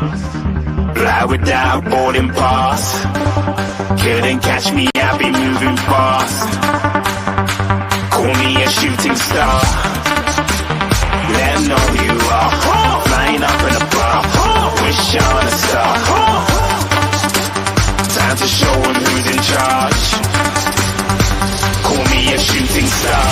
Fly without boarding pass. Couldn't catch me, I be moving fast. Call me a shooting star. Let 'em know who you are. Flying up in a bar. Wish on a star. Time to show 'em who's in charge. Call me a shooting star.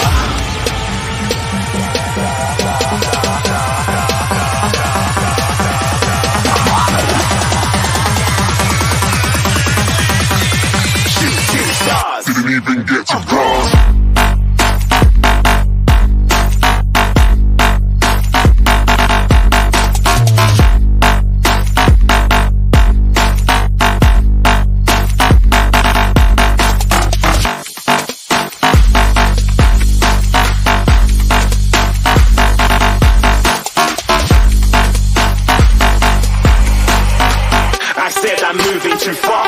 Shooting stars. Didn't even get to cross. I'm moving too far.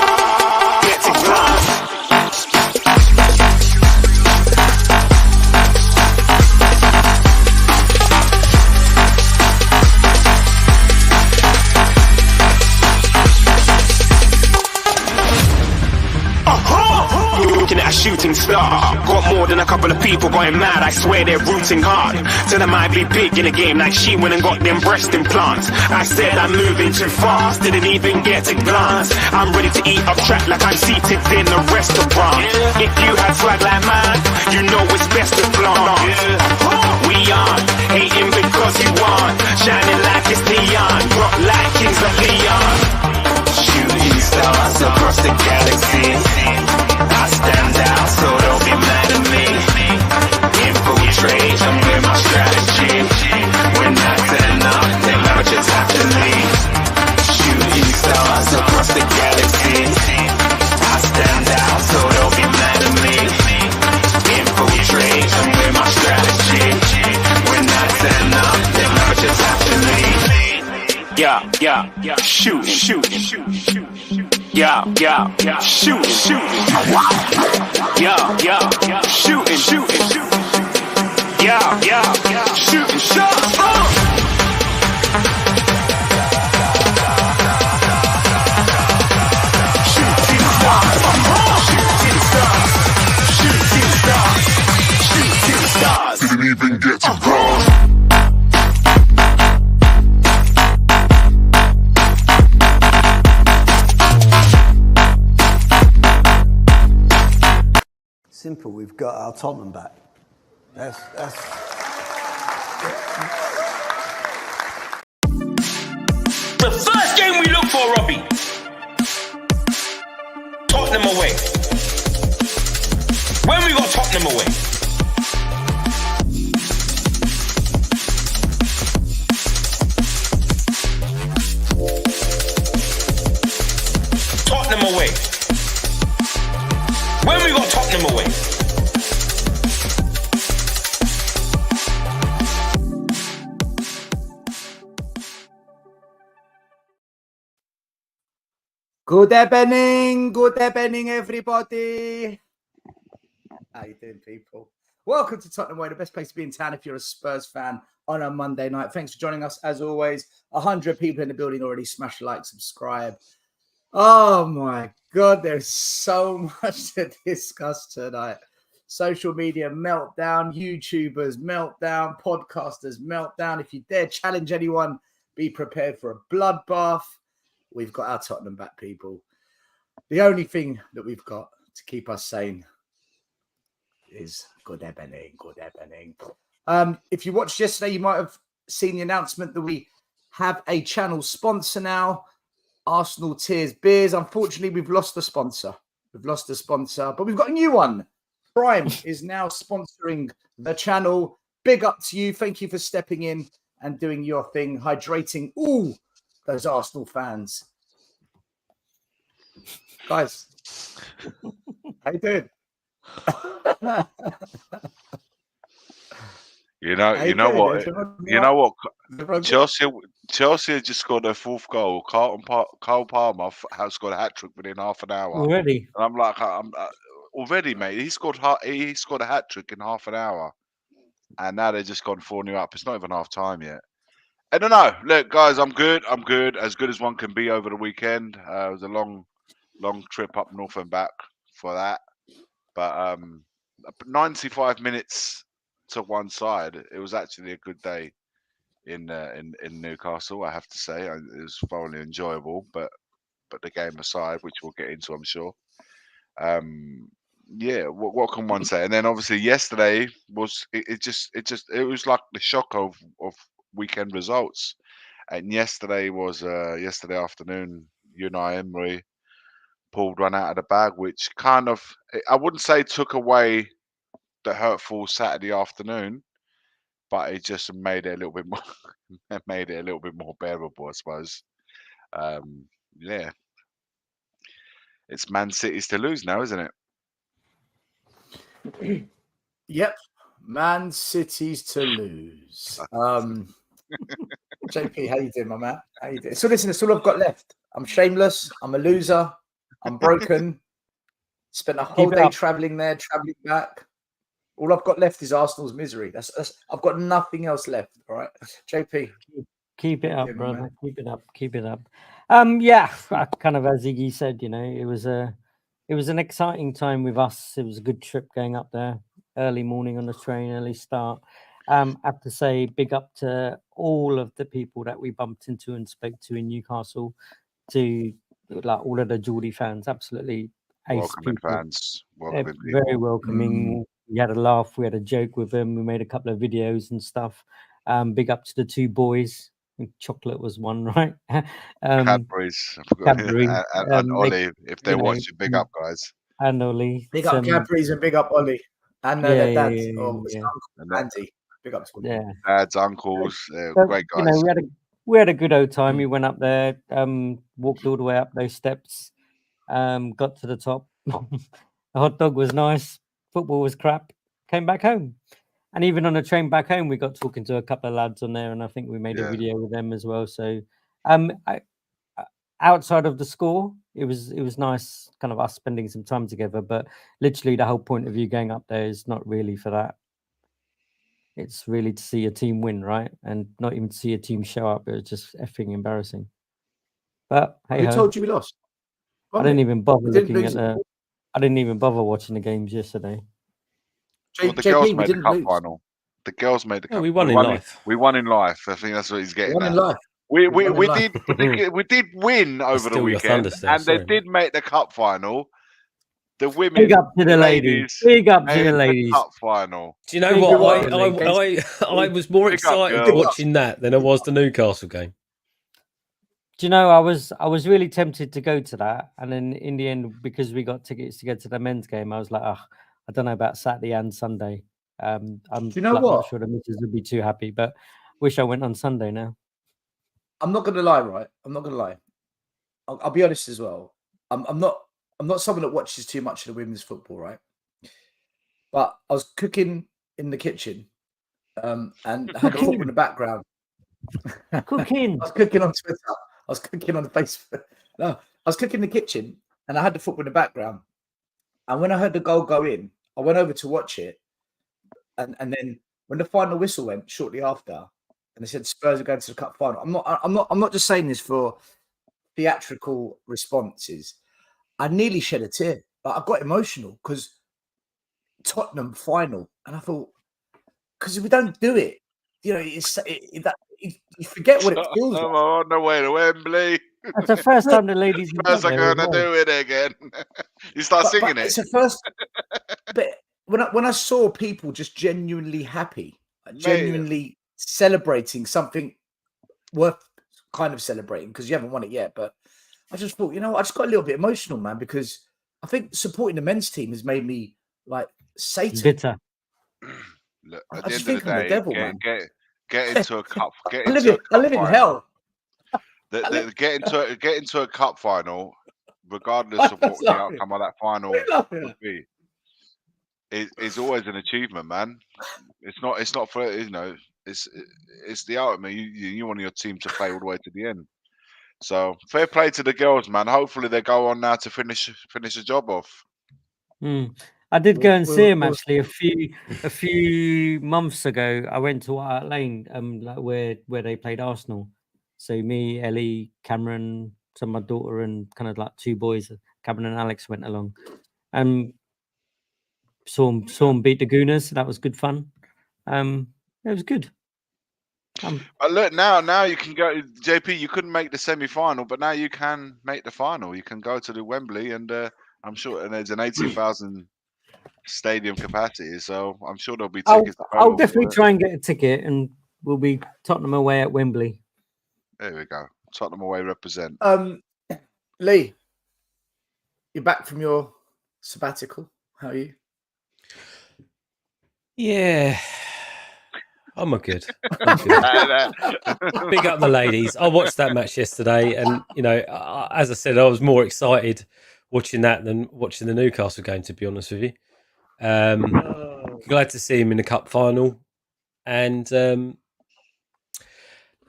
Get to glass. Looking at a shooting star. Got more than a couple of people going mad. I swear they're rooting hard. Till I might be big in the game like she went and got them breast implants. I said I'm moving too fast. Didn't even get a glance. I'm ready to eat up track like I'm seated in a restaurant. If you had swag like mine, you know it's best to flaunt. We aren't hating because you aren't. Shining like it's neon. Rock like kings of Leon. Shooting stars across the galaxy. I stand out, so don't be mad at me. Infiltrate, I'm with my strategy. When I turn up, then I just have to leave. Shooting stars across the galaxy. I stand out, so don't be mad at me. Infiltrate, I'm with my strategy. When I turn up, then I just have to leave. Yeah, shoot, yeah, shoot, yeah, shooting, yeah, shooting, shot. Shooting stars. Didn't even get to cross. Simple, we've got our Tottenham back. That's the first game we look for, Robbie. Tottenham away. When we got Tottenham away. Tottenham away. When we got Tottenham away. Good evening, everybody. How you doing, people? Welcome to Tottenham Way, the best place to be in town if you're a Spurs fan on a Monday night. Thanks for joining us, as always. 100 people in the building already. Smash like, subscribe. Oh, my God. There's so much to discuss tonight. Social media meltdown, YouTubers meltdown, podcasters meltdown. If you dare challenge anyone, be prepared for a bloodbath. We've got our Tottenham back, people. The only thing that we've got to keep us sane is good evening. If you watched yesterday, you might have seen the announcement that we have a channel sponsor now, Arsenal Tears Beers. Unfortunately, we've lost the sponsor. But we've got a new one. Prime is now sponsoring the channel. Big up to you. Thank you for stepping in and doing your thing, hydrating all those Arsenal fans. Guys, how you doing? You know what? Chelsea just scored their fourth goal. Cole Palmer has scored a hat trick within half an hour already. And I'm like, already, mate. He scored a hat trick in half an hour, and now they're just gone 4-0 up. It's not even half time yet. I don't know. Look, guys, I'm good. As good as one can be over the weekend. It was a long trip up north and back for that. But 95 minutes to one side. It was actually a good day in Newcastle. I have to say, it was thoroughly enjoyable. But the game aside, which we'll get into, I'm sure. Yeah, what can one say? And then obviously yesterday was it was like the shock of weekend results. And yesterday was yesterday afternoon, Unai Emery pulled one out of the bag, which kind of, I wouldn't say took away the hurtful Saturday afternoon, but it just made it a little bit more bearable, I suppose. Yeah, it's Man City's to lose now, isn't it? Yep, Man City's to lose. JP, how you doing, my man? How you doing? So listen, that's all I've got left. I'm shameless. I'm a loser. I'm broken. Spent a whole day traveling there, traveling back. All I've got left is Arsenal's misery. That's I've got nothing else left. All right, JP. Keep it up, brother. Keep it up. Keep it up. Yeah, kind of as Iggy said, it was an exciting time with us. It was a good trip going up there. Early morning on the train, early start. I have to say, big up to all of the people that we bumped into and spoke to in Newcastle, to like all of the Geordie fans. Absolutely ace welcoming people. fans, welcoming very welcoming. We had a laugh, we had a joke with them, we made a couple of videos and stuff. Big up to the two boys. I think Chocolate was one, right? Cadbury's, Cadbury, and Ollie. If they're watching, big up, guys. And Ollie. Big up Cadbury's and big up Ollie. And their dads, or yeah. Auntie. Big up to them. Dads, uncles, great guys. We had a good old time. We went up there, walked all the way up those steps, got to the top. The hot dog was nice. Football was crap. Came back home. And even on the train back home, we got talking to a couple of lads on there, and I think we made a video with them as well. So, outside of the score, it was nice, kind of us spending some time together. But literally, the whole point of you going up there is not really for that. It's really to see a team win, right? And not even to see a team show up. It was just effing embarrassing. But hey, who told you we lost? I didn't even bother looking at the. I didn't even bother watching the games yesterday. Well, the girls made the cup final. The girls made the cup. We won in life. We won in life. I think that's what he's getting. We won in life. We did win over the weekend, and they did make the cup final. The women. Big up to the ladies. Big up to the ladies. Cup final. Do you know what? I was more excited watching that than I was the Newcastle game. Do you know, I was really tempted to go to that, and then in the end, because we got tickets to get to the men's game, I was like, I don't know about Saturday and Sunday. I'm not sure the missus would be too happy, but wish I went on Sunday now. I'm not gonna lie, right? I'm not gonna lie. I'll be honest as well. I'm not someone that watches too much of the women's football, right? But I was cooking in the kitchen, and I had a football in the background. Cooking. I was cooking on Twitter. I was cooking on Facebook. No, I was cooking in the kitchen, and I had the football in the background. And when I heard the goal go in, I went over to watch it. And then when the final whistle went shortly after, and they said Spurs are going to the cup final, I'm not just saying this for theatrical responses. I nearly shed a tear. Like, I got emotional because Tottenham final, and I thought, because if we don't do it, you forget what it feels like. On the way to Wembley. That's the first time the ladies Spurs are going to do it again. You start singing it. It's the first. But when I saw people just genuinely happy, genuinely celebrating something worth kind of celebrating, because you haven't won it yet, but I just thought, I just got a little bit emotional, man, because I think supporting the men's team has made me like Satan. Bitter. Look, at the end of the day, devil, man. Get into a cup. I live in hell. Get into a cup final, regardless of what the outcome of that final would be. It's always an achievement, man. It's not for It's the ultimate. You want your team to play all the way to the end. So fair play to the girls, man. Hopefully they go on now to finish the job off. I did go and see him actually a few months ago. I went to White Hart Lane, like where they played Arsenal. So me, Ellie, Cameron, so my daughter, and kind of like two boys, Cameron and Alex, went along. Saw him beat the Gooners. So that was good fun. It was good. But look, now you can go. JP, you couldn't make the semi-final, but now you can make the final. You can go to the Wembley, and I'm sure, and there's an 80,000 stadium capacity, so I'm sure there'll be tickets. I'll definitely try and get a ticket, and we'll be Tottenham away at Wembley. There we go. Tottenham away represent. Lee, you're back from your sabbatical. How are you? Yeah. I'm good. Big up the ladies. I watched that match yesterday, and as I said, I was more excited watching that than watching the Newcastle game. To be honest with you, glad to see him in the cup final, and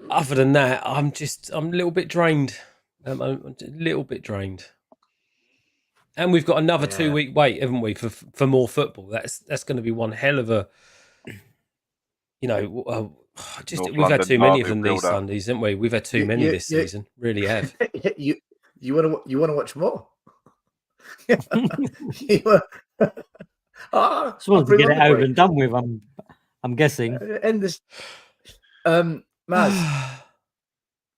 other than that, I'm a little bit drained. I'm a little bit drained, and we've got another 2-week wait, haven't we, for more football? That's going to be one hell of a, we've had too many of them these Sundays, haven't we? We've had too many this season. Really have. You want to watch more? Just want to get it over and done with. I'm guessing. End this. Maz,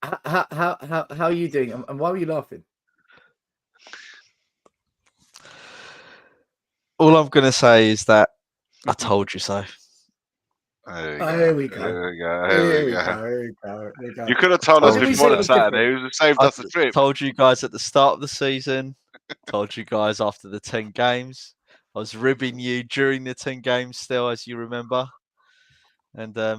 how are you doing? And why were you laughing? All I'm going to say is that I told you so. Here we go. You could have told us before the Saturday. It would have saved us the trip. Told you guys at the start of the season. Told you guys after the 10 games. I was ribbing you during the 10 games still, as you remember. And I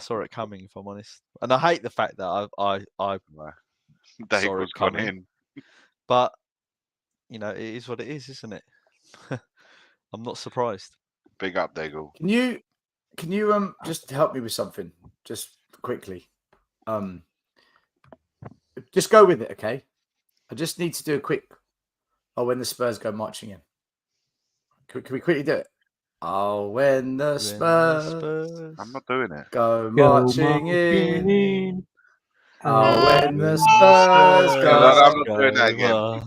saw it coming, if I'm honest. And I hate the fact that I saw it coming. But it is what it is, isn't it? I'm not surprised. Big up, Daigle. Can you just help me with something, just quickly? Just go with it, okay? I just need to do a quick. When the Spurs go marching in. Can we quickly do it? When the Spurs. I'm not doing it. Go marching in. When the Spurs go. I'm not doing that again.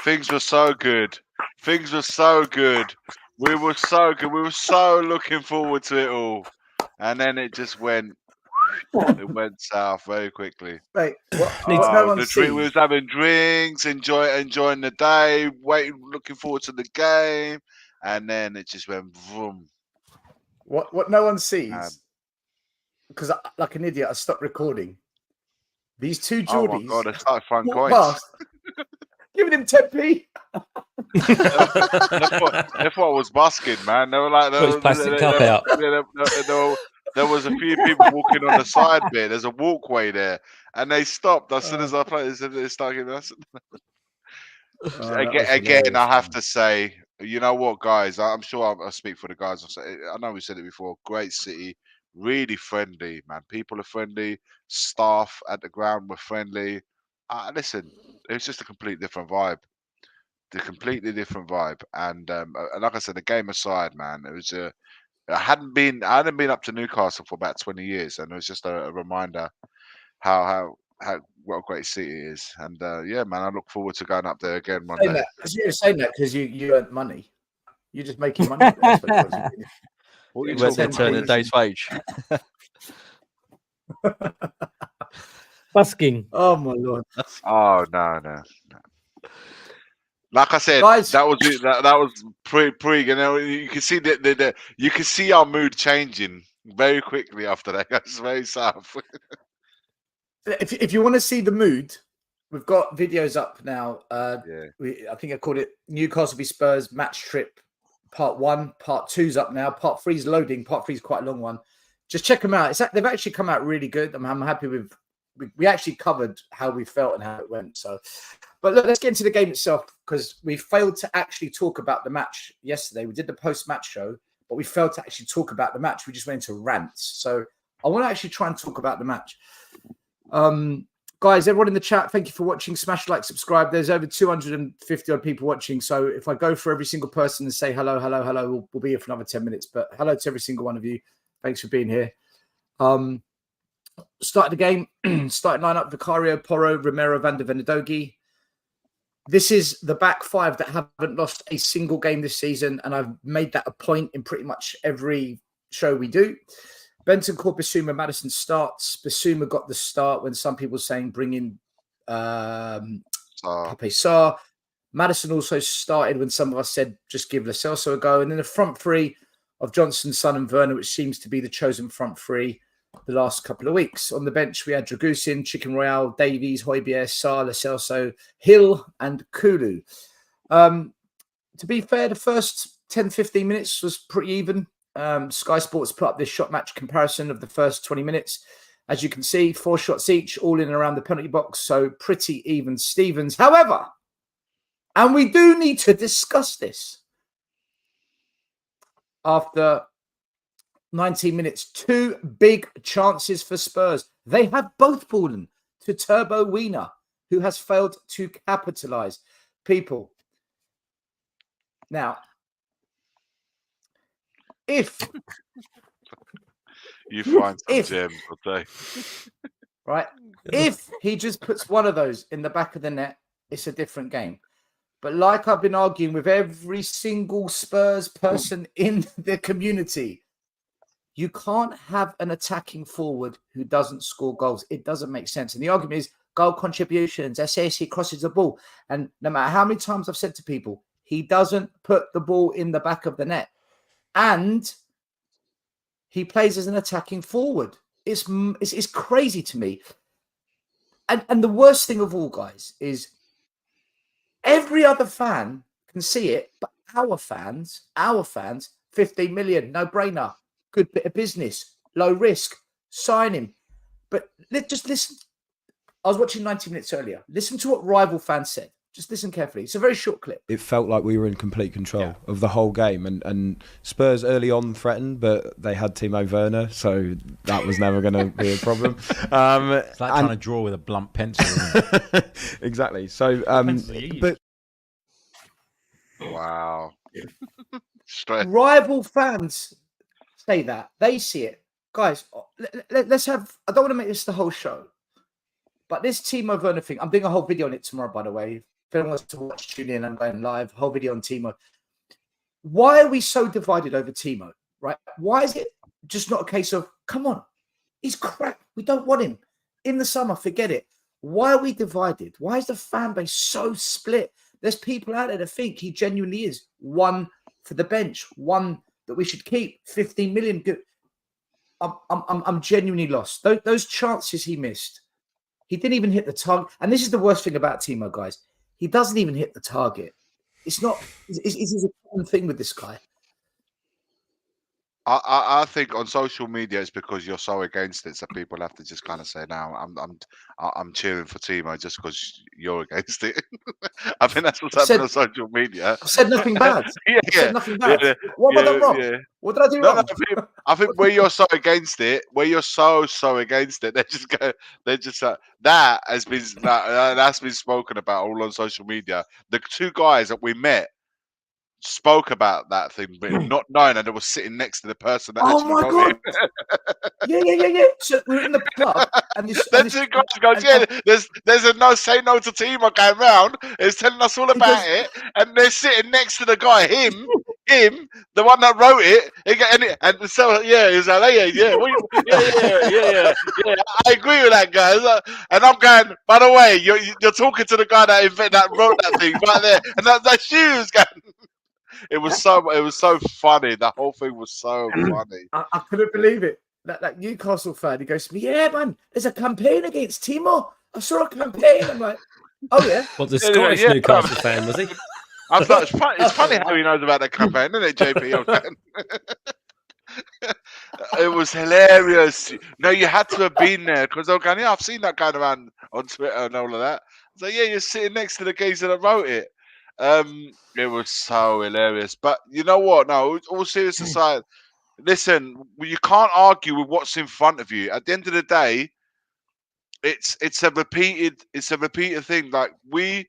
Things were so good. We were so good. We were so looking forward to it all. And then it just went south very quickly. Right. We was having drinks, enjoying the day, looking forward to the game. And then it just went vroom. What no one sees, because like an idiot, I stopped recording. These two Geordies. Oh my God, I started throwing coins. Giving him 10p. That's what I was busking, man. They were like, plastic cup out. There was a few people walking on the side bit. There's a walkway there, and they stopped as soon as I played. They started giving us. Again, I have to say, you know what, guys? I'm sure I'll speak for the guys. I know we said it before. Great city, really friendly, man. People are friendly. Staff at the ground were friendly. Listen, it was just a completely different vibe. And like I said, the game aside, man, it was I hadn't been up to Newcastle for about 20 years, and it was just a reminder how what a great city it is. And man, I look forward to going up there again one day. You're saying that because you earned money. You're just making money. You went there to earn a day's wage. Busking. Oh my Lord. Oh no. Like I said, guys, that was pre. You can see you can see our mood changing very quickly after that. It's very south. If you want to see the mood, we've got videos up now. I think I called it Newcastle v Spurs match trip part 1. Part 2's up now. Part 3's loading. Part 3's quite a long one. Just check them out. They've actually come out really good. I'm happy with we actually covered how we felt and how it went. So, but look, let's get into the game itself, because we failed to actually talk about the match yesterday. We did the post-match show, but we failed to actually talk about the match. We just went into rants. So I want to actually try and talk about the match. Guys, everyone in the chat, thank you for watching. Smash like, subscribe. There's over 250 odd people watching. So if I go for every single person and say hello, we'll be here for another 10 minutes. But hello to every single one of you. Thanks for being here. Started the game, starting lineup: Vicario, Porro, Romero, Van der Vendogi. This is the back five that haven't lost a single game this season, and I've made that a point in pretty much every show we do. Benton, Bissouma, Madison starts. Bissouma got the start when some people were saying bring in Pape Sarr. Madison also started when some of us said just give Lo Celso a go. And then the front three of Johnson, Son and Werner, which seems to be the chosen front three the last couple of weeks. On the bench, we had Dragusin, Chicken Royale, Davies, Højbjerg, Sarr, Lo Celso, Hill and Kulu. To be fair, the first 10, 15 minutes was pretty even. Sky Sports put up this shot match comparison of the first 20 minutes. As you can see, 4 shots each, all in and around the penalty box. So pretty even Stevens. However, and we do need to discuss this, after 19 minutes, 2 big chances for Spurs. They have both fallen to Turbo Werner, who has failed to capitalise. People. Now, if you find some gems, I'll say. Right, if he just puts one of those in the back of the net, it's a different game. But like I've been arguing with every single Spurs person in the community, you can't have an attacking forward who doesn't score goals. It doesn't make sense. And the argument is goal contributions, assists, he crosses the ball. And no matter how many times I've said to people, he doesn't put the ball in the back of the net. And he plays as an attacking forward. It's crazy to me. And the worst thing of all, guys, is every other fan can see it, but our fans, 15 million, no brainer, good bit of business, low risk, sign him. But just listen. I was watching 90 minutes earlier. Listen to what rival fans said. Just listen carefully. It's a very short clip. It felt like we were in complete control of the whole game. And Spurs early on threatened, but they had Timo Werner, so that was never going to be a problem. It's like trying to draw with a blunt pencil. Exactly. So, but wow. Rival fans say that. They see it. Guys, let's have... I don't want to make this the whole show, but this Timo Werner thing, I'm doing a whole video on it tomorrow, by the way. If anyone wants to watch, tune in. I'm going live. Whole video on Timo. Why are we so divided over Timo, right? Why is it just not a case of, come on, he's crap. We don't want him. In the summer, forget it. Why are we divided? Why is the fan base so split? There's people out there that think he genuinely is one for the bench, one that we should keep, 15 million. I'm genuinely lost. Those chances he missed, he didn't even hit the target. And this is the worst thing about Timo, guys. He doesn't even hit the target. It's not. It's a common thing with this guy. I think on social media it's because you're so against it, so people have to just kind of say, "Now I'm cheering for Timo just because you're against it." I think that's what's happening on social media. I've said nothing bad. I've said nothing bad. What have I done wrong? Yeah. What did I do wrong? No, I think where you're so against it, where you're so against it, they're just that has been that's been spoken about all on social media. The 2 guys that we met spoke about that thing, but not knowing that it was sitting next to the person that actually wrote it. Yeah. So we're in the pub, and this 2 guys goes, there's a no to Timo going round. It's telling us all about it, and they're sitting next to the guy, him, the one that wrote it, and so he's like, yeah. I agree with that, guys. And I'm going, by the way, you're talking to the guy that wrote that thing right there, and that's you, going. It was so funny. The whole thing was so funny. I couldn't believe it. That Newcastle fan, he goes to me, "Yeah, man, there's a campaign against Timo. I saw a campaign." I'm like, "Oh yeah." What, the Scottish Newcastle fan, was he? I thought it's funny how he knows about that campaign, isn't it, JP? It was hilarious. No, you had to have been there because they're going, yeah, I've seen that going around on Twitter and all of that. So yeah, you're sitting next to the geezer that wrote it. It was so hilarious. But you know what? No, all serious aside, listen, you can't argue with what's in front of you. At the end of the day, it's a repeated thing. Like we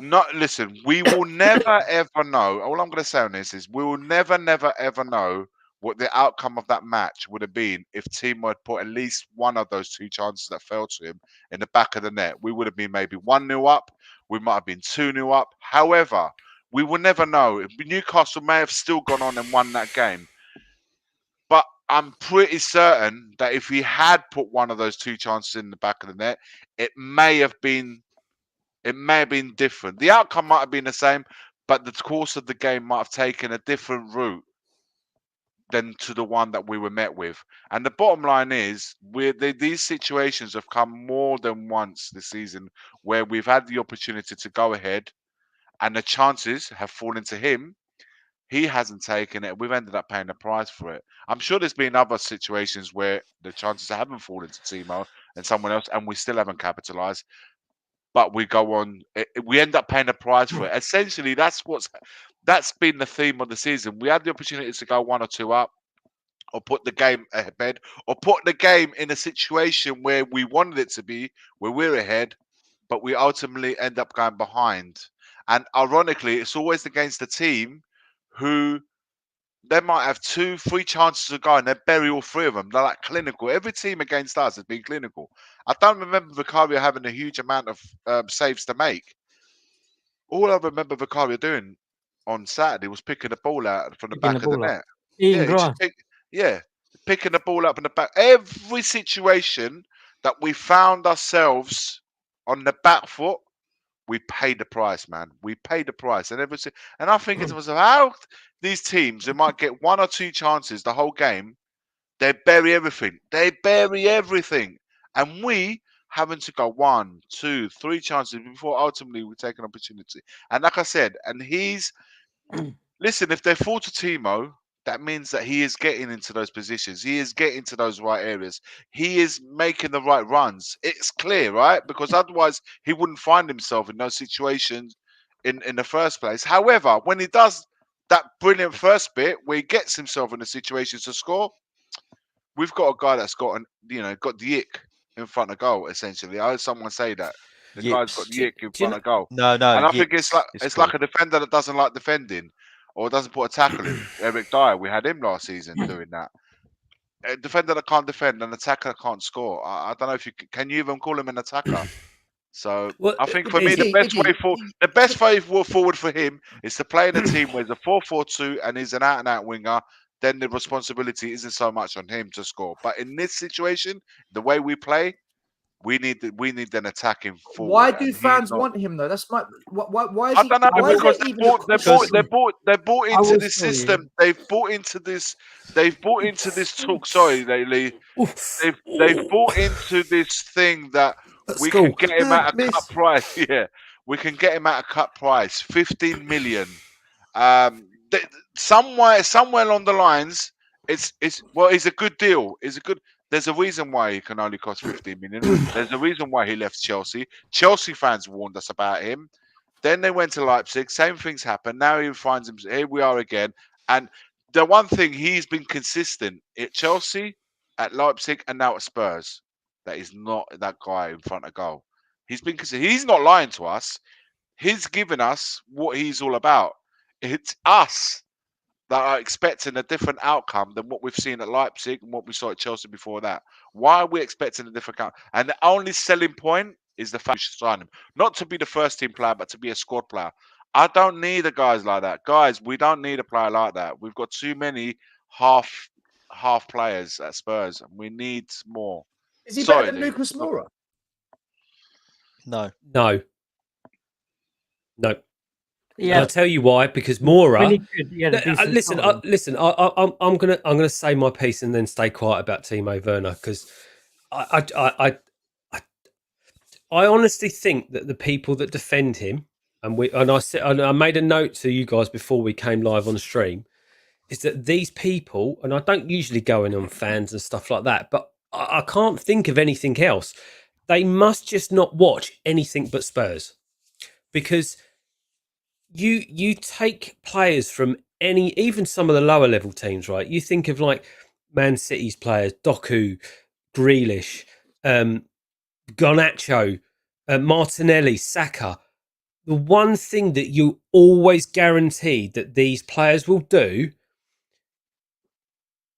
will never ever know. All I'm going to say on this is we will never ever know what the outcome of that match would have been if Timo had put at least one of those two chances that fell to him in the back of the net. We would have been maybe 1-0 up. We might have been 2-0 up. However, we will never know. Newcastle may have still gone on and won that game. But I'm pretty certain that if he had put one of those two chances in the back of the net, it may have been different. The outcome might have been the same, but the course of the game might have taken a different route than to the one that we were met with. And the bottom line is, these situations have come more than once this season where we've had the opportunity to go ahead and the chances have fallen to him. He hasn't taken it. We've ended up paying the price for it. I'm sure there's been other situations where the chances haven't fallen to Timo and someone else, and we still haven't capitalised. But we go on. We end up paying the price for it. Essentially, that's been the theme of the season. We had the opportunity to go 1 or 2 up, or put the game ahead, or put the game in a situation where we wanted it to be, where we're ahead, but we ultimately end up going behind. And ironically, it's always against the team who they might have 2-3 chances to go and they bury all 3 of them. They're like clinical. Every team against us has been clinical. I don't remember Vicario having a huge amount of saves to make. All I remember Vicario doing on Saturday was picking the ball out from the back of the net. Eating grass. Picking the ball up in the back. Every situation that we found ourselves on the back foot, we paid the price, man. We paid the price. And I think it was how these teams, they might get 1 or 2 chances the whole game, they bury everything. And we having to go 1, 2, 3 chances before ultimately we take an opportunity. And like I said, and listen, if they fall to Timo, that means that he is getting into those positions. He is getting to those right areas. He is making the right runs. It's clear, right? Because otherwise he wouldn't find himself in those situations in the first place. However, when he does that brilliant first bit where he gets himself in a situation to score, we've got a guy that's got the ick in front of goal, essentially. I heard someone say that. The guy's got the ick in front of goal. No. And I think it's like a defender that doesn't like defending or doesn't put a tackle in. Eric Dyer, we had him last season doing that. A defender that can't defend, an attacker that can't score. I don't know if can you even call him an attacker? So I think for me, the best way forward for him is to play in a team where he's a 4-4-2 and he's an out-and-out winger. Then the responsibility isn't so much on him to score. But in this situation, the way we play, we need an attacking forward. Why do fans want him though? That's my why is I don't know, because they bought into this system. They've bought into this talk. Sorry, lately. They've bought into this thing that we can get him at a cut price. Yeah, we can get him at a cut price, 15 million. Somewhere along the lines, it's a good deal. There's a reason why he can only cost 15 million. There's a reason why he left Chelsea. Chelsea fans warned us about him. Then they went to Leipzig. Same things happened. Now he finds him. Here we are again. And the one thing, he's been consistent at Chelsea, at Leipzig, and now at Spurs. That is not that guy in front of goal. He's been consistent. He's not lying to us. He's given us what he's all about. It's us that are expecting a different outcome than what we've seen at Leipzig and what we saw at Chelsea before that. Why are we expecting a different outcome? And the only selling point is the fact we should sign him. Not to be the first team player, but to be a squad player. I don't need a guys like that. Guys, we don't need a player like that. We've got too many half players at Spurs, and we need more. Is he better than Lucas Moura? No. Yeah, I'll tell you why. Because Moura. Listen. I'm gonna say my piece and then stay quiet about Timo Werner, because I honestly think that the people that defend him, and I made a note to you guys before we came live on the stream. is that these people, and I don't usually go in on fans and stuff like that, but I can't think of anything else. They must just not watch anything but Spurs, because you take players from even some of the lower level teams, right? You think of like Man City's players, Doku, Grealish, Garnacho, Martinelli, Saka. The one thing that you always guaranteed that these players will do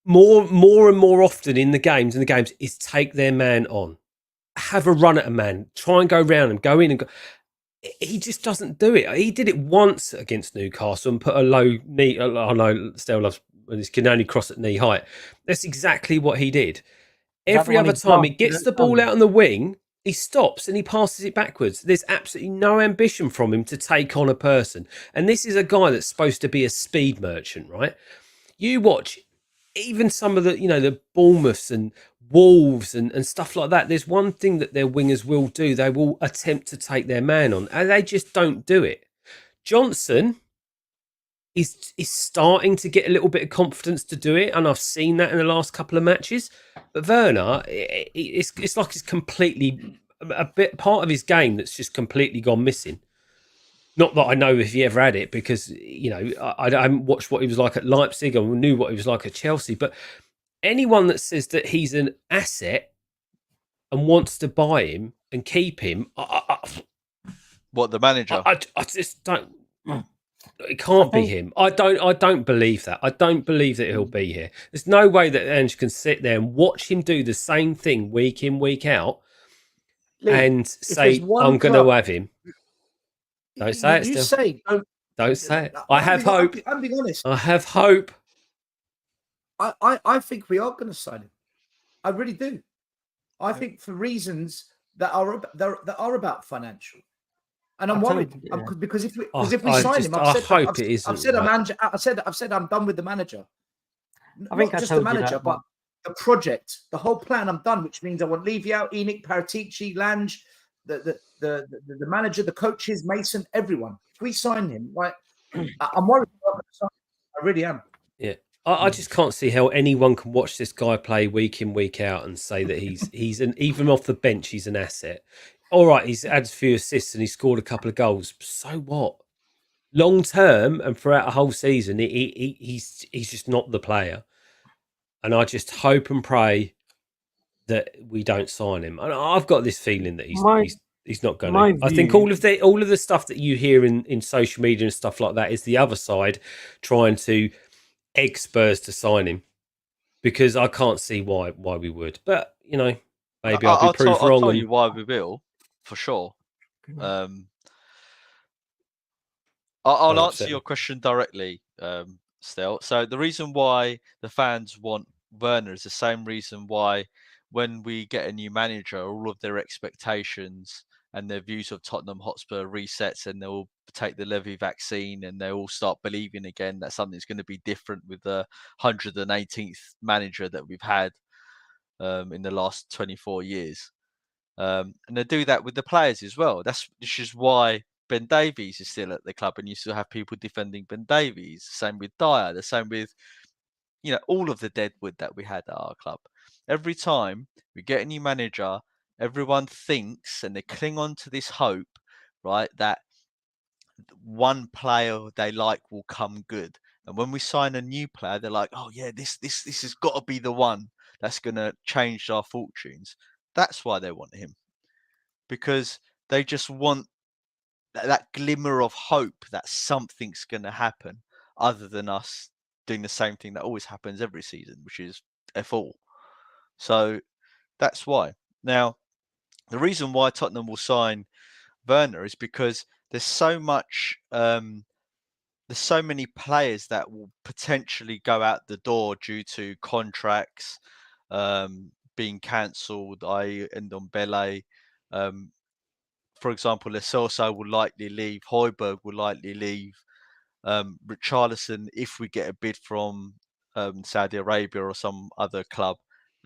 more and more often in the games is take their man on, have a run at a man, try and go round him, go in and go. He just doesn't do it. He did it once against Newcastle and put a low knee. I know Stell loves he can only cross at knee height. That's exactly what he did. Every other time he gets the ball out on the wing, he stops and he passes it backwards. There's absolutely no ambition from him to take on a person. And this is a guy that's supposed to be a speed merchant, right? You watch even some of the, the Bournemouths and Wolves and stuff like that. There's one thing that their wingers will do. They will attempt to take their man on, and they just don't do it. Johnson is starting to get a little bit of confidence to do it, and I've seen that in the last couple of matches. But Werner, it's like it's completely a bit part of his game that's just completely gone missing. Not that I know if he ever had it, because I haven't watched what he was like at Leipzig. I knew what he was like at Chelsea. But anyone that says that he's an asset and wants to buy him and keep him, what, the manager? I just don't. It can't be him. I don't believe that. I don't believe that he'll be here. There's no way that Ange can sit there and watch him do the same thing week in, week out, and say, I'm going to have him. Don't say it still. Don't say it. I have hope. I'm being honest. I have hope. I think we are going to sign him. I really do. I think for reasons that are about financial. And I'm worried because if we sign him, I've said I'm done with the manager. Not just the manager, but the project, the whole plan. I'm done, which means I want Levy out, Enoch, Paratici, Lange, the manager, the coaches, Mason, everyone. If we sign him, right, I'm worried. I really am. Yeah, I just can't see how anyone can watch this guy play week in, week out and say that he's even off the bench, he's an asset. All right, he's had a few assists and he scored a couple of goals. So what? Long term and throughout a whole season, he's just not the player. And I just hope and pray that we don't sign him. And I've got this feeling that he's not going to. I think all of the stuff that you hear in social media and stuff like that is the other side trying to egg Spurs to sign him, because I can't see why we would. But maybe I'll be proved wrong. I'll tell you why we will, for sure. I'll answer your question directly, Stel. So the reason why the fans want Werner is the same reason why when we get a new manager, all of their expectations and their views of Tottenham Hotspur resets, and they'll take the Levy vaccine and they all start believing again that something's going to be different with the 118th manager that we've had in the last 24 years. And they do that with the players as well. This is why Ben Davies is still at the club, and you still have people defending Ben Davies. The same with Dyer. The same with, all of the deadwood that we had at our club. Every time we get a new manager, everyone thinks and they cling on to this hope, right, that one player they like will come good. And when we sign a new player, they're like, oh yeah, this has got to be the one that's going to change our fortunes. That's why they want him, because they just want that glimmer of hope that something's going to happen other than us doing the same thing that always happens every season, which is F all. So that's why. Now, the reason why Tottenham will sign Werner is because there's so many players that will potentially go out the door due to contracts being cancelled, i.e. Ndombele. For example, Lo Celso will likely leave. Højbjerg will likely leave. Richarlison, if we get a bid from Saudi Arabia or some other club,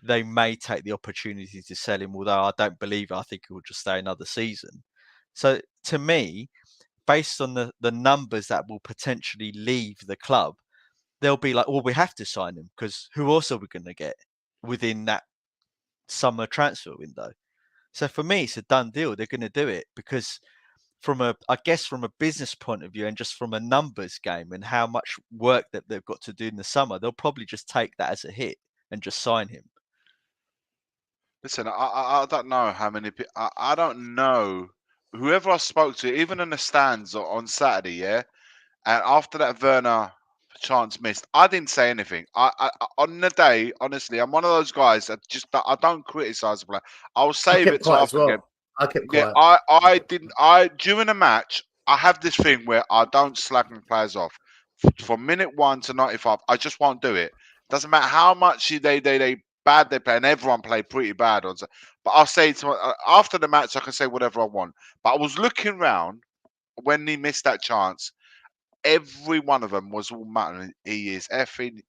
they may take the opportunity to sell him, although I don't believe it. I think he will just stay another season. So to me, based on the numbers that will potentially leave the club, they'll be like, well, we have to sign him because who else are we going to get within that summer transfer window? So for me, it's a done deal. They're going to do it because from a business point of view and just from a numbers game and how much work that they've got to do in the summer, they'll probably just take that as a hit and just sign him. Listen, I don't know how many people. I don't know whoever I spoke to, even in the stands on Saturday, yeah. And after that Werner chance missed, I didn't say anything. I on the day, honestly, I'm one of those guys that I don't criticize the player. I'll save it to after the game. I kept Yeah, quiet. I didn't. During a match, I have this thing where I don't slacken players off. From minute 1 to 95, I just won't do it. Doesn't matter how much they bad they play, and everyone played pretty bad on. But I'll say after the match, I can say whatever I want. But I was looking round when he missed that chance. Every one of them was all muttering, he is effing,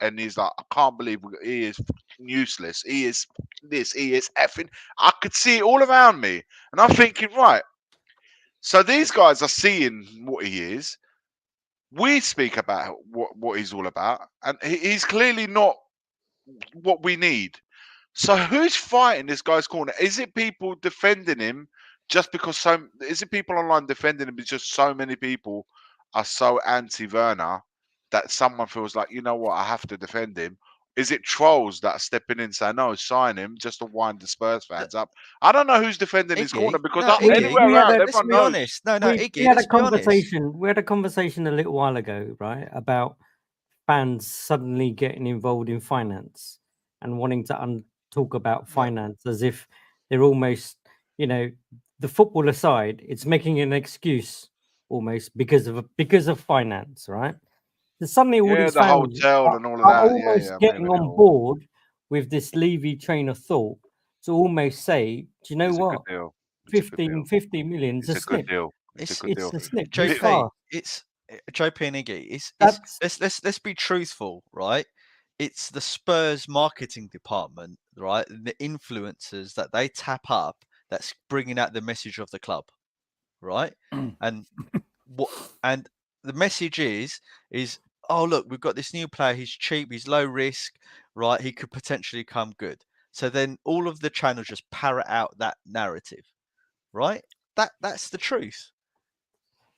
and he's like, I can't believe he is useless. He is this, he is effing. I could see it all around me. And I'm thinking, right, so these guys are seeing what he is. We speak about what he's all about, and he's clearly not what we need. So who's fighting this guy's corner? Is it people defending him just because is it people online defending him because just so many people are so anti-Werner that someone feels like, you know what, I have to defend him? Is it trolls that are stepping in saying, no, sign him just to wind the Spurs fans up? I don't know who's defending his corner because anywhere around, everyone knows. Honest. We had a conversation. We had a conversation a little while ago, right, about fans suddenly getting involved in finance and wanting to talk about finance as if they're almost, the football aside, it's making an excuse almost because of finance, right? So suddenly all these fans and all of are that. almost getting on board with this Levy train of thought to almost say, do you know what? 50 million is a snip. It's a snip. JP, it's JP and Iggy. Let's be truthful, right? It's the Spurs marketing department, right? The influencers that they tap up that's bringing out the message of the club, right? and the message is oh look, we've got this new player. He's cheap. He's low risk, right? He could potentially come good. So then all of the channels just parrot out that narrative, right? That's the truth.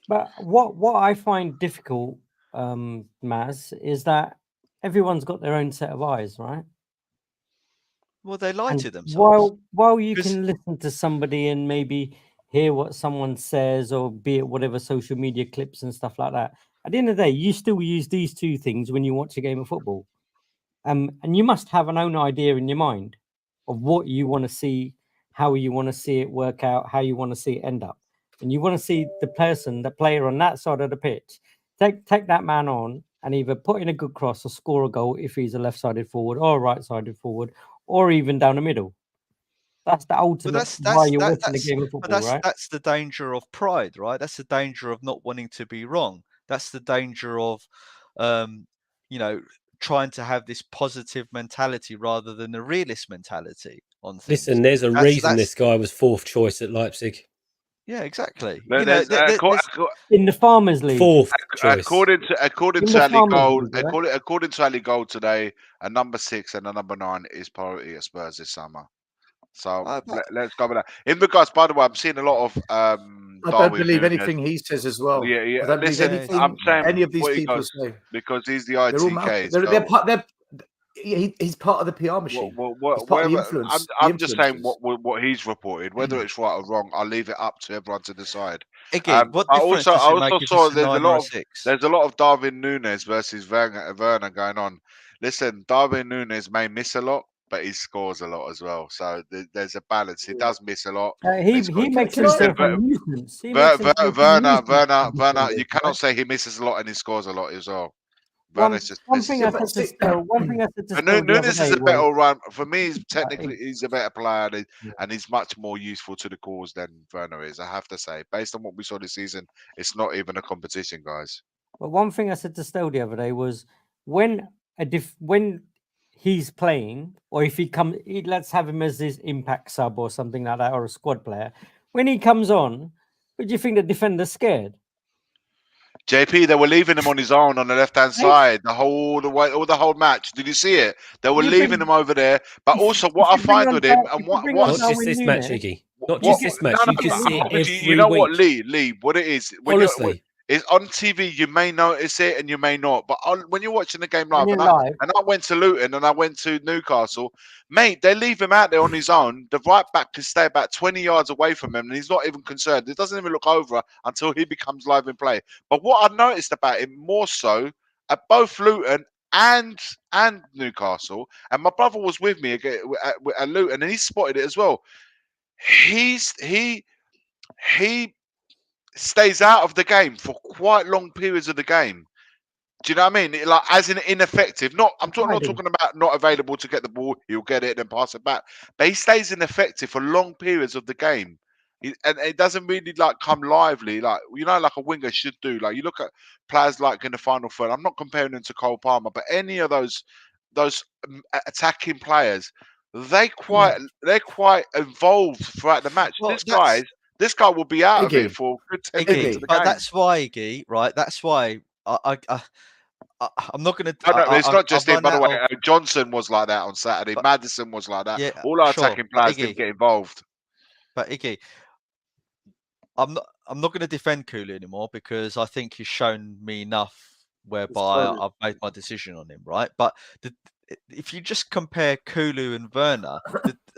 But what I find difficult, Maz, is that everyone's got their own set of eyes, right? Well, they lie to themselves. While you can listen to somebody and maybe hear what someone says, or be it whatever social media clips and stuff like that, at the end of the day, you still use these two things when you watch a game of football. And you must have an own idea in your mind of what you want to see, how you want to see it work out, how you want to see it end up. And you want to see the player on that side of the pitch, take that man on and either put in a good cross or score a goal if he's a left-sided forward or a right-sided forward or even down the middle. That's the ultimate why you're watching the game of football, right? That's the danger of pride, right? That's the danger of not wanting to be wrong. That's the danger of, trying to have this positive mentality rather than a realist mentality on things. Listen, there's a reason this guy was 4th choice at Leipzig. Yeah, exactly. In the Farmers League, 4th choice. According to Ali Gold, according to Ali Gold today, a number 6 and a number 9 is priority at Spurs this summer. So let's go with that. In regards, by the way, I'm seeing a lot of. I don't believe anything he says as well. Yeah. I don't believe anything I'm saying any of these people say because he's the ITK. He's part of the PR machine. I'm just saying what he's reported. Whether it's right or wrong, I'll leave it up to everyone to decide. Again, I also saw there's a lot of Darwin Núñez versus Werner going on. Listen, Darwin Núñez may miss a lot, but he scores a lot as well. So there's a balance. He does miss a lot. He makes himself a nuisance. Werner, you cannot say he misses a lot and he scores a lot as well. One thing I said to Stell. Núñez is a better run. For me, he's a better player and he's much more useful to the cause than Werner is, I have to say. Based on what we saw this season, it's not even a competition, guys. But one thing I said to Stell the other day was when he's playing, or if he comes, let's have him as this impact sub or something like that, or a squad player. When he comes on, what do you think the defender's scared? JP, they were leaving him on his own on the left-hand side the whole match. Did you see it? They were leaving him over there. But also, what I find with him and what Not just this match, Iggy. Not just this match. You can see it every you know week. what, Lee? What it is? Honestly. It's on TV, you may notice it and you may not. But when you're watching the game live, and I went to Luton and I went to Newcastle, mate, they leave him out there on his own. The right back can stay about 20 yards away from him and he's not even concerned. He doesn't even look over until he becomes live in play. But what I noticed about him more so at both Luton and Newcastle, and my brother was with me at Luton and he spotted it as well. He stays out of the game for quite long periods of the game. Do you know what I mean? Like, as in ineffective. I'm not talking about not available to get the ball. He'll get it and pass it back. But he stays ineffective for long periods of the game. And it doesn't really come lively, like a winger should do. Like, you look at players like in the final third. I'm not comparing them to Cole Palmer, but any of those attacking players, they're quite involved throughout the match. Well, This guy will be out of it for a good 10 minutes of the game. That's why, Iggy, right? That's why I'm not going to. No, it's not just him. By the way, Johnson was like that on Saturday. Maddison was like that. Yeah, all our attacking players didn't get involved. But Iggy, I'm not going to defend Kulu anymore because I think he's shown me enough whereby I've made my decision on him, right? But if you just compare Kulu and Werner,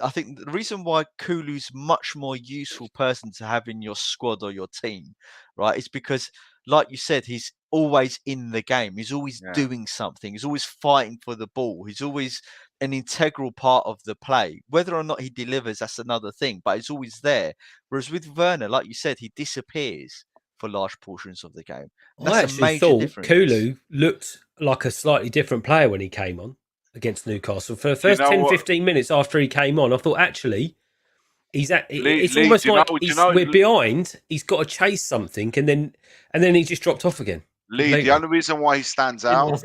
I think the reason why Kulu's much more useful person to have in your squad or your team, right, is because, like you said, he's always in the game. He's always doing something. He's always fighting for the ball. He's always an integral part of the play. Whether or not he delivers, that's another thing, but he's always there. Whereas with Werner, like you said, he disappears for large portions of the game. That's I actually thought Kulu looked like a slightly different player when he came on against Newcastle. For the first 10-15 minutes after he came on, I thought, actually, it's almost like we're behind. He's got to chase something, and then he just dropped off again. Lee, completely. The only reason why he stands out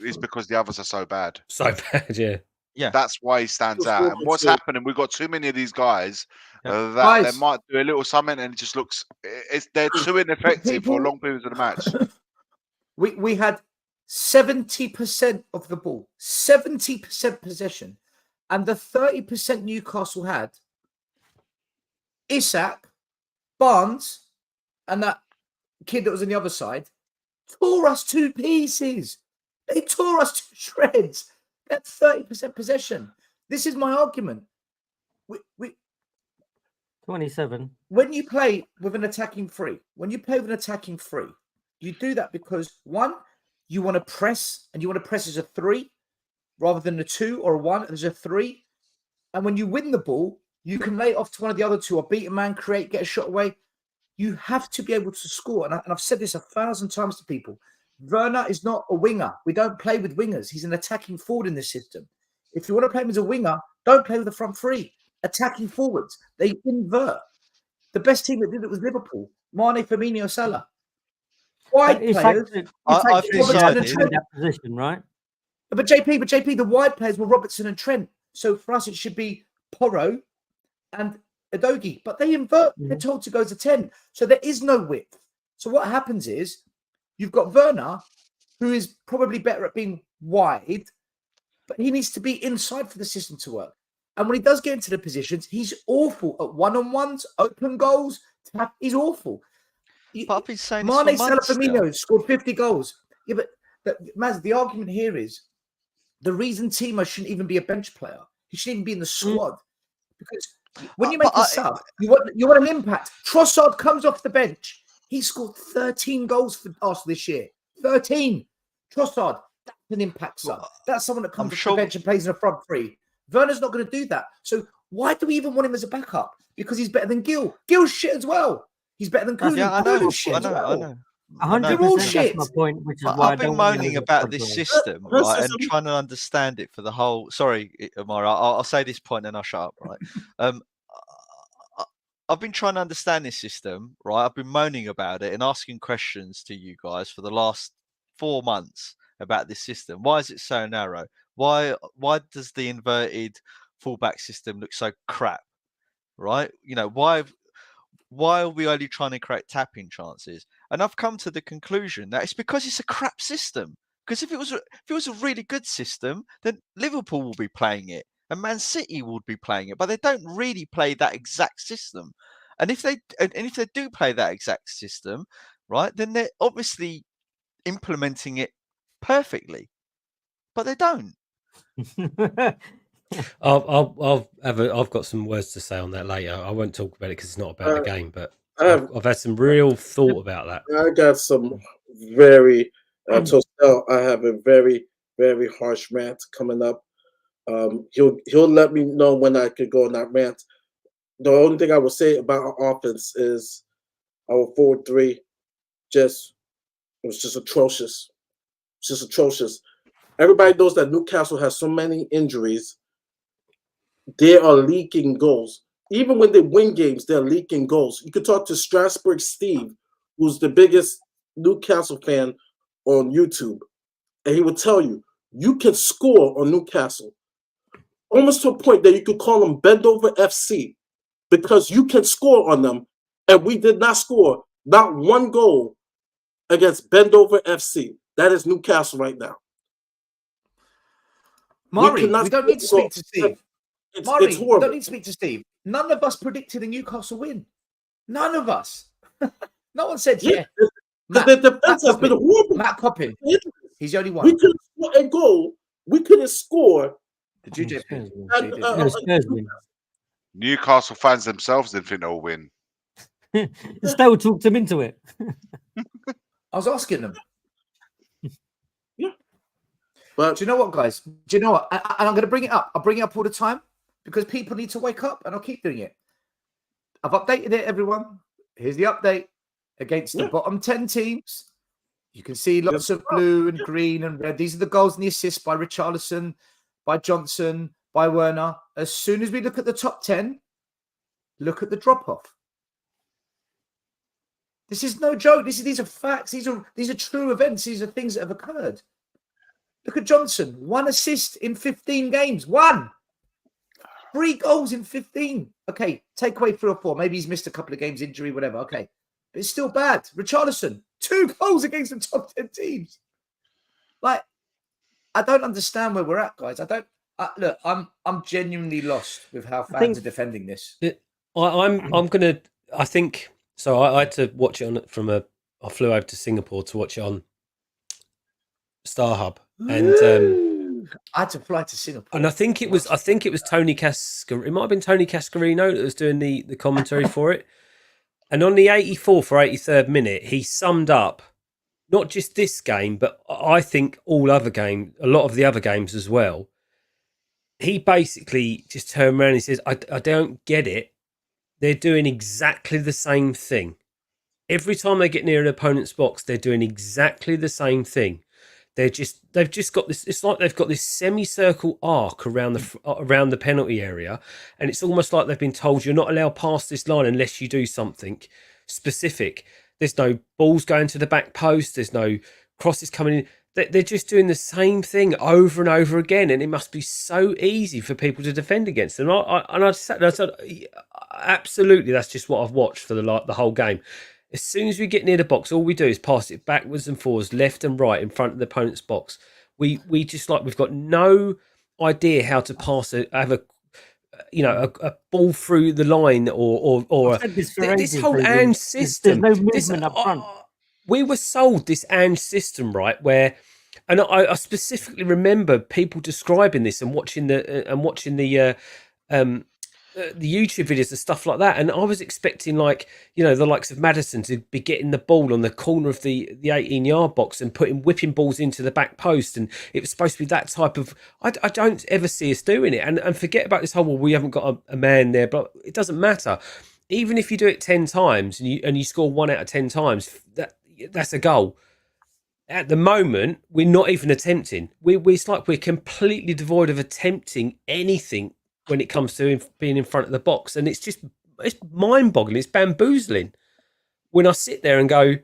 is because the others are so bad. So bad, yeah. Yeah, that's why he stands out. And what's happening? We've got too many of these guys that they might do a little something, and it just looks they're too ineffective for long periods of the match. We had 70% of the ball, 70% possession, and the 30% Newcastle had. Isak, Barnes, and that kid that was on the other side tore us to pieces. They tore us to shreds. That's 30% possession. This is my argument. We 27. When you play with an attacking three, you do that because, one, you want to press, and you want to press as a 3 rather than a 2 or a 1 as a 3. And when you win the ball, you can lay it off to one of the other two or beat a man, create, get a shot away. You have to be able to score. And I've said this 1,000 times to people. Werner is not a winger. We don't play with wingers. He's an attacking forward in this system. If you want to play him as a winger, don't play with the front three. Attacking forwards. They invert. The best team that did it was Liverpool. Mane, Firmino, Salah. Wide players. I've decided that position, right? But JP, the wide players were Robertson and Trent. So for us, it should be Porro and Udogie. But they invert. They're told to go to 10. So there is no width. So what happens is you've got Werner, who is probably better at being wide, but he needs to be inside for the system to work. And when he does get into the positions, he's awful at one-on-ones, open goals. He's awful. But I've been saying Mane, Salah, Firmino scored 50 goals. Yeah, but Maz, the argument here is the reason Timo shouldn't even be a bench player. He shouldn't even be in the squad. Because when you make a sub, you want an impact. Trossard comes off the bench. He scored 13 goals for Arsenal this year. 13. Trossard, that's an impact sub. That's someone that comes off the bench and plays in a front three. Werner's not going to do that. So why do we even want him as a backup? Because he's better than Gil. Gil's shit as well. He's better than Kulu. Yeah, I know. I know. 100%. That's my point, which is why I've been moaning about this system, right, and trying to understand it for the whole. Sorry, Amara. I'll say this point and I'll shut up. Right. I've been trying to understand this system, right? I've been moaning about it and asking questions to you guys for the last 4 months about this system. Why is it so narrow? Why does the inverted fullback system look so crap? Right? You know, why are we only trying to create tapping chances? And I've come to the conclusion that it's because it's a crap system. Because if it was a really good system, then Liverpool will be playing it and Man City would be playing it. But they don't really play that exact system. And if they do play that exact system, right, then they're obviously implementing it perfectly. But they don't. I've got some words to say on that later. I won't talk about it because it's not about the game, but I've had some real thought about that. I got some very I have a very, very harsh rant coming up. He'll let me know when I could go on that rant. The only thing I will say about our offense is our forward three it was just atrocious. It's just atrocious. Everybody knows that Newcastle has so many injuries. They are leaking goals. Even when they win games, they're leaking goals. You could talk to Strasbourg Steve, who's the biggest Newcastle fan on YouTube, and he would tell you, you can score on Newcastle. Almost to a point that you could call them Bend Over FC, because you can score on them, and we did not score not one goal against Bend Over FC. That is Newcastle right now. Murray, we don't need to speak to Steve. Murray, it's we horrible. don't need to speak to Steve. None of us predicted a Newcastle win. None of us. No one said yeah. The defense has been horrible. Matt Coppin. He's the only one. We couldn't score a goal. We couldn't score. Newcastle fans themselves didn't think they'll win. Still talked them into it. I was asking them. Yeah. But do you know what, guys? Do you know what? And I'm going to bring it up. I'll bring it up all the time because people need to wake up, and I'll keep doing it. I've updated it, everyone. Here's the update against the bottom 10 teams. You can see lots of blue and green and red. These are the goals and the assists by Richarlison, by Johnson, by Werner. As soon as we look at the top 10, look at the drop-off. This is no joke. These are facts. These are true events. These are things that have occurred. Look at Johnson. 1 assist in 15 games. 1. 3 goals in 15. Okay, take away 3 or 4. Maybe he's missed a couple of games, injury, whatever. Okay. But it's still bad. Richarlison, 2 goals against the top 10 teams. Like, I don't understand where we're at, guys. Look, I'm genuinely lost with how fans are defending this. I think so. I had to watch it on I flew over to Singapore to watch it on StarHub, and I had to fly to Singapore. And I think it was Tony Cascarino. It might have been Tony Cascarino that was doing the commentary for it. And on the 84th or 83rd minute, he summed up not just this game, but I think a lot of the other games as well. He basically just turned around and he says, I don't get it. They're doing exactly the same thing. Every time they get near an opponent's box, they're doing exactly the same thing. They've just got this. It's like they've got this semicircle arc around the penalty area, and it's almost like they've been told you're not allowed past this line unless you do something specific. There's no balls going to the back post. There's no crosses coming in. They're just doing the same thing over and over again, and it must be so easy for people to defend against. And I said, absolutely, that's just what I've watched for the whole game. As soon as we get near the box, all we do is pass it backwards and forwards, left and right in front of the opponent's box. We just we've got no idea how to pass a ball through the line or this whole Ange system. There's no movement up front. We were sold this Ange system, right? Where, and I specifically remember people describing this and watching the YouTube videos and stuff like that, and I was expecting the likes of Maddison to be getting the ball on the corner of the 18-yard box and whipping balls into the back post, and it was supposed to be that type of. I don't ever see us doing it, and forget about this whole we haven't got a man there, but it doesn't matter. Even if you do it 10 times and you score 1 out of 10 times, that's a goal. At the moment, we're not even attempting. It's like we're completely devoid of attempting anything when it comes to being in front of the box. And it's mind-boggling. It's bamboozling. When I sit there and go,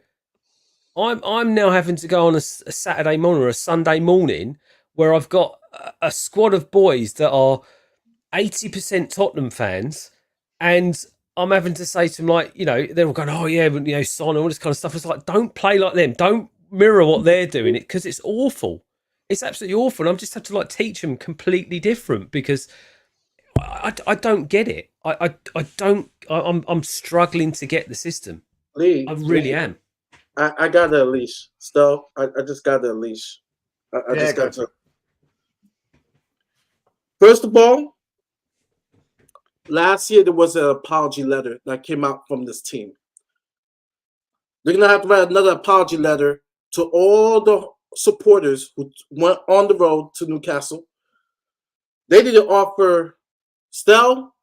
I'm now having to go on a Saturday morning or a Sunday morning where I've got a squad of boys that are 80% Tottenham fans, and I'm having to say to them, like, you know, they're all going, oh yeah, but, you know, Son, all this kind of stuff. It's like, don't play like them. Don't mirror what they're doing, because it's awful. It's absolutely awful. And I'm just have to like teach them completely different, because I don't get it. I'm struggling to get the system. Lee, I really am. I got the leash. Still, I just got the leash. I just got to. First of all, last year there was an apology letter that came out from this team. They're gonna have to write another apology letter to all the supporters who went on the road to Newcastle. They didn't offer Stell,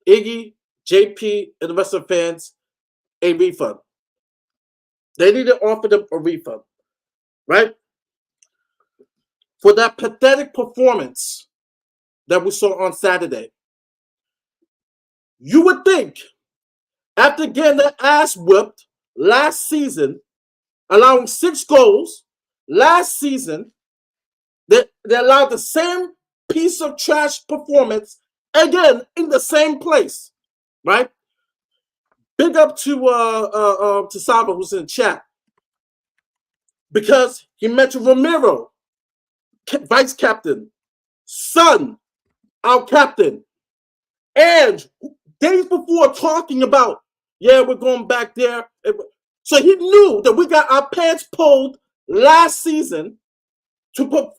Iggy, JP, and the rest of the fans a refund. They didn't offer them a refund, right? For that pathetic performance that we saw on Saturday. You would think, after getting their ass whipped last season, allowing 6 goals last season, they allowed the same piece of trash performance again in the same place, right? Big up to Saba, who's in the chat, because he mentioned Ramiro, vice captain, Son, our captain, and days before talking about, yeah, we're going back there. So he knew that we got our pants pulled last season to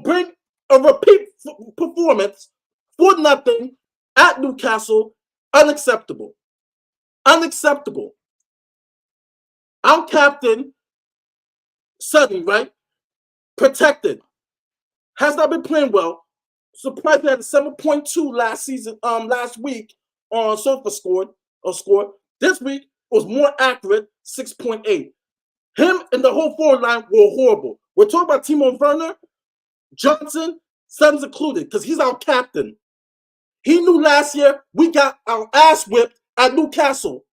bring a repeat performance for nothing at Newcastle. Unacceptable. Unacceptable. Our captain, Sutton, right? Protected. Has not been playing well. Surprised he had a 7.2 last season, last week on Sofa score. This week was more accurate, 6.8. Him and the whole forward line were horrible. We're talking about Timo Werner, Johnson, Sutton's included, because he's our captain. He knew last year we got our ass whipped at Newcastle.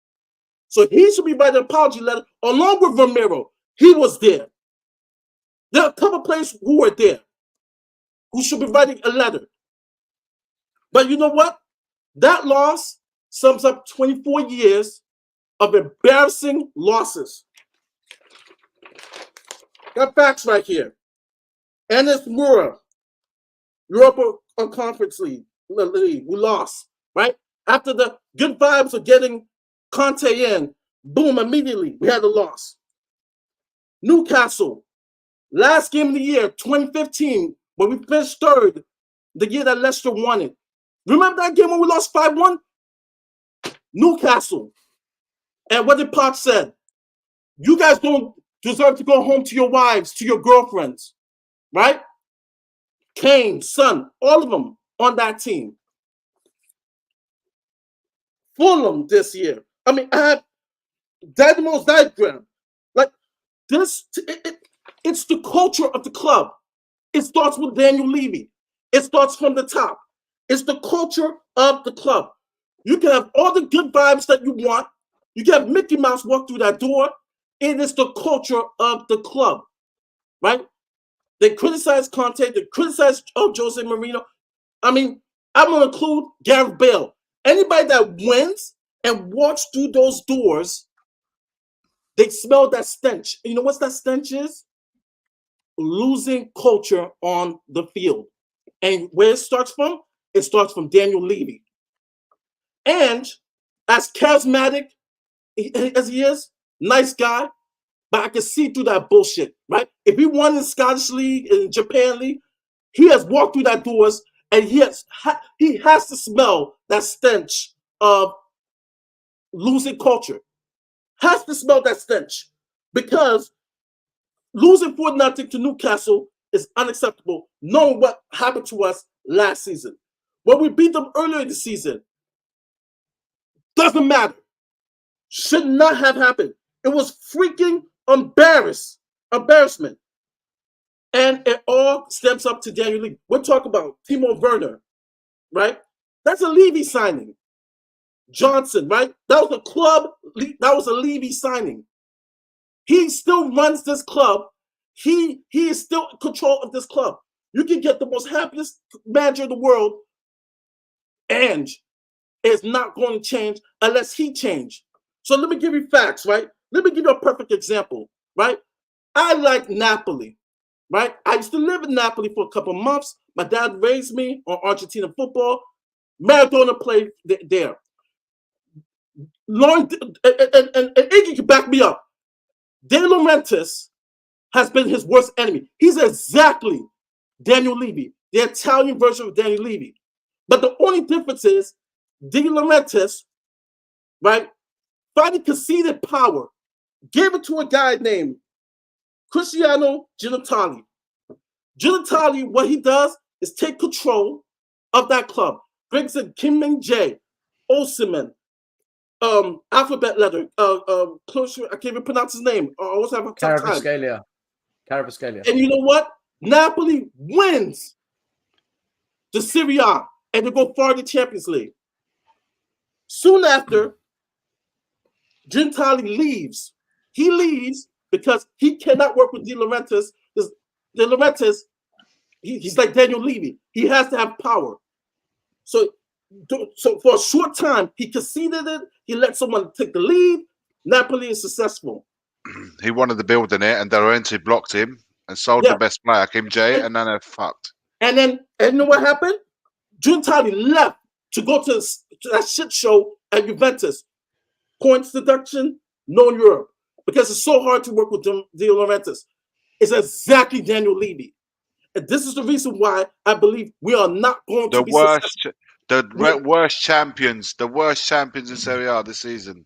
So he should be writing an apology letter along with Ramiro. He was there. There are a couple of players who were there who should be writing a letter. But you know what? That loss sums up 24 years of embarrassing losses. Got facts right here. Ennis Mura, Europa Conference League, we lost, right? After the good vibes of getting Conte in, boom, immediately we had a loss. Newcastle, last game of the year, 2015, when we finished third, the year that Leicester won it. Remember that game when we lost 5-1? Newcastle. And what did Pop said? You guys don't deserve to go home to your wives, to your girlfriends, right? Kane, Son, all of them on that team. Fulham this year. I mean, I had Dynamo's diagram. Like this, it's the culture of the club. It starts with Daniel Levy. It starts from the top. It's the culture of the club. You can have all the good vibes that you want. You can have Mickey Mouse walk through that door. It is the culture of the club, right? They criticize Conte. They criticize Jose Mourinho. I mean, I'm going to include Gareth Bale. Anybody that wins and walks through those doors, they smell that stench. You know what that stench is? Losing culture on the field. And where it starts from? It starts from Daniel Levy. And as charismatic as he is, nice guy, but I can see through that bullshit, right? If he won in Scottish League, in Japan League, he has walked through that doors and he has to smell that stench of losing culture. Has to smell that stench because losing 4-0 to Newcastle is unacceptable, knowing what happened to us last season. When we beat them earlier in the season, doesn't matter. Should not have happened. It was freaking embarrassment. And it all stems up to Daniel Levy. We're talking about Timo Werner, right? That's a Levy signing. Johnson, right? That was a club. That was a Levy signing. He still runs this club. He is still in control of this club. You can get the most happiest manager in the world, and is not going to change unless he change. So let me give you facts, right? Let me give you a perfect example, right? I like Napoli, right? I used to live in Napoli for a couple months. My dad raised me on Argentina football. Maradona played there. Lauren and Iggy can back me up. De Laurentiis has been his worst enemy. He's exactly Daniel Levy, the Italian version of Daniel Levy. But the only difference is De Laurentiis, right, finally conceded power, gave it to a guy named Cristiano Ginitali. Ginitali, what he does is take control of that club. Brings in Kim Min-jae, Osimhen, alphabet letter, I can't even pronounce his name. I always have a tough time. Carabascalia. And you know what? Napoli wins the Serie A and they go far in the Champions League. Soon after, Gentili leaves. He leaves because he cannot work with De Laurentiis. De Laurentiis, he's like Daniel Levy. He has to have power. So for a short time, he conceded it. He let someone take the lead. Napoli is successful. He wanted to build in it, and De Laurentiis blocked him and sold the best player, Kim J, and then they're fucked. And you know what happened? Gentili left to go to that shit show at Juventus. Points deduction, no in Europe. Because it's so hard to work with De Laurentiis. It's exactly Daniel Levy. And this is the reason why I believe we are not going to be successful. The worst champions in Serie A this season.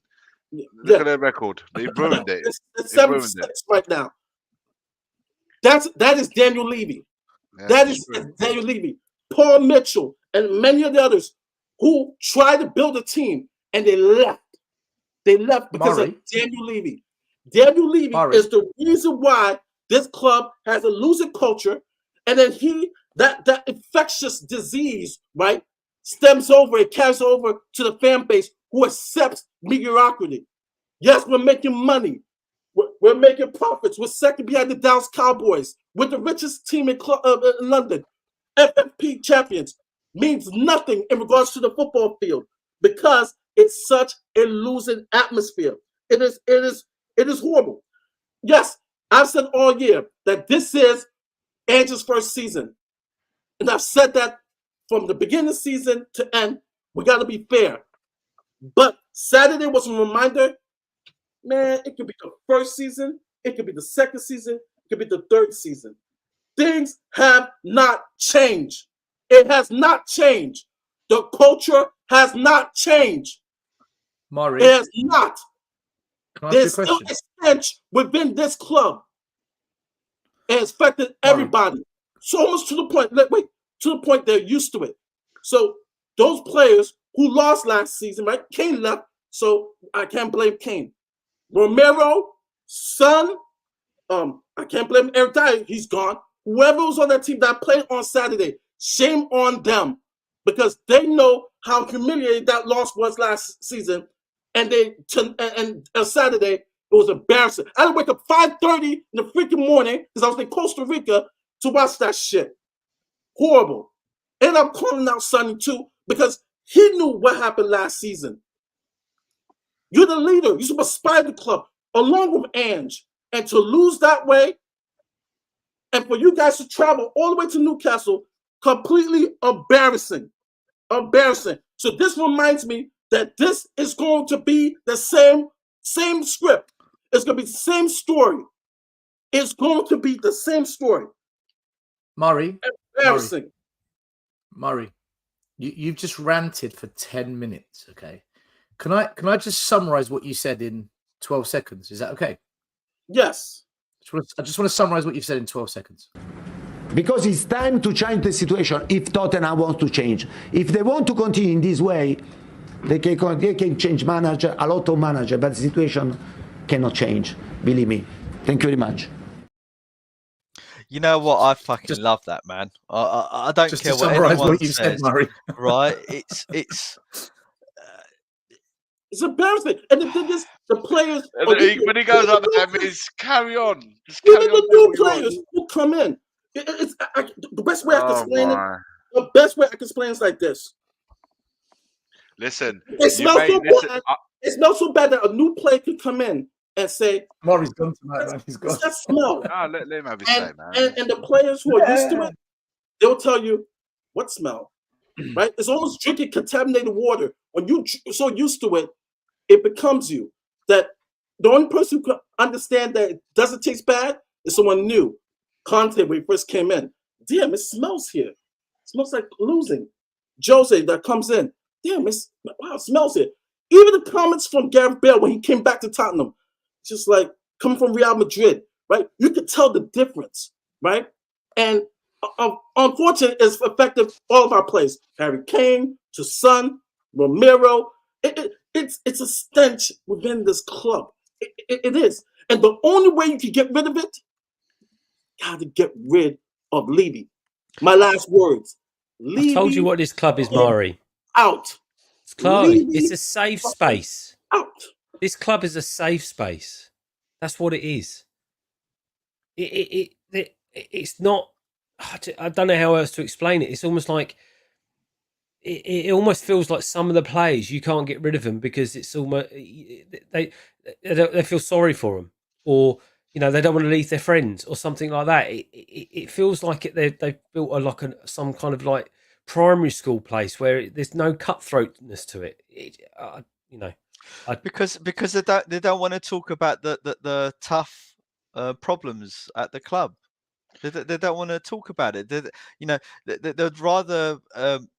Look at their record. They ruined it. It's 7-6 right now. That is Daniel Levy. Yeah, that is Daniel Levy. Paul Mitchell and many of the others who tried to build a team and they left. They left because of Daniel Levy. Daniel Levy is the reason why this club has a losing culture, and then that infectious disease, right, stems over, it carries over to the fan base who accepts mediocrity. Yes, we're making money. We're making profits. We're second behind the Dallas Cowboys. We're the richest team in London. FFP champions means nothing in regards to the football field because it's such a losing atmosphere. It is horrible. Yes, I've said all year that this is Andrew's first season. And I've said that from the beginning of the season to end, we got to be fair. But Saturday was a reminder, man, it could be the first season, it could be the second season, it could be the third season. Things have not changed. It has not changed. The culture has not changed. Maury, it has not. There's still a stench within this club. It has affected everybody. So much to the point they're used to it. So those players who lost last season, right? Kane left, so I can't blame Kane. Romero, Son, I can't blame Eric Dyer, he's gone. Whoever was on that team that played on Saturday, shame on them because they know how humiliating that loss was last season. And Saturday, it was embarrassing. I had to wake up 5:30 in the freaking morning because I was in Costa Rica to watch that shit. Horrible. And I'm calling out Sonny too because he knew what happened last season. You're the leader. You're supposed to inspire the club along with Ange. And to lose that way, and for you guys to travel all the way to Newcastle, completely embarrassing. Embarrassing. So this reminds me that this is going to be the same script. It's going to be the same story. It's going to be the same story. Murray. Embarrassing. Murray, you've just ranted for 10 minutes, okay? Can I just summarize what you said in 12 seconds? Is that okay? Yes. I just want to summarize what you've said in 12 seconds. Because it's time to change the situation if Tottenham wants to change. If they want to continue in this way, they can change manager, a lot of manager, but the situation cannot change. Believe me. Thank you very much. You know what? I fucking love that, man. I don't care what anyone says. Murray. Right? It's embarrassing. And the thing is, the players... When he goes up there, means carry on. Even the new players who come in. The best way I can explain it, the best way I can explain it is like this. Listen, It smells so bad. It smells so bad that a new player could come in and say, Murray's gone tonight, man. He's gone. What's that smell? Let him have his say, man. And the players who are used to it, they'll tell you, what smell? Right? It's almost drinking contaminated water. When you're so used to it, it becomes you. That the only person who can understand that it doesn't taste bad is someone new. Conte, when he first came in, damn, it smells here. It smells like losing. Jose that comes in, damn, it smells here. Even the comments from Gareth Bale when he came back to Tottenham, just like coming from Real Madrid, right? You could tell the difference, right? And unfortunately, it's affected all of our players. Harry Kane, to Son, Romero. It's a stench within this club. It is. And the only way you can get rid of it, got to get rid of Levy. My last words. I told you what this club is, Mari. Out. It's a safe space. Out. This club is a safe space. That's what it is. It's not. I don't know how else to explain it. It's almost like it almost feels like some of the players you can't get rid of them because it's almost they feel sorry for them, or they don't want to leave their friends or something like that. It feels like they've built some kind of like primary school place where there's no cutthroatness to it. Because they don't want to talk about the tough problems at the club. They don't want to talk about it. They'd rather.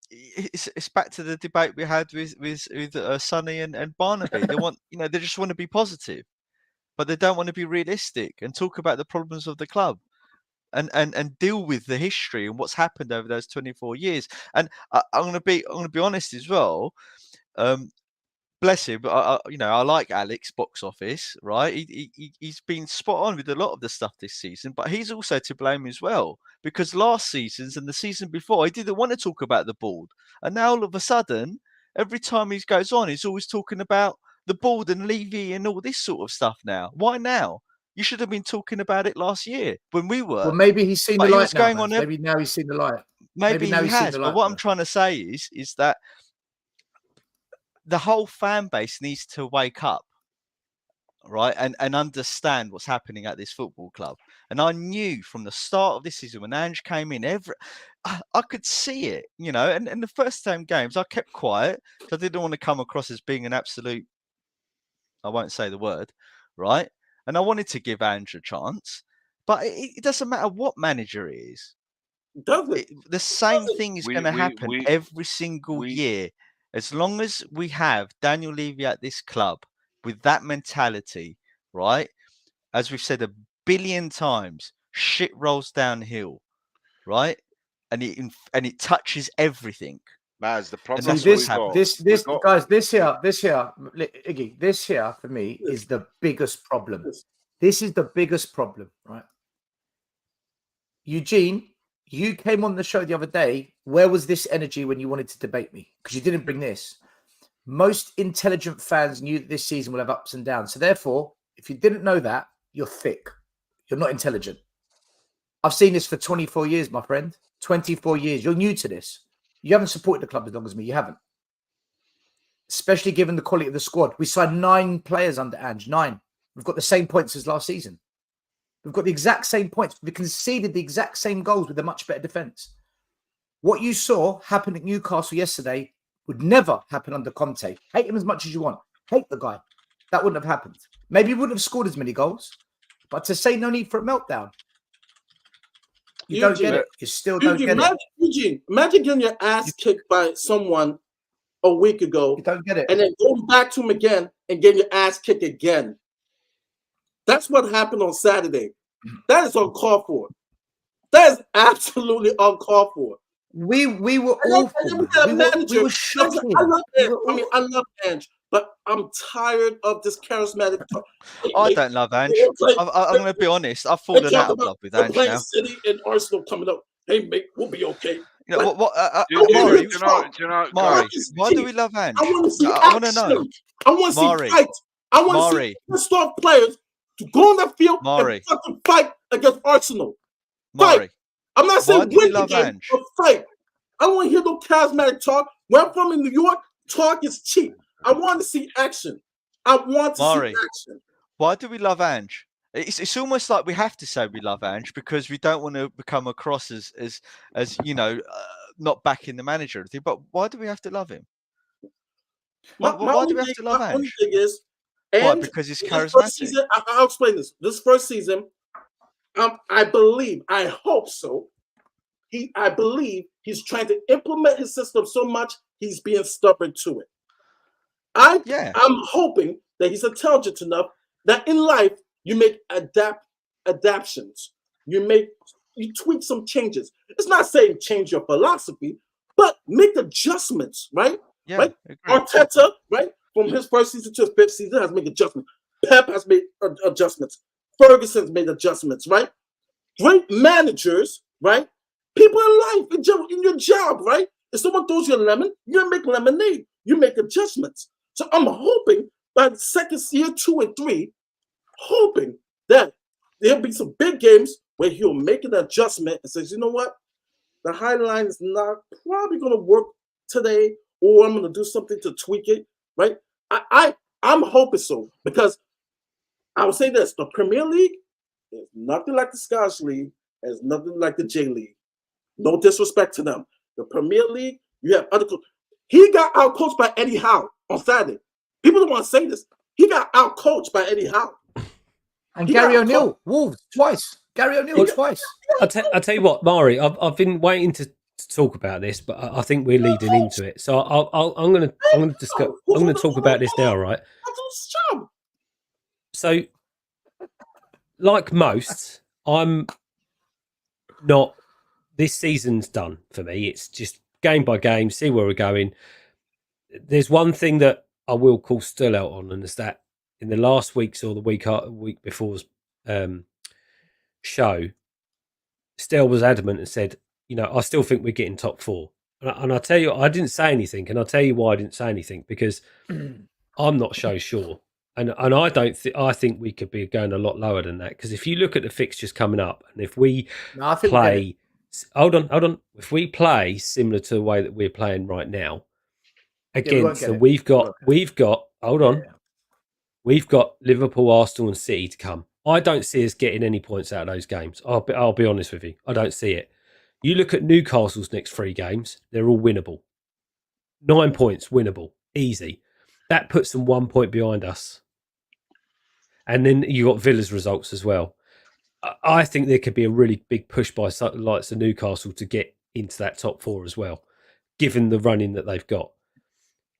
It's back to the debate we had with Sonny and Barnaby. They want, they just want to be positive, but they don't want to be realistic and talk about the problems of the club, and deal with the history and what's happened over those 24 years. And I'm going to be honest as well. Bless him, but I like Alex box office, right? He's been spot on with a lot of the stuff this season, but he's also to blame as well, because last season's and the season before, he didn't want to talk about the board, and now all of a sudden, every time he goes on, he's always talking about the board and Levy and all this sort of stuff. Now, why now? You should have been talking about it last year when we were. Well, maybe he's seen the light now. Maybe now he's seen the light. Maybe he has. But what I'm trying to say is that the whole fan base needs to wake up, right, and understand what's happening at this football club. And I knew from the start of this season when Ange came in, I could see it, and the first 10 games I kept quiet because I didn't want to come across as being an absolute, I won't say the word, right? And I wanted to give Ange a chance, but it doesn't matter what manager it is. The same thing is going to happen every single year. As long as we have Daniel Levy at this club with that mentality, right? As we've said 1 billion times, shit rolls downhill, right? And it touches everything. Maz, the problem guys, this here, Iggy, this here for me is the biggest problem. This is the biggest problem, right? Eugene, you came on the show the other day. Where was this energy when you wanted to debate me? Because you didn't bring this. Most intelligent fans knew that this season will have ups and downs. So therefore, if you didn't know that, you're thick. You're not intelligent. I've seen this for 24 years, my friend. 24 years. You're new to this. You haven't supported the club as long as me. You haven't. Especially given the quality of the squad. We signed 9 players under Ange. 9. We've got the same points as last season. We've got the exact same points. We conceded the exact same goals with a much better defence. What you saw happen at Newcastle yesterday would never happen under Conte. Hate him as much as you want. Hate the guy. That wouldn't have happened. Maybe he wouldn't have scored as many goals. But to say no need for a meltdown, you don't get it. You still don't get it. Eugene, imagine getting your ass kicked by someone a week ago. You don't get it. And then going back to him again and getting your ass kicked again. That's what happened on Saturday. That is uncalled for. That is absolutely uncalled for. We were awful. We were shocking. I love Ange, but I'm tired of this charismatic talk. I don't love Ange. I'm going to be honest. I've fallen out of love with Ange now. City and Arsenal coming up. Hey, mate, we'll be okay. Maury, why do we love Ange? I want to see action. I want to know. I want to see fight. I want to see pissed off players to go on the field and fucking fight against Arsenal. Fight. I'm not saying win the game, but fight. I don't want to hear no charismatic talk. Where I'm from in New York, Talk is cheap. I want to see action. I want to Mari, see action. why do we love Ange? It's almost like we have to say we love Ange because we don't want to become across as not backing the manager or anything. But why do we have to love him? Why do we have to love Ange? My only Ange? thing is, Why? Because he's this charismatic. first season, I'll explain this. This first season, I believe, I hope so. I believe he's trying to implement his system so much he's being stubborn to it. I'm hoping that he's intelligent enough that in life you make adaptations. You tweak some changes. It's not saying change your philosophy, but make adjustments, right? Yeah, right? Arteta, right, from his first season to his fifth season has made adjustments. Pep has made adjustments. Ferguson's made adjustments, right? Great managers, right? People in life, in your job, right? If someone throws you a lemon, you make lemonade. You make adjustments. So I'm hoping by the second year 2 and 3, hoping that there'll be some big games where he'll make an adjustment and says, you know what? The high line is not probably going to work today, or I'm going to do something to tweak it, right? I'm hoping so, because I would say this, the Premier League is nothing like the Scottish League, it's nothing like the J League. No disrespect to them. The Premier League, you have other coaches. He got out-coached by Eddie Howe on Saturday. People don't want to say this. He got out-coached by Eddie Howe. And Gary O'Neill, Wolves, twice. Gary O'Neill twice. I'll tell you what, Mari, I've been waiting to talk about this, but I think we're leading into it. So I'm going to talk about this now, right? So, like most, I'm not. This season's done for me. It's just game by game, see where we're going. There's one thing that I will call still out on, and it's that in the last weeks or the week before's show, Stel was adamant and said, I still think we're getting top 4. And I tell you, I didn't say anything, and I'll tell you why I didn't say anything, because I'm not so sure. And I think we could be going a lot lower than that, because if you look at the fixtures coming up, and if we play, hold on, if we play similar to the way that we're playing right now, we've got Liverpool, Arsenal, and City to come. I don't see us getting any points out of those games. I'll be honest with you, I don't see it. You look at Newcastle's next 3 games; they're all winnable. 9 points, winnable, easy. That puts them 1 point behind us. And then you got Villa's results as well. I think there could be a really big push by likes of Newcastle to get into that top 4 as well, given the running that they've got.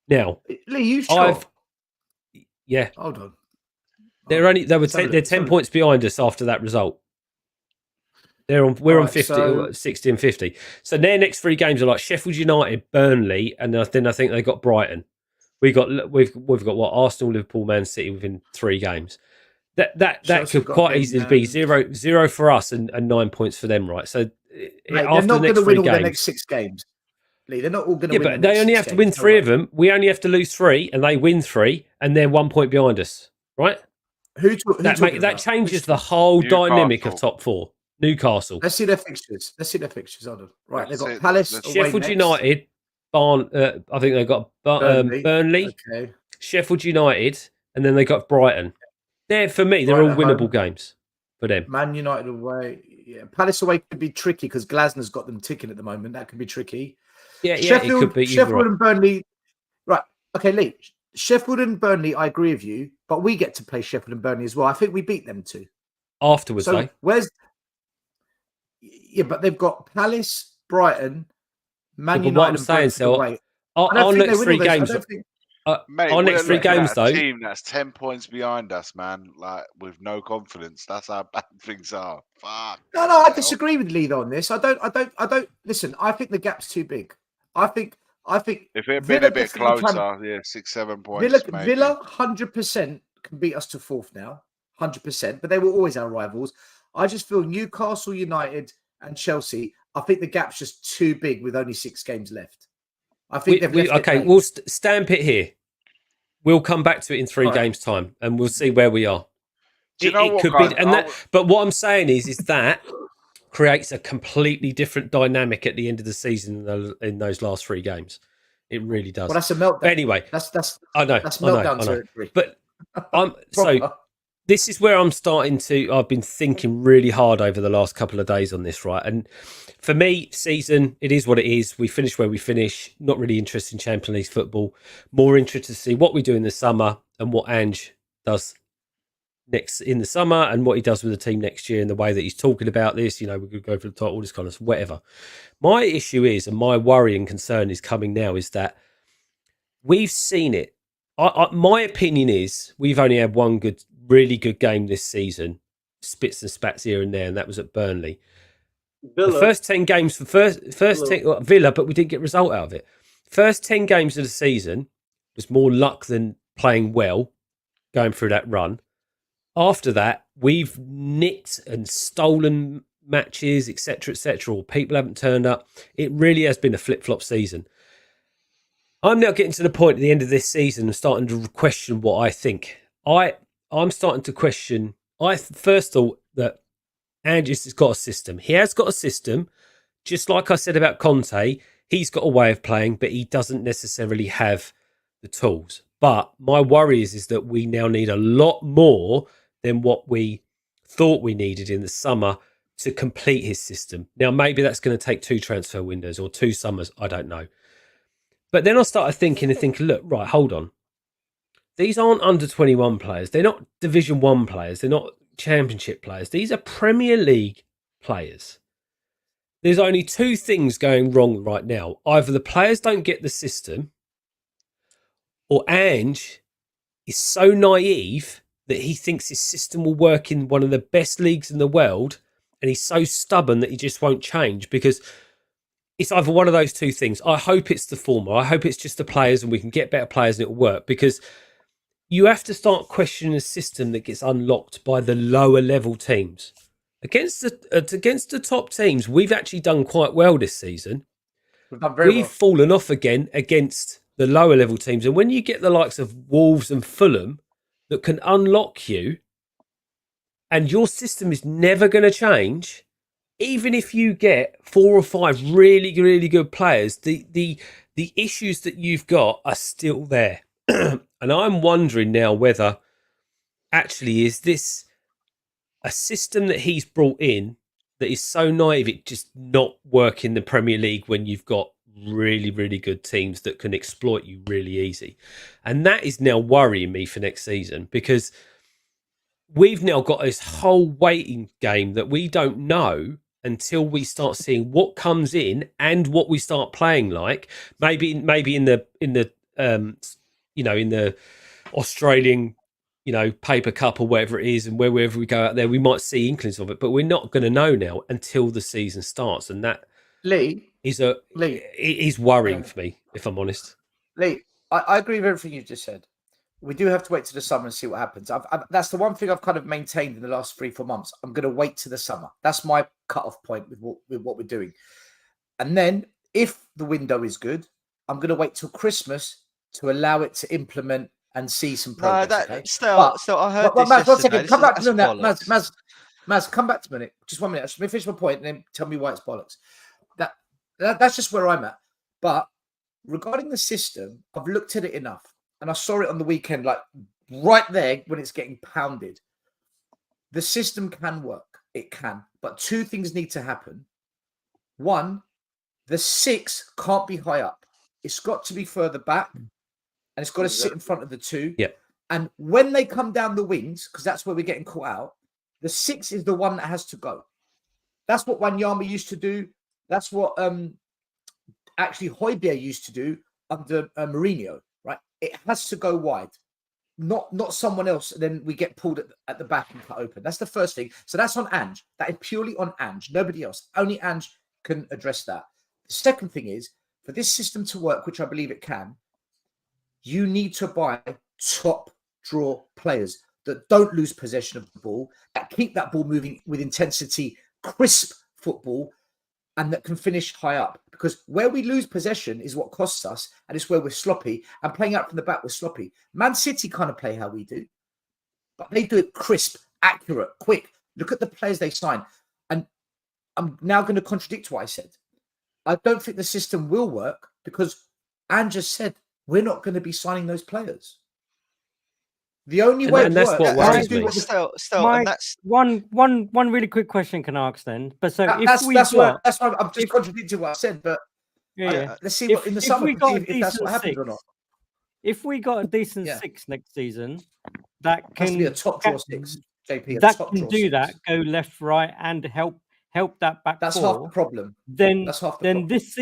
Now, Lee, you sure? Yeah. Hold on. They're 10 points behind us after that result. We're on 50, 60 and 50. So their next 3 games are like Sheffield United, Burnley, and then I think they got Brighton. We've got what, Arsenal, Liverpool, Man City within 3 games. That could quite easily be 0 for us and 9 points for them, right? So they're not going to win all the next 6 games. Lee, they're not all going to win. Yeah, but they only have to win 3 of them. We only have to lose 3, and they win 3, and they're 1 point behind us, right? That changes the whole dynamic of top 4. Newcastle. Let's see their fixtures. Hold on. Right, they've got Palace, Sheffield United, I think they've got Burnley, okay. Sheffield United, and then they got Brighton. They're all winnable games for them. Man United away. Yeah, Palace away could be tricky because Glasner's got them ticking at the moment. That could be tricky. Yeah, it could be. Sheffield and Burnley. Right. Okay, Lee. Sheffield and Burnley, I agree with you, but we get to play Sheffield and Burnley as well. I think we beat them too. Afterwards, so yeah, but they've got Palace, Brighton, Man United. What I'm saying, so our next 3 games. Mate, our next 3 games, though. Team that's 10 points behind us, man. Like with no confidence. That's how bad things are. Fuck. No, I disagree with Lee on this. I don't. Listen, I think the gap's too big. I think. If it had been a bit closer, 6, 7 points. Villa, 100% can beat us to 4th now, 100%. But they were always our rivals. I just feel Newcastle, United, and Chelsea. I think the gap's just too big with only 6 games left. I think we'll stamp it here. We'll come back to it in 3 games' time, and we'll see where we are. But what I'm saying is that creates a completely different dynamic at the end of the season in those last 3 games. It really does. Well, that's a meltdown. But anyway, that's I know. meltdown territory. But so this is where I'm starting to. I've been thinking really hard over the last couple of days on this, right? And for me, season, it is what it is. We finish where we finish. Not really interested in Champions League football. More interested to see what we do in the summer and what Ange does next in the summer and what he does with the team next year and the way that he's talking about this. You know, we could go for the title, all this kind of whatever. My issue is, and my worry and concern is coming now, is that we've seen it. My opinion is we've only had one really good game this season, spits and spats here and there, and that was at Burnley. Villa. The first 10 games for Villa, but we didn't get a result out of it. First 10 games of the season was more luck than playing well, going through that run. After that, we've nicked and stolen matches, etc., or people haven't turned up. It really has been a flip-flop season. I'm now getting to the point at the end of this season and starting to question what I think. I'm starting to question. I first thought that Ange's has got a system. He has got a system, just like I said about Conte. He's got a way of playing, but he doesn't necessarily have the tools. But my worry is that we now need a lot more than what we thought we needed in the summer to complete his system. Now, maybe that's going to take 2 transfer windows or 2 summers. I don't know. But then I started thinking, look, right, hold on. These aren't under 21 players. They're not Division 1 players. They're not Championship players. These are Premier League players. There's only 2 things going wrong right now. Either the players don't get the system, or Ange is so naive that he thinks his system will work in one of the best leagues in the world, and he's so stubborn that he just won't change, because it's either one of those 2 things. I hope it's the former. I hope it's just the players and we can get better players and it'll work, because you have to start questioning a system that gets unlocked by the lower level teams. Against the top teams, we've actually done quite well this season. We've fallen off again against the lower level teams. And when you get the likes of Wolves and Fulham that can unlock you, and your system is never going to change, even if you get 4 or 5 really, really good players, the issues that you've got are still there. And I'm wondering now whether actually is this a system that he's brought in that is so naive it just not work in the Premier League when you've got really, really good teams that can exploit you really easy. And that is now worrying me for next season, because we've now got this whole waiting game that we don't know until we start seeing what comes in and what we start playing like. Maybe in the Australian, Paper Cup or whatever it is, and wherever we go out there, we might see inklings of it, but we're not going to know now until the season starts. And that is worrying for me, if I'm honest. Lee, I agree with everything you just said. We do have to wait to the summer and see what happens. That's the one thing I've kind of maintained in the last 3-4 months. I'm going to wait to the summer. That's my cut-off point with what we're doing. And then if the window is good, I'm going to wait till Christmas to allow it to implement and see some progress. Still, I heard this Maz, one second. Come back to me on that. Maz, come back to a minute. Just 1 minute. Let me finish my point and then tell me why it's bollocks. That's just where I'm at. But regarding the system, I've looked at it enough. And I saw it on the weekend, like right there when it's getting pounded. The system can work. It can. But 2 things need to happen. 1, the 6 can't be high up. It's got to be further back. And it's got to sit in front of the 2. Yeah. And when they come down the wings, because that's where we're getting caught out, the 6 is the one that has to go. That's what Wanyama used to do. That's what actually Højbjerg used to do under Mourinho. Right, it has to go wide, not someone else. And then we get pulled at the back and cut open. That's the first thing. So that's on Ange. That is purely on Ange. Nobody else. Only Ange can address that. The second thing is, for this system to work, which I believe it can, you need to buy top draw players that don't lose possession of the ball, that keep that ball moving with intensity, crisp football, and that can finish high up. Because where we lose possession is what costs us, and it's where we're sloppy, and playing out from the back, we're sloppy. Man City kind of play how we do, but they do it crisp, accurate, quick. Look at the players they sign. And I'm now going to contradict what I said. I don't think the system will work because and just said, we're not going to be signing those players. The only way and that's what worries me. And that's one really quick question can I ask then. But so that's why I'm just contradicting what I said. But let's see what in the summer if that's what happens or not. If we got a decent 6 next season, that can be a top draw 6. JP, that can do that. Go left, right, and help that back. That's four. half the problem. Then that's half the problem. This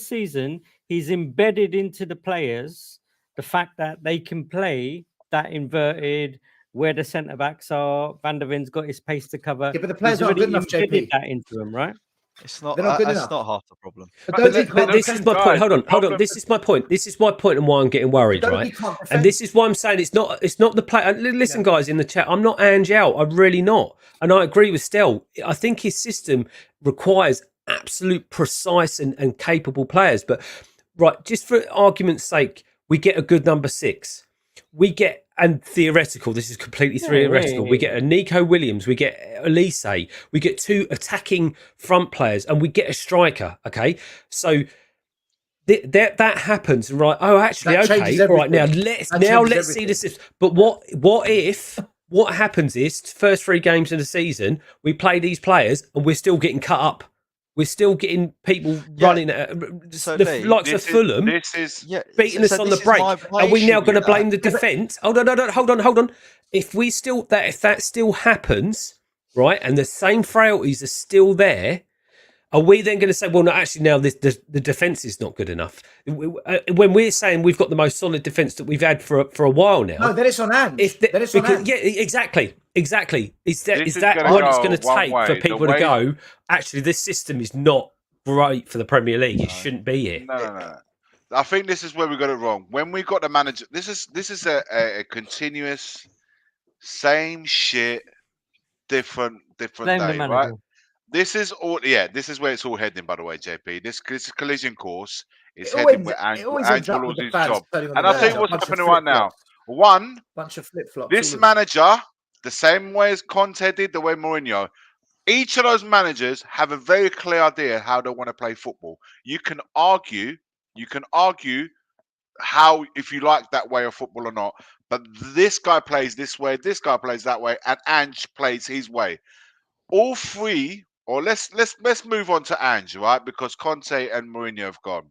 season, he's embedded into the players the fact that they can play that inverted where the centre backs are. Van der Ven's got his pace to cover. Yeah, but the players aren't good enough, JP. That into him, right? It's not. Not that's not half the problem. But this is my point. Hold on. This is my point. This is my point, and why I'm getting worried, right? And this is why I'm saying it's not the play. Listen, guys in the chat, I'm not Ange out. I'm really not, and I agree with Stel. I think his system requires absolute precise and capable players. But right, just for argument's sake, we get a good number 6. We get, and theoretical, this is completely theoretical. We get a Nico Williams, we get Elise, we get 2 attacking front players, and we get a striker. Okay, so that happens, right? Oh, actually, okay, all right. Now let's see this. But what happens is first 3 games of the season, we play these players, and we're still getting cut up. We're still getting people running the likes of Fulham beating us on the break. Are we now going to blame the defence? Hold on. If that still happens, right, and the same frailties are still there, are we then going to say, well, no, actually now the defence is not good enough? When we're saying we've got the most solid defence that we've had for a while now. No, then it's on Ange. Yeah, exactly. Is that what it's going to take for people to go, actually, this system is not great for the Premier League. It shouldn't be here. No. I think this is where we got it wrong. When we got the manager, this is a continuous, same shit, different day, right? This is all. Yeah, this is where it's all heading. By the way, JP, this collision course is heading where Ange will lose his job. And I think what's happening right now. One, bunch of flip-flops. This manager, the same way as Conte did, the way Mourinho, each of those managers have a very clear idea how they want to play football. You can argue how, if you like that way of football or not, but this guy plays this way, this guy plays that way, and Ange plays his way. All 3, or let's move on to Ange, right? Because Conte and Mourinho have gone.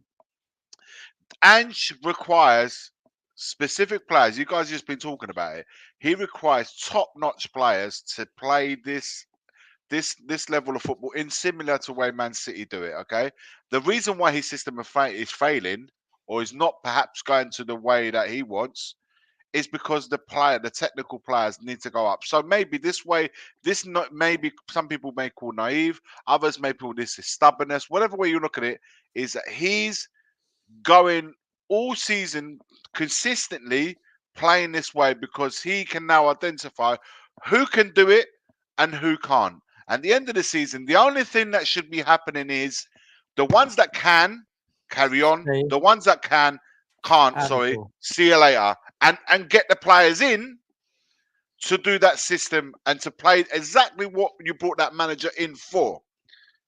Ange requires specific players. You guys have just been talking about it. He requires top-notch players to play this level of football in similar to the way Man City do it. Okay, the reason why his system is failing or is not perhaps going to the way that he wants is because the technical players need to go up. So maybe maybe some people may call naive, others may call this is stubbornness. Whatever way you look at it, is that he's going all season consistently playing this way because he can now identify who can do it and who can't. At the end of the season, the only thing that should be happening is the ones that can carry on, the ones that can't, see you later, and get the players in to do that system and to play exactly what you brought that manager in for.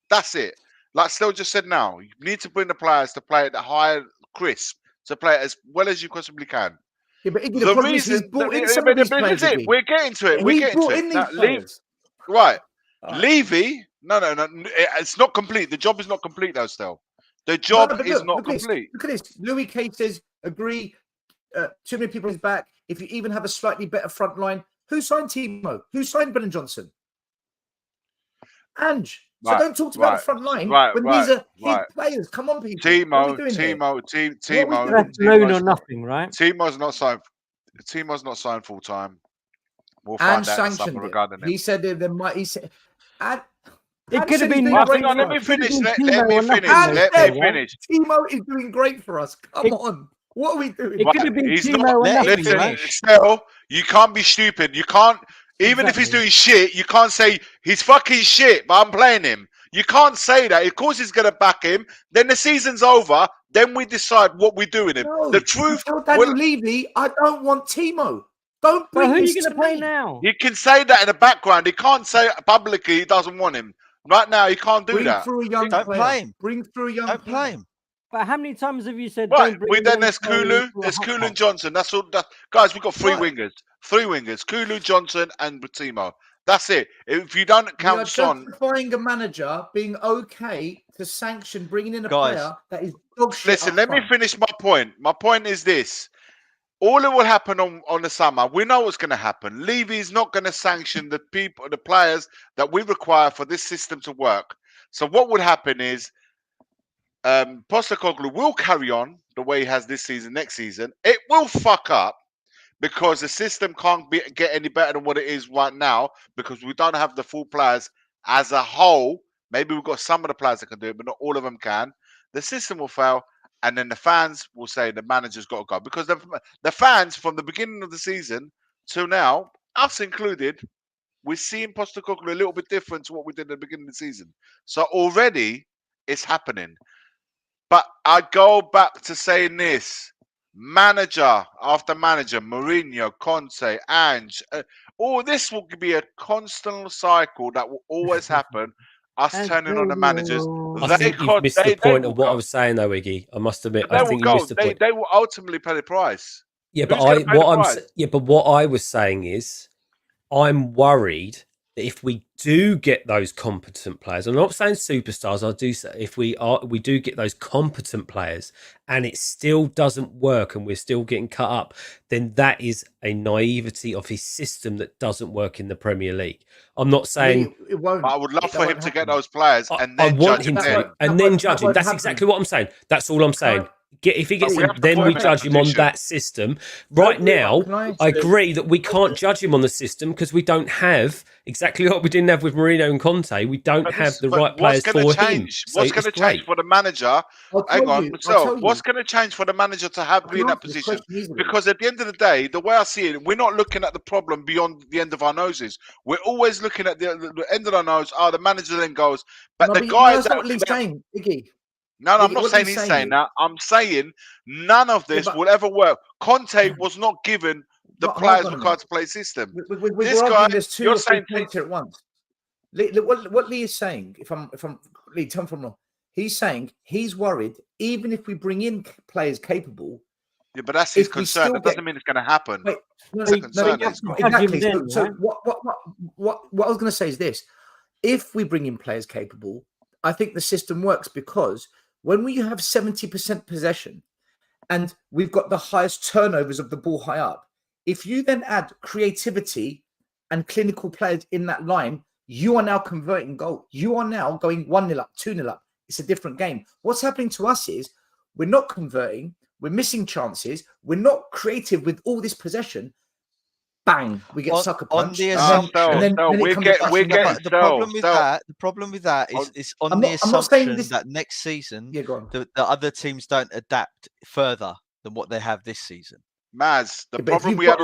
That's it. Like Stel just said now, you need to bring the players to play at the higher crisp, to play it as well as you possibly can. Yeah, but the problem is he's brought in some of these players. We're getting to it. We're getting to it. Right. Levy, no, it's not complete. The job is not complete, though, Stel. The job is not complete. Look at this. Louis K says, agree, too many people is back. If you even have a slightly better front line, who signed Timo? Who signed Werner and Johnson? Ange. So don't talk about the front line when these are his players. Come on, people. Timo. Loan or nothing, right? Timo's not signed full time. We'll find out in summer regarding it. He said there might. He said. It could have been. Let me finish. Let me finish. Timo is doing great for us. Come on. What are we doing? It could have been Timo or nothing. Listen, you can't be stupid. You can't. Even if he's doing shit, you can't say he's fucking shit, but I'm playing him. You can't say that. Of course he's going to back him. Then the season's over. Then we decide what we do with him. No, the truth... Daniel Levy, I don't want Timo. Don't bring who are you going to play now? He can say that in the background. He can't say publicly he doesn't want him. Right now, he can't do that. Bring through a young player. Bring through a young player. Don't play him. But how many times have you said? Right, Don't bring then no there's players Kulu, to a there's hot Kulu and pot? Johnson. That's all. Guys, we've got three Right. wingers. Kulu, Johnson, and Timo. That's it. If you don't We count are Son, justifying a manager being okay to sanction bringing in a Guys, player that is dog shit. listen, up let me front. finish my point. My point is this. All it will happen on the summer, we know what's going to happen. Levy is not going to sanction the people, the players that we require for this system to work. So what would happen is Postecoglou will carry on the way he has this season, next season. It will fuck up because the system can't get any better than what it is right now because we don't have the full players as a whole. Maybe we've got some of the players that can do it, but not all of them can. The system will fail. And then the fans will say the manager's got to go because the fans from the beginning of the season till now, us included, we're seeing Postecoglou a little bit different to what we did at the beginning of the season. So already it's happening. But I go back to saying this: manager after manager, Mourinho, Conte, Ange, all this will be a constant cycle that will always happen. Us turning on the managers. I think you've missed the point of what I was saying, though, Iggy. I must admit, I think you missed the point. They will ultimately pay the price. Yeah, Who's but gonna pay the price? what I was saying is, I'm worried that if we do get those competent players, I'm not saying superstars. I do say if we do get those competent players, and it still doesn't work, and we're still getting cut up, then that is a naivety of his system that doesn't work in the Premier League. I'm not saying it won't. But I would love for him to get those players and I then want judge him him. to, and then judge him. That's exactly what I'm saying. That's all I'm saying. If he gets we in, have to then put we him in judge that him on position. that system. Right now, Can I I agree that we can't judge him on the system because we don't have exactly what we didn't have with Mourinho and Conte. We don't have the right players for him. So What's going to change for the manager? Hang on, what's going to change for the manager to be in that position? Because at the end of the day, the way I see it, we're not looking at the problem beyond the end of our noses. We're always looking at the end of our nose. Oh, the manager then goes, but the guy that's not what Lee's saying, Iggy. No, I'm not saying he's saying that. I'm saying none of this will ever work. Conte was not given the players required to play system. This guy, there's two or three points here at once. What Lee is saying, if I'm Lee, tell me if I'm wrong. He's saying he's worried, even if we bring in players capable. Yeah, but that's his concern. That doesn't mean it's going to happen. Exactly. So what I was going to say is this: if we bring in players capable, I think the system works because when we have 70% possession and we've got the highest turnovers of the ball high up, if you then add creativity and clinical players in that line, you are now converting goal. You are now going 1-0 up, 2-0 up. It's a different game. What's happening to us is we're not converting, we're missing chances, we're not creative with all this possession. Bang, we get sucker punched. The problem with that is on the assumption that next season the other teams don't adapt further than what they have this season. Maz, the problem we had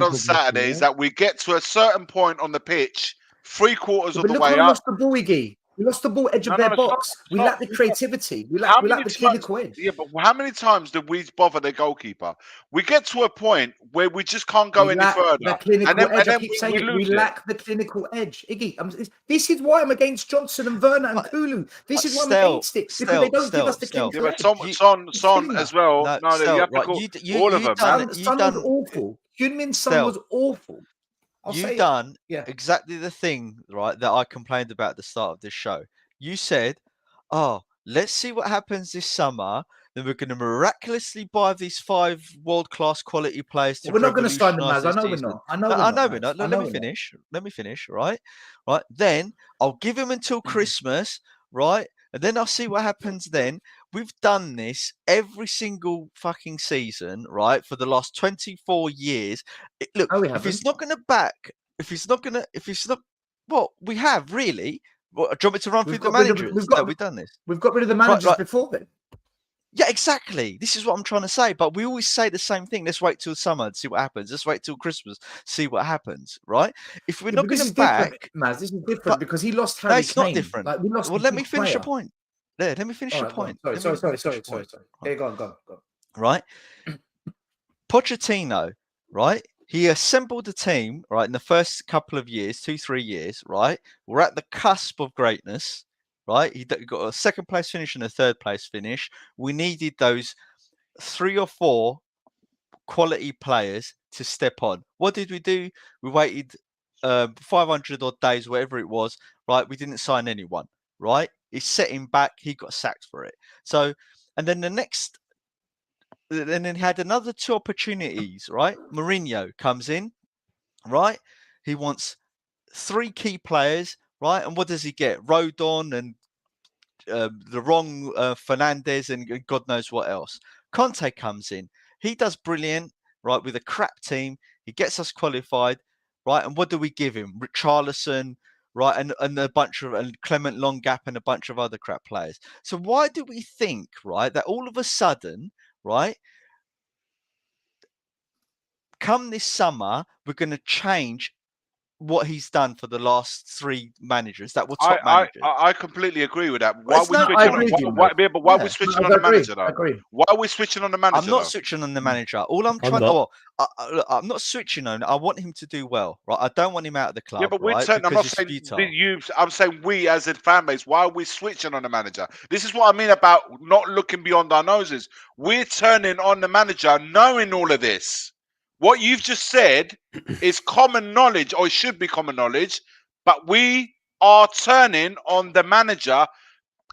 on Saturday is that we get to a certain point on the pitch, 3/4 of the way up. Lost the ball, Iggy. We lost the ball edge of their box. We lack the creativity. We lack the clinical edge. Yeah, but how many times did we bother the goalkeeper? We get to a point where we just can't go any further. The clinical edge. I keep saying we lack the clinical edge. Iggy, this is why I'm against Johnson and Werner and Kulu. This is why I'm against it. Because they don't give us the clinical edge. But Son as well. No, you have to call all of them. Son was awful. Heung-Min Son was awful. You've done exactly the thing, right, that I complained about at the start of this show. You said, oh, let's see what happens this summer. Then we're going to miraculously buy these 5 world-class quality players. We're not going to sign them, Maz. I know we're not. I know we're not. Let me finish, right? Then I'll give him until Christmas, right? And then I'll see what happens then. We've done this every single fucking season, right, for the last 24 years. Look, if he's not going to, well, we have really. Well, do you want me to run through the managers? We've done this. We've got rid of the managers before then. Yeah, exactly. This is what I'm trying to say. But we always say the same thing. Let's wait till summer and see what happens. Let's wait till Christmas, see what happens, right? If we're not going to back... Maz, this is different because he lost Harry Kane. It's not different. Like, well, let me finish your point. Let me finish your point. Sorry. Okay, go on. Right? Pochettino, right? He assembled a team, right, in the first couple of years, 2-3 years, right? We're at the cusp of greatness, right? He got a second place finish and a third place finish. We needed those 3 or 4 quality players to step on. What did we do? We waited 500 odd days, whatever it was, right? We didn't sign anyone, right? It set him back. He got sacked for it. So, and then then he had another 2 opportunities, right? Mourinho comes in, right? He wants 3 key players, right? And what does he get? Rodon and the wrong Fernandez and God knows what else. Conte comes in. He does brilliant, right? With a crap team. He gets us qualified, right? And what do we give him? Richarlison, right? And a bunch of, and Clement Longap and a bunch of other crap players. So why do we think, right, that all of a sudden, right, come this summer, we're going to change what he's done for the last 3 managers that were top managers? I completely agree with that. Why are we switching on the manager though? Why are we switching on the manager? I'm not switching on the manager. All I'm trying to, I'm not switching on. I want him to do well, right? I don't want him out of the club. Yeah, but we're saying, I'm not saying you. I'm saying we as a fan base. Why are we switching on the manager? This is what I mean about not looking beyond our noses. We're turning on the manager, knowing all of this. What you've just said is common knowledge, or it should be common knowledge, but we are turning on the manager,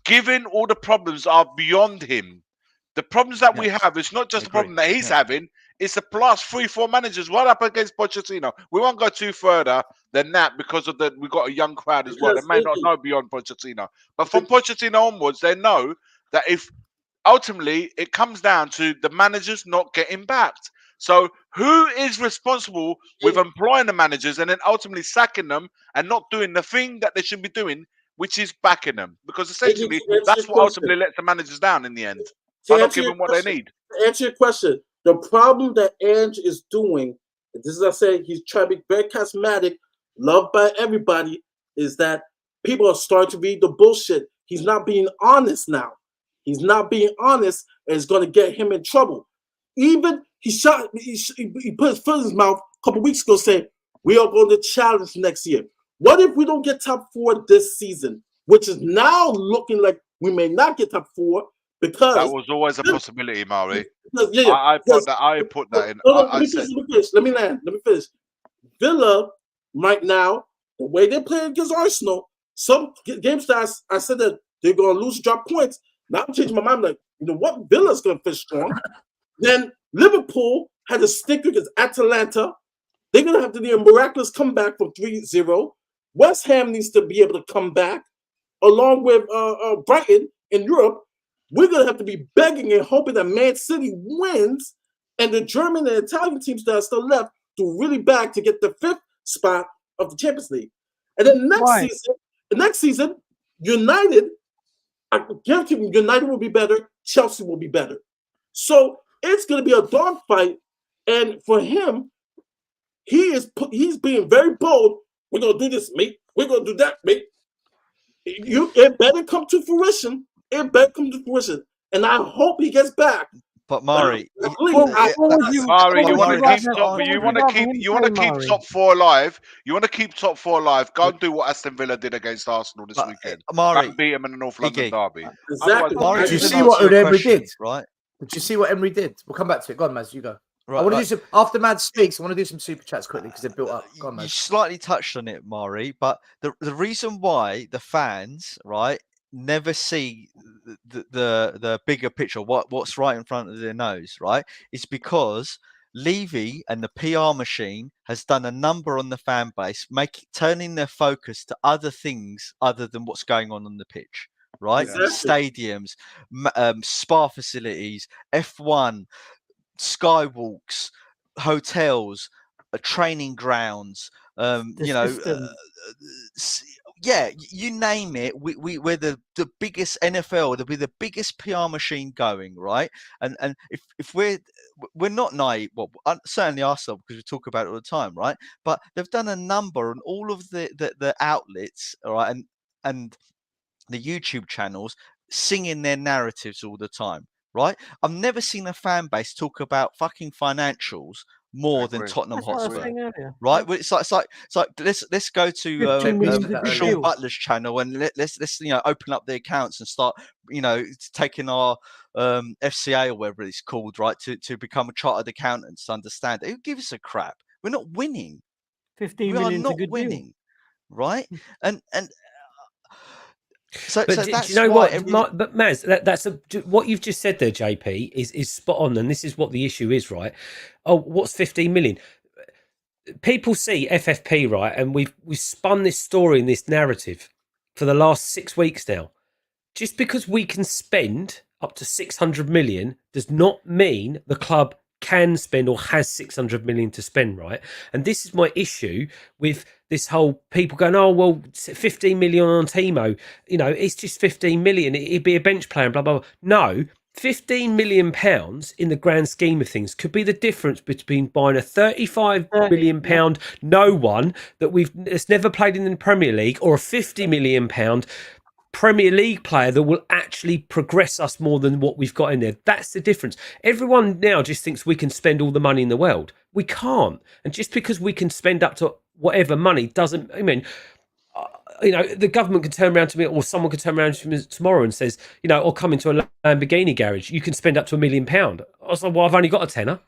given all the problems are beyond him. The problems that we have is not just the problem that he's having, it's the last 3-4 managers right up against Pochettino. We won't go too further than that because of we've got a young crowd as well. They may not know beyond Pochettino. But from Pochettino onwards, they know that if ultimately it comes down to the managers not getting backed. So who is responsible with employing the managers and then ultimately sacking them and not doing the thing that they should be doing, which is backing them? Because essentially that's what ultimately lets the managers down in the end. By not giving what they need. To answer your question, the problem that Ange is doing, and this is I say he's trying to be very charismatic, loved by everybody, is that people are starting to read the bullshit. He's not being honest now. He's not being honest, and it's going to get him in trouble. Even he put his foot in his mouth a couple weeks ago saying, we are going to challenge next year. What if we don't get top 4 this season, which is now looking like we may not get top 4 because... That was always a possibility, Maury. I put that in. Let me finish. Villa, right now, the way they're playing against Arsenal, some games that I said that they're going to lose, drop points. Now I'm changing my mind. Like, you know what? Villa's going to finish strong. Then Liverpool had a stinker against Atalanta. They're going to have to do a miraculous comeback from 3-0. West Ham needs to be able to come back along with Brighton in Europe. We're going to have to be begging and hoping that Man City wins and the German and Italian teams that are still left do really bad to get the 5th spot of the Champions League. And then next season, United, I guarantee you, United will be better. Chelsea will be better. So it's going to be a dogfight, and for him, he's being very bold. We're going to do this, mate. We're going to do that, mate. It better come to fruition. And I hope he gets back. But Maury, you want to keep top 4 alive. You want to keep top 4 alive. Go and do what Aston Villa did against Arsenal this weekend. Maury, beat them in the North London derby. Exactly. Did you see what Emery did? Right. Did you see what Emery did? We'll come back to it. Go on, Maz. You go. Right, I want to do some after Mad speaks. I want to do some super chats quickly because they're built up. Go on, Maz. You slightly touched on it, Maury, but the reason why the fans, right, never see the bigger picture, what's right in front of their nose, right, is because Levy and the PR machine has done a number on the fan base, turning their focus to other things other than what's going on the pitch. Right, exactly. Stadiums, spa facilities, F1, skywalks, hotels, training grounds. You name it. We're the biggest NFL. We're the biggest PR machine going, right? And if we're not naive, well, certainly ourselves, because we talk about it all the time, right? But they've done a number on all of the outlets, all right, and the YouTube channels singing their narratives all the time, right? I've never seen a fan base talk about fucking financials, more than Tottenham That's what I was Hotspur. saying earlier. Right? Well, it's like let's go to 15 million is a Sean deal. Butler's channel and let's open up the accounts and start taking our FCA or whatever it's called, right, to become a chartered accountant to understand it. Who gives a crap? We're not winning. 15 We are million is a not good winning, deal. right? And so But that's do you know why what? But Maz, that's what you've just said there, JP, is spot on, and this is what the issue is, right? Oh, what's 15 million? People see FFP, right, and we've spun this story and this narrative for the last 6 weeks now. Just because we can spend up to 600 million does not mean the club can spend or has 600 million to spend, right? And this is my issue with this whole people going, oh, well, 15 million on Timo, it's just 15 million. It'd be a bench player, blah, blah, blah. No, 15 million pounds in the grand scheme of things could be the difference between buying a 35 million pound no one that's never played in the Premier League or a 50 million pound Premier League player that will actually progress us more than what we've got in there. That's the difference. Everyone now just thinks we can spend all the money in the world. We can't. And just because we can spend up to whatever money doesn't, the government can turn around to me, or someone could turn around to me tomorrow and says, I'll come into a Lamborghini garage. You can spend up to £1 million. I was like, well, I've only got a tenner.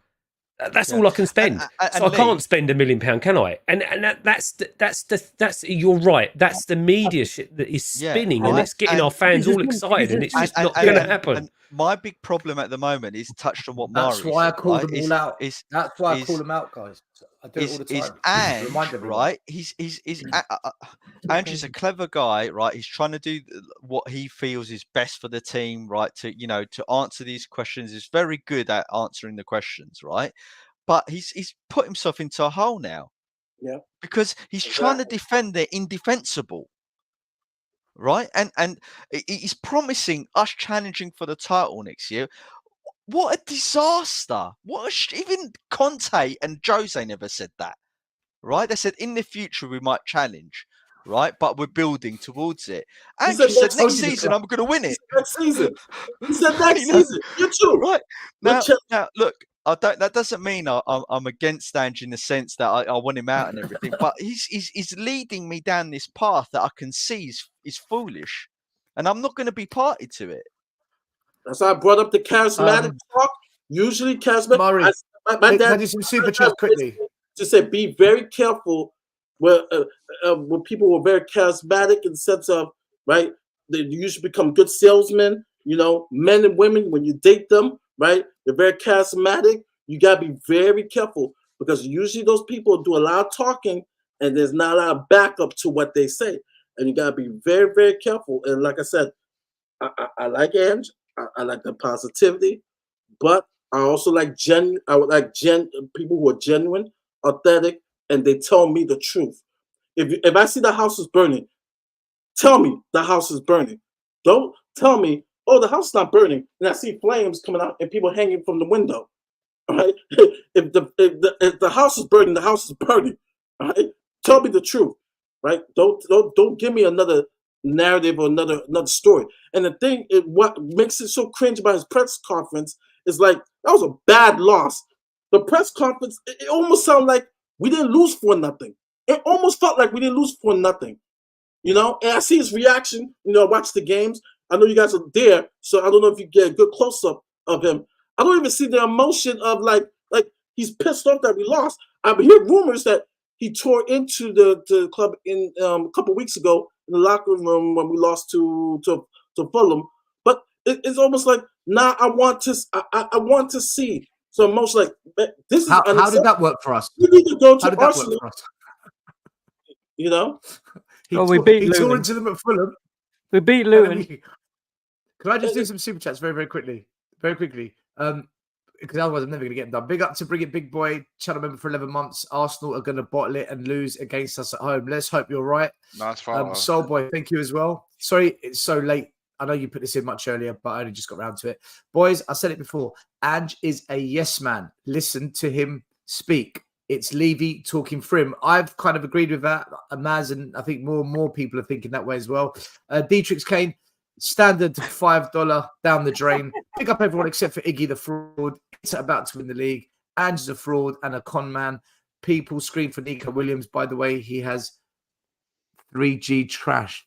That's all I can spend. So I can't spend £1 million, can I? And that's you're right. That's the media shit that is spinning, and it's getting our fans all excited, and it's just not going to happen. And my big problem at the moment is touched on what Mari That's why I call them all out. That's why I call them out, guys. I do it all the time. Ange, right? He's Ange is a clever guy, right? He's trying to do what he feels is best for the team, right? To answer these questions. He's very good at answering the questions, right? But he's put himself into a hole now. Yeah. Because he's trying to defend the indefensible. Right? And he's promising us challenging for the title next year. What a disaster. Even Conte and Jose never said that. Right? They said in the future we might challenge. Right? But we're building towards it. And he said next season I'm going to win it. Next season. He said next season. You're true. Right. Now look, that doesn't mean I'm against Ange in the sense that I want him out and everything, but he's leading me down this path that I can see is foolish, and I'm not going to be party to it. That's why I brought up the charismatic talk. Usually, charismatic. My dad did some super chats quickly to say be very careful when people were very charismatic in the sense of right. They usually become good salesmen. Men and women when you date them. Right, they're very charismatic. You gotta be very careful because usually those people do a lot of talking and there's not a lot of backup to what they say, and you gotta be very, very careful. And like I said, I like Ange. I like the positivity, but I also like people who are genuine, authentic, and they tell me the truth. If I see the house is burning, tell me the house is burning. Don't tell me, oh, the house is not burning, and I see flames coming out and people hanging from the window. All right? If the house is burning, the house is burning. All right? Tell me the truth. Right? Don't give me another narrative or another story. And the thing, what makes it so cringe about his press conference is like that was a bad loss. The press conference, it almost sounded like we didn't lose for nothing. It almost felt like we didn't lose for nothing. And I see his reaction. I watch the games. I know you guys are there, so I don't know if you get a good close-up of him. I don't even see the emotion of like he's pissed off that we lost. I hear rumors that he tore into the club in a couple weeks ago in the locker room when we lost to Fulham. But it's almost like now I want to see. So most like this is how did that work for us? We need to go to Arsenal. We beat Luton. He tore into them at Fulham. We beat Luton. Can I just do some super chats very, very quickly? Very quickly. Because otherwise I'm never going to get them done. Big up to Bring It Big Boy, channel member for 11 months. Arsenal are going to bottle it and lose against us at home. Let's hope you're right. Nice follow. Soul Boy, thank you as well. Sorry, it's so late. I know you put this in much earlier, but I only just got around to it. Boys, I said it before. Ange is a yes man. Listen to him speak. It's Levy talking for him. I've kind of agreed with that. Maz, and I think more and more people are thinking that way as well. Dietrich Kane, standard $5 down the drain. Pick up everyone except for Iggy the fraud. It's about to win the league. Ange's a fraud and a con man. People scream for Nico Williams. By the way, he has 3G trash.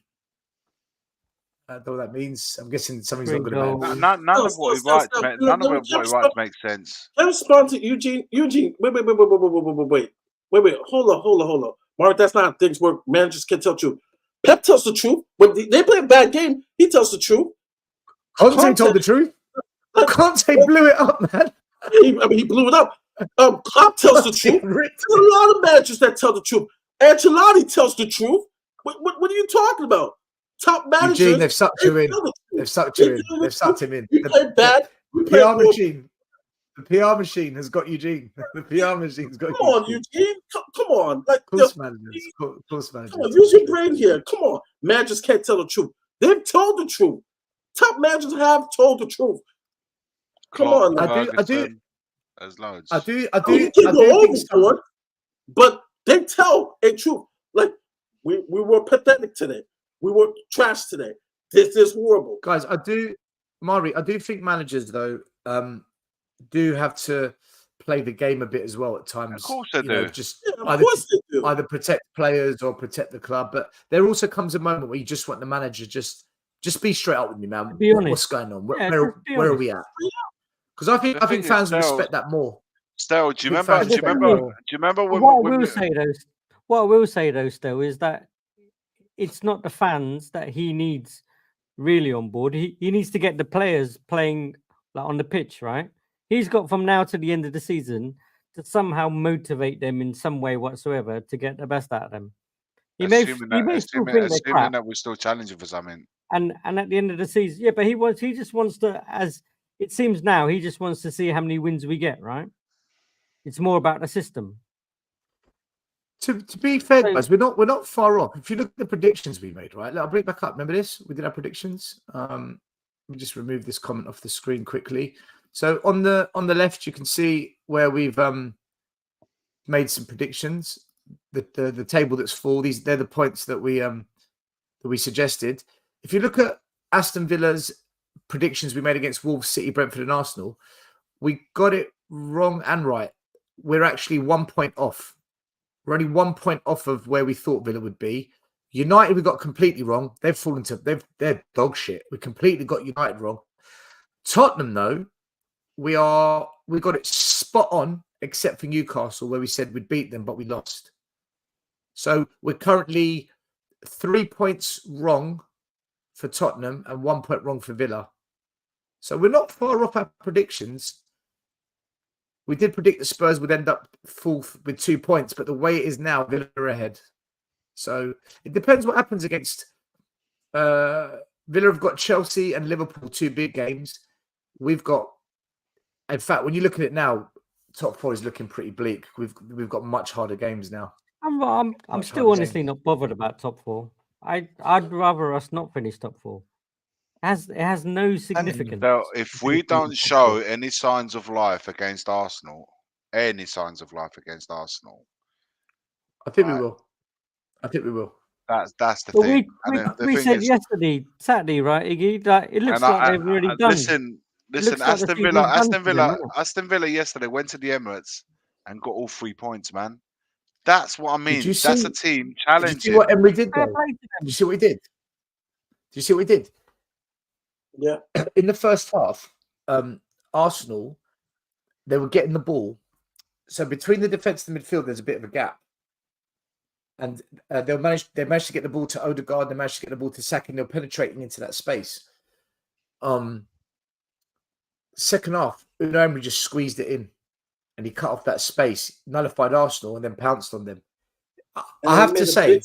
I don't know what that means. I'm guessing something's not good about it. None of what he writes, none of what he writes makes sense. Let me respond to Eugene. Eugene, wait. Hold on. Mark, that's not how things work. Managers can tell the truth. Pep tells the truth. When they play a bad game, he tells the truth. Conte told the truth. Conte blew it up, man. He blew it up. Klopp tells the truth. There's a lot of managers that tell the truth. Ancelotti tells the truth. What are you talking about? Top managers. Eugene, they've sucked you in. They've sucked you in. They've sucked him in. You played bad. The PR machine. The PR machine has got Eugene. The PR machine's got Come on, Eugene. Come on. Like, course managers. Course managers. Come on, use your brain here. Come on. Managers can't tell the truth. They've told the truth. Top managers have told the truth. Come on. I do. There's loads. I do think so. But they tell a truth. Like, we were pathetic today. We were trash today. This is horrible. Guys, I do think managers, though, do have to play the game a bit as well at times. Of course they do. Either protect players or protect the club. But there also comes a moment where you just want the manager just be straight up with me, man. Be honest. What's going on? Where are we at? Because I think fans respect that more. Still, do you remember when what I will say though, still, is that it's not the fans that he needs really on board. He needs to get the players playing like on the pitch, right? He's got from now to the end of the season to somehow motivate them in some way whatsoever to get the best out of them. Assuming that we're still challenging for something. And at the end of the season, yeah, but he just wants to, as it seems now, he just wants to see how many wins we get, right? It's more about the system. To be fair, guys, we're not far off. If you look at the predictions we made, right? I'll bring it back up. Remember this? We did our predictions. Let me just remove this comment off the screen quickly. So on the left, you can see where we've made some predictions. The table that's full. They're the points that we suggested. If you look at Aston Villa's predictions we made against Wolves, City, Brentford, and Arsenal, we got it wrong and right. We're actually 1 point off. We're only 1 point off of where we thought Villa would be. United, we got completely wrong. They're dog shit. We completely got United wrong. Tottenham, though, we got it spot on, except for Newcastle, where we said we'd beat them, but we lost. So we're currently 3 points wrong for Tottenham and 1 point wrong for Villa. So we're not far off our predictions. We did predict the Spurs would end up fourth with 2 points, but the way it is now, Villa are ahead. So it depends what happens against Villa. Have got Chelsea and Liverpool, 2 big games. We've got, in fact, when you look at it now, top 4 is looking pretty bleak. We've got much harder games now. I'm still honestly not bothered about top 4. I'd rather us not finish top 4. It has no significance. So if we don't show any signs of life against Arsenal, I think we will. That's the thing. We said Saturday, right, Iggy? That it looks like they've already done. Listen, Aston Villa yesterday went to the Emirates and got all 3 points, man. That's what I mean. That's a team challenging. Did you see what Emery did? Did you see what he did? Yeah. In the first half, Arsenal, they were getting the ball. So between the defence and the midfield, there's a bit of a gap. And they managed to get the ball to Odegaard. They managed to get the ball to Saka, and they're penetrating into that space. Second half, Unai Emery just squeezed it in. And he cut off that space, nullified Arsenal, and then pounced on them. I have to say,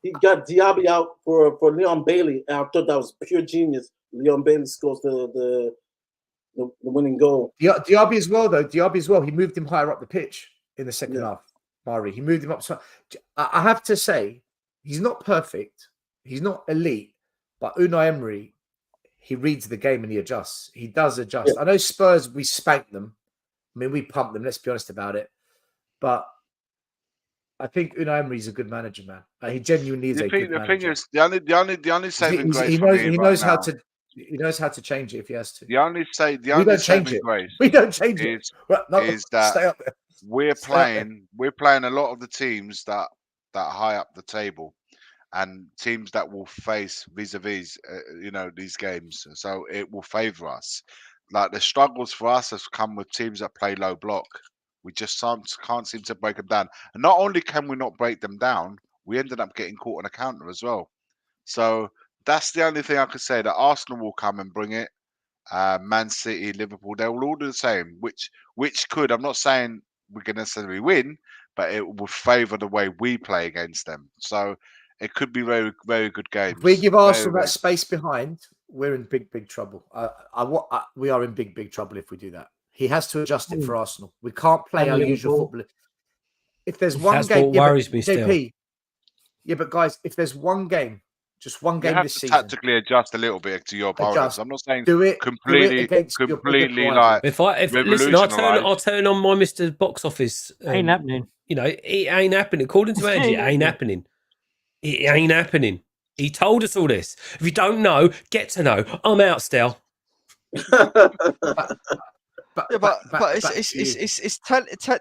he got Diaby out for Leon Bailey. And I thought that was pure genius. Leon Bailey scores the winning goal. Diaby as well, though. He moved him higher up the pitch in the second half. Mari, he moved him up. So I have to say, he's not perfect. He's not elite. But Unai Emery, he reads the game and he adjusts. He does adjust. Yeah. I know Spurs, we spanked them. I mean, we pumped them. Let's be honest about it. But I think Unai Emery's a good manager, man. He genuinely is a good manager. The thing is, the only saving grace he knows how to. He knows how to change it if he has to. The only We don't change it. We don't change it. Is that stay up there. we're Stay up there. playing a lot of the teams that high up the table, and teams that will face vis-a-vis, these games. So it will favour us. Like the struggles for us has come with teams that play low block. We just can't seem to break them down. And not only can we not break them down, we ended up getting caught on a counter as well. So that's the only thing I could say, that Arsenal will come and bring it. Man City, Liverpool, they will all do the same, which could, I'm not saying we're going to necessarily win, but it will favour the way we play against them. So it could be very, very good games. If we give Arsenal that space behind, we're in big, big trouble. We are in big, big trouble if we do that. He has to adjust it for Arsenal. We can't play our usual football. If there's one That's game, what worries me still. JP, yeah, but guys, if there's one game, just one game this season, tactically adjust a little bit to your opponents. I'm not saying completely like. Listen, I'll turn on my Mr. Box Office. Ain't happening. It ain't happening. According to Angie, it ain't happening. It ain't happening. He told us all this. If you don't know, get to know. I'm out still. But it's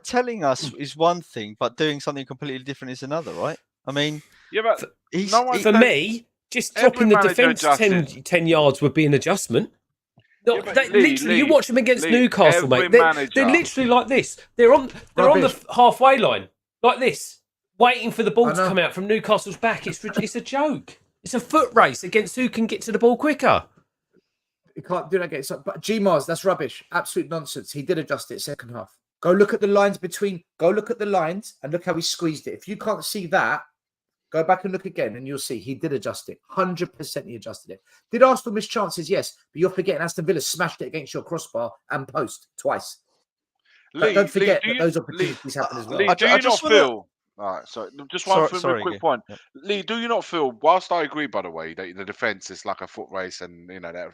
telling us is one thing, but doing something completely different is another, right? I mean, for me, just dropping the defence 10 yards would be an adjustment. Literally, you watch them against Newcastle, mate. They're literally like this. They're on the halfway line, like this, waiting for the ball to come out from Newcastle's back. It's a joke. It's a foot race against who can get to the ball quicker. You can't do that again. But G-Mars, that's rubbish. Absolute nonsense. He did adjust it second half. Go look at the lines and look how he squeezed it. If you can't see that, go back and look again and you'll see he did adjust it. 100% he adjusted it. Did Arsenal miss chances? Yes. But you're forgetting Aston Villa smashed it against your crossbar and post twice. Don't forget that those opportunities happen as well. Lee, do you not feel... All right, so just one quick point. Yeah. Lee, do you not feel, whilst I agree, by the way, that the defence is like a foot race and, that,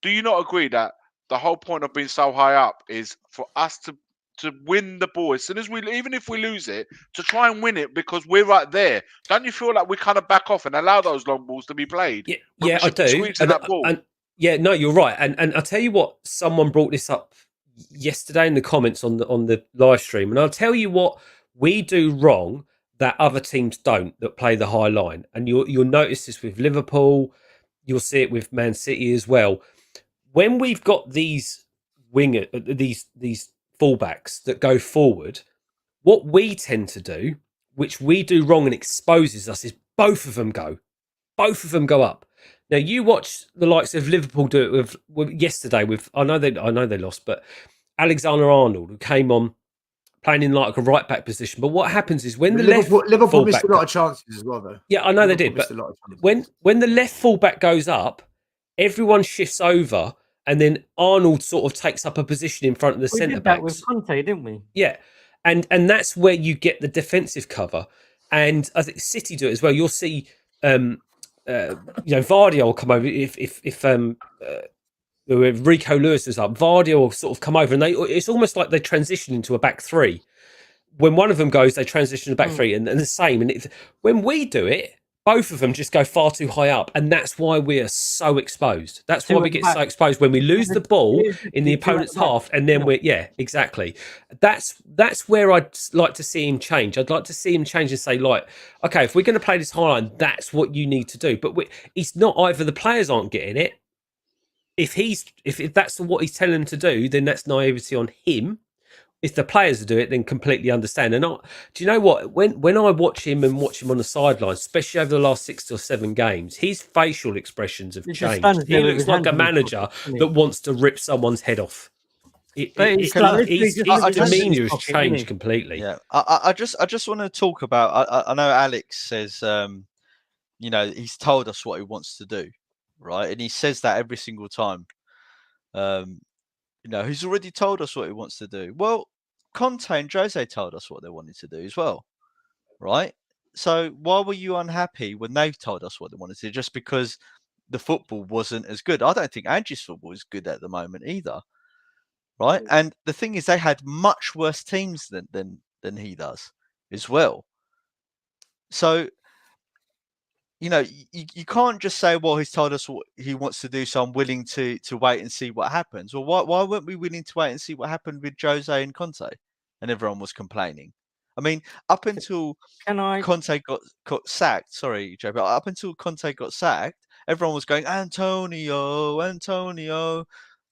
do you not agree that the whole point of being so high up is for us to win the ball as soon as even if we lose it, to try and win it because we're right there? Don't you feel like we kind of back off and allow those long balls to be played? Yeah, I do. No, you're right. And I'll tell you what, someone brought this up yesterday in the comments on the live stream, and I'll tell you what we do wrong that other teams don't, that play the high line. And you'll notice this with Liverpool. You'll see it with Man City as well. When we've got these these fullbacks that go forward, what we tend to do, which we do wrong and exposes us, is both of them go up. Now you watch the likes of Liverpool do it with yesterday. I know they lost, but Alexander-Arnold, who came on playing in like a right back position. But what happens is when Liverpool missed a lot of chances as well, though. Yeah, I know they did. But when the left fullback goes up, everyone shifts over, and then Arnold sort of takes up a position in front of the centre backs. We did that with Conte, didn't we? Yeah, and that's where you get the defensive cover. And I think City do it as well. You'll see, Vardy will come over if Rico Lewis is up. Vardy will sort of come over, and it's almost like they transition into a back three. When one of them goes, they transition to back three, and the same. And when we do it, both of them just go far too high up, and that's why we are so exposed. That's why we get so exposed when we lose the ball in the opponent's half, and then exactly. That's where I'd like to see him change. I'd like to see him change and say, like, okay, if we're going to play this high line, that's what you need to do. But it's not either the players aren't getting it. If that's what he's telling them to do, then that's naivety on him. If the players do it, then completely understand. And do you know what? When I watch him on the sidelines, especially over the last 6 or 7 games, his facial expressions have changed. He looks like a manager that wants to rip someone's head off. His demeanour has changed completely. Yeah, I just want to talk about. I know Alex says, he's told us what he wants to do, right? And he says that every single time. He's already told us what he wants to do. Well, Conte and Jose told us what they wanted to do as well, right? So why were you unhappy when they told us what they wanted to do? Just because the football wasn't as good? I don't think Angie's football is good at the moment either, right? And the thing is, they had much worse teams than he does as well. So you know, you can't just say, well, he's told us what he wants to do, so I'm willing to wait and see what happens. Well, why weren't we willing to wait and see what happened with Jose and Conte? And everyone was complaining. I mean, up until Conte got sacked, sorry, Joe, but up until Conte got sacked, everyone was going, Antonio,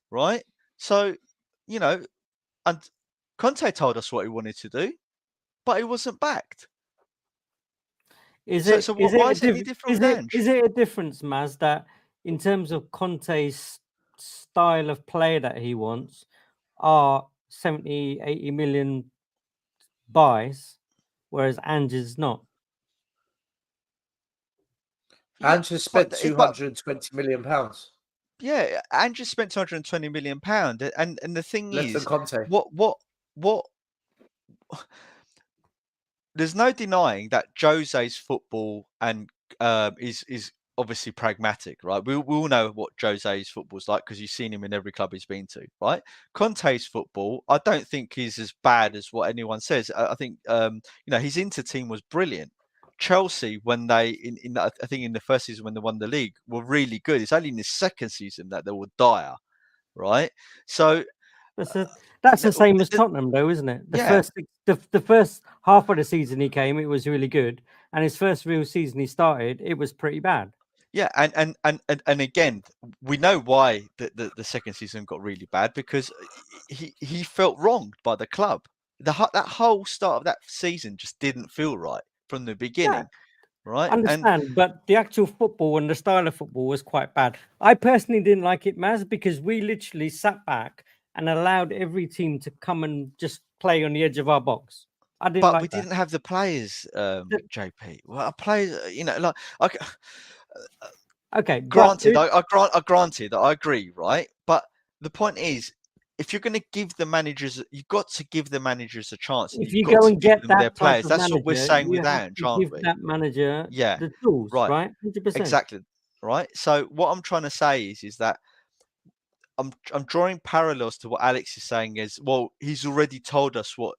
right? So, you know, and Conte told us what he wanted to do, but he wasn't backed. Why is it any different with Ange? Is it a difference, Maz, that in terms of Conte's style of play that he wants are 70, 80 million buys, whereas Ange is not? Ange has spent £220 million. Yeah, Ange has spent £220 million, and the thing Less is, than Conte. what? There's no denying that Jose's football and is obviously pragmatic, right? We all know what Jose's football is like because you've seen him in every club he's been to, right? Conte's football, I don't think is as bad as what anyone says. I think you know, his Inter team was brilliant. Chelsea, when they I think in the first season when they won the league, were really good. It's only in the second season that they were dire, right? So that's the same as Tottenham, though, isn't it? The first half of the season he came, it was really good, and his first real season he started, it was pretty bad. Yeah, and again, we know why the second season got really bad, because he felt wronged by the club. That whole start of that season just didn't feel right from the beginning, right? I understand, but the actual football and the style of football was quite bad. I personally didn't like it, Maz, because we literally sat back and allowed every team to come and just play on the edge of our box. I didn't but like we that. didn't have the players, JP. Well, our players, you know, like okay. Granted, I granted that I agree, right? But the point is, if you're going to give the managers, you've got to give the managers a chance. If you go and get that their players, that's what we're saying with Ange, aren't we? That manager, yeah, the tools, right? 100%. Exactly, right. So what I'm trying to say is that I'm drawing parallels to what Alex is saying. Is, well, he's already told us what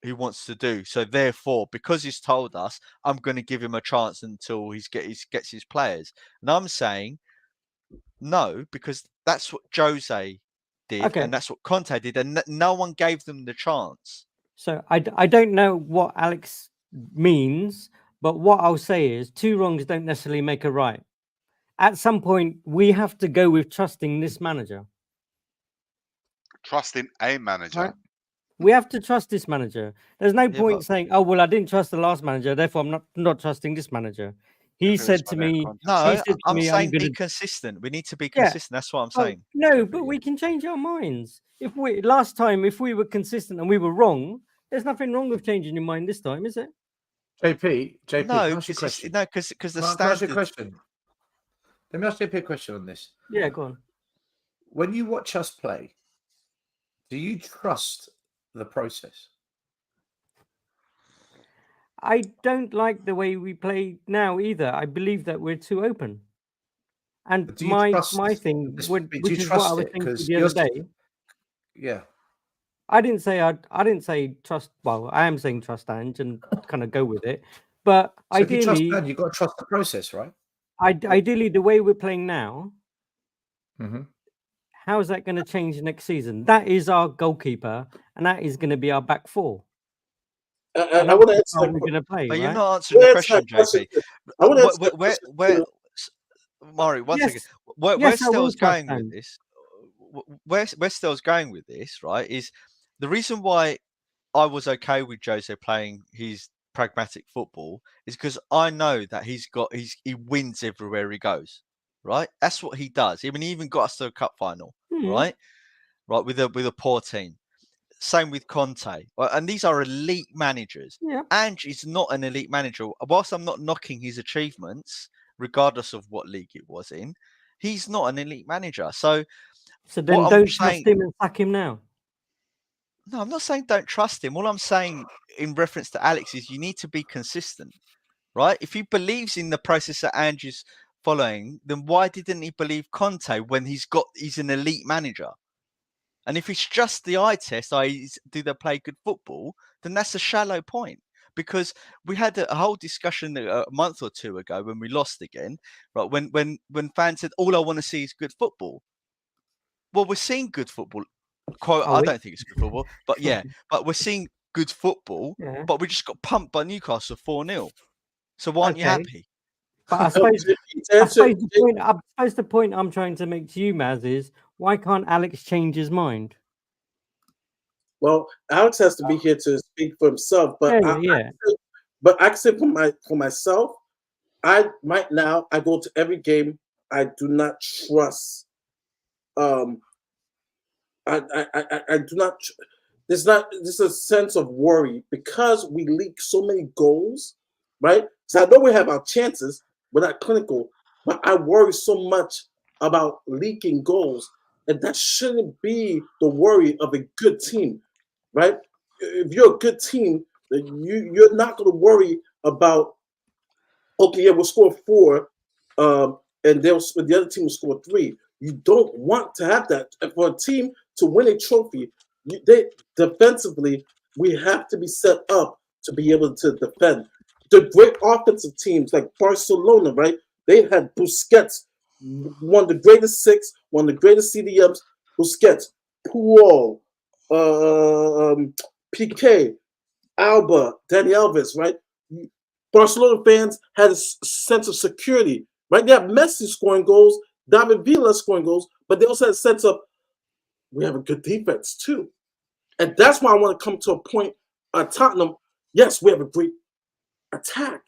he wants to do, so therefore, because he's told us, I'm going to give him a chance until he gets his players. And I'm saying no, because that's what Jose did, and that's what Conte did, and no one gave them the chance. So I don't know what Alex means, but what I'll say is 2 wrongs don't necessarily make a right. At some point, we have to go with trusting this manager. Trusting a manager. Right? We have to trust this manager. There's no point saying, "Oh well, I didn't trust the last manager, therefore I'm not trusting this manager." He said to me, "No, I'm saying be consistent. We need to be consistent." That's what I'm saying. No, but we can change our minds. If we were consistent and we were wrong, there's nothing wrong with changing your mind this time, is it? JP, no, can I ask you a question? No, because the standard. Let me ask JP a question on this. Yeah, go on. When you watch us play, do you trust the process? I don't like the way we play now either. I believe that we're too open. And my thing, which is what I was thinking the other day. Yeah. I didn't say trust. Well, I am saying trust Ange and kind of go with it. But so ideally, if you trust Ange, you've got to trust the process, right? Ideally, the way we're playing now, how is that going to change next season? That is our goalkeeper, and that is going to be our back 4. I want to answer that. We're going to play, but right? you're not answering the question, JP. I want to answer where Murray, one second. Where Stell's going with this? Where Stell's going with this, right? Is the reason why I was okay with Jose playing his pragmatic football is because I know that he wins everywhere he goes, right? That's what he does. I mean, he even got us to a cup final, right? Right, with a poor team. Same with Conte, and these are elite managers. Yeah. Ange is not an elite manager. Whilst I'm not knocking his achievements, regardless of what league it was in, he's not an elite manager. So then don't trust him and sack him now. No, I'm not saying don't trust him. All I'm saying in reference to Alex is you need to be consistent, right? If he believes in the process that Ange is following, then why didn't he believe Conte when he's an elite manager? And if it's just the eye test, i.e., do they play good football, then that's a shallow point. because we had a whole discussion a month or two ago when we lost again, right? When fans said, all I want to see is good football. Well, we're seeing good football. I don't think it's good football, but yeah, but we're seeing good football, but we just got pumped by Newcastle 4-0. So why aren't you happy? But I suppose the point I'm trying to make to you, Maz, is why can't Alex change his mind? Well, Alex has to be here to speak for himself, but I can say for myself, I go to every game. I do not trust. I do not. There's a sense of worry because we leak so many goals, right? So I know we have our chances. We're not clinical, but I worry so much about leaking goals, and that shouldn't be the worry of a good team, right? If you're a good team, then you're not going to worry about, okay, yeah, we'll score 4, and the other team will score 3. You don't want to have that. And for a team to win a trophy, defensively, we have to be set up to be able to defend. The great offensive teams like Barcelona, right? They had Busquets, one of the greatest 6, one of the greatest CDMs. Busquets, Puyol, Piqué, Alba, Dani Alves, right? Barcelona fans had a sense of security, right? They have Messi scoring goals, David Villa scoring goals, but they also had a sense of we have a good defense too. And that's why I want to come to a point at Tottenham. Yes, we have a great attack,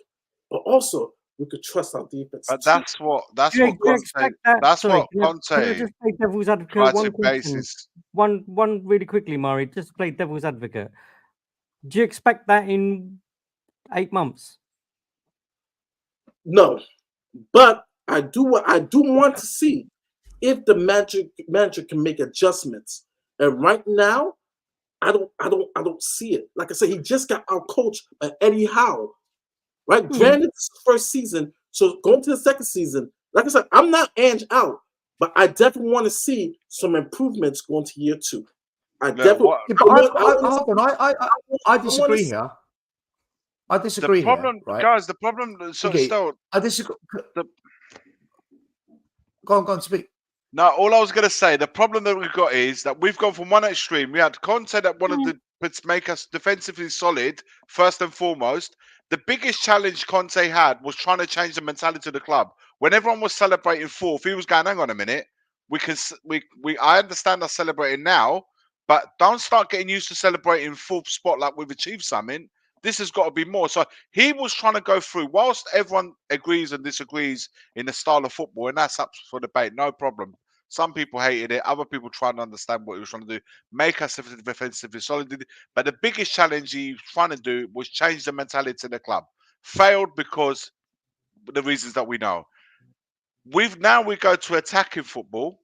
but also we could trust our defense. But that's what Conte. That's what Conte. Can I just play devil's advocate? One question. One really quickly, Mari. Just play devil's advocate. Do you expect that in 8 months? No, but I do want to see if the manager can make adjustments. And right now, I don't see it. Like I said, he just got out coached by Eddie Howe. Right? Granted, this is the first season, so going to the second season, like I said, I'm not Ange out, but I definitely want to see some improvements going to year 2. I definitely. I disagree here. I disagree. The problem, here, right? guys. The problem. So still, I disagree. Go on, speak. No, all I was going to say, the problem that we've got is that we've gone from one extreme. We had Conte that wanted to make us defensively solid, first and foremost. The biggest challenge Conte had was trying to change the mentality of the club. When everyone was celebrating 4th, he was going, hang on a minute. I understand us celebrating now, but don't start getting used to celebrating 4th spot like we've achieved something. This has got to be more. So he was trying to go through, whilst everyone agrees and disagrees in the style of football, and that's up for debate, no problem. Some people hated it. Other people trying to understand what he was trying to do, make us defensively solid. But the biggest challenge he was trying to do was change the mentality of the club. Failed because the reasons that we know. We go to attacking football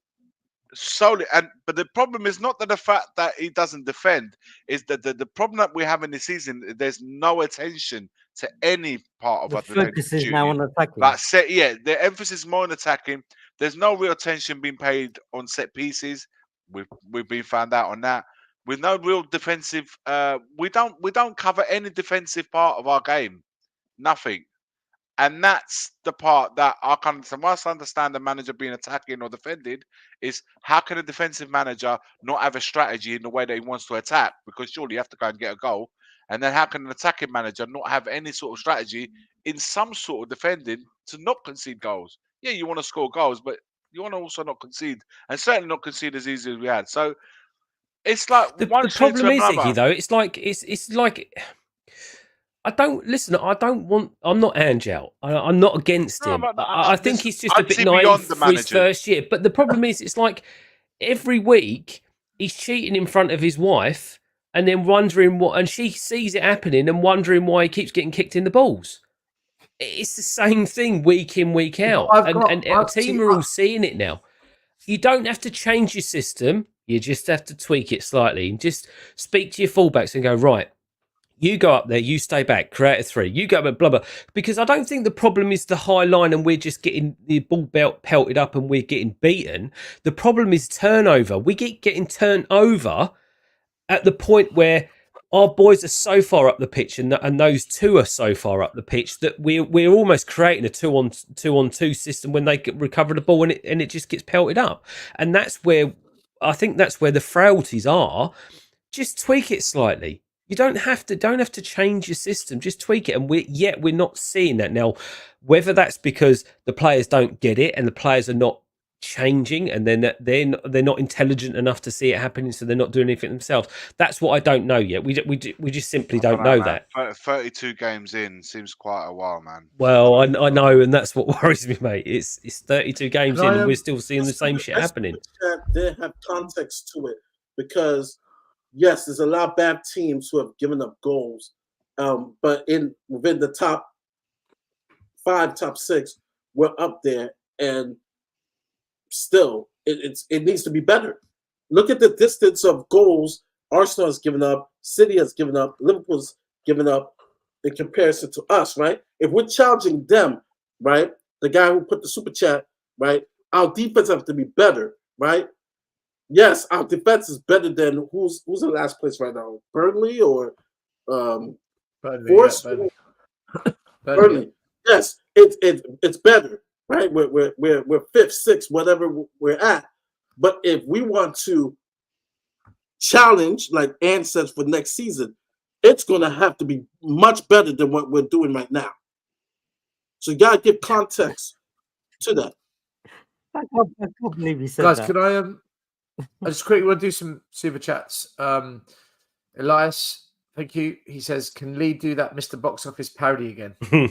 solely, but the problem is not that the fact that he doesn't defend, is that the problem that we have in this season, there's no attention to any part of the our focus is now on attacking. The emphasis is more on attacking. There's no real attention being paid on set pieces. We've been found out on that. With no real defensive, we don't cover any defensive part of our game. Nothing. And that's the part that I can't understand. Whilst I understand the manager being attacking or defended, is how can a defensive manager not have a strategy in the way that he wants to attack? Because surely you have to go and get a goal. And then how can an attacking manager not have any sort of strategy in some sort of defending to not concede goals? Yeah, you want to score goals, but you want to also not concede. And certainly not concede as easy as we had. So it's like the problem is, Iggy, though, it's like I'm not Ange out. I'm not against him. I think he's just a bit naive for his first year. But the problem is, it's like every week he's cheating in front of his wife and then wondering and she sees it happening and wondering why he keeps getting kicked in the balls. It's the same thing week in, week out. And our team are all seeing it now. You don't have to change your system. You just have to tweak it slightly and just speak to your fullbacks and go, right, you go up there, you stay back, create a 3. You go up, blah, blah. Because I don't think the problem is the high line and we're just getting the ball belt pelted up and we're getting beaten. The problem is turnover. We keep getting turned over at the point where our boys are so far up the pitch, and those two are so far up the pitch that we're almost creating a two on two system when they recover the ball and it just gets pelted up. And that's where I think that's where the frailties are. Just tweak it slightly. You don't have to change your system. Just tweak it, and we're not seeing that now. Whether that's because the players don't get it and the players are not changing, and then they're not intelligent enough to see it happening, so they're not doing anything themselves. That's what I don't know yet. We just simply don't know that. 32 games in seems quite a while, man. Well, I know, and that's what worries me, mate. It's 32 games in, and we're still seeing the same shit happening. They have context to it because yes, there's a lot of bad teams who have given up goals, but within the top 5, top 6, we're up there, and still it needs to be better. Look at the distance of goals Arsenal has given up, City has given up, Liverpool's given up in comparison to us, right? If we're challenging them, right, the guy who put the super chat, right, our defense has to be better, right? Yes, our defense is better than who's in last place right now, Burnley or Forest? Burnley. Yes, it's better, right? We're 5th, 6th, whatever we're at. But if we want to challenge, like Ann says, for next season, it's going to have to be much better than what we're doing right now. So you got to give context to that. I can't believe you said Guys, that. can I just quickly want to do some super chats. Elias, thank you. He says, can Lee do that Mr. Box Office parody again? I'll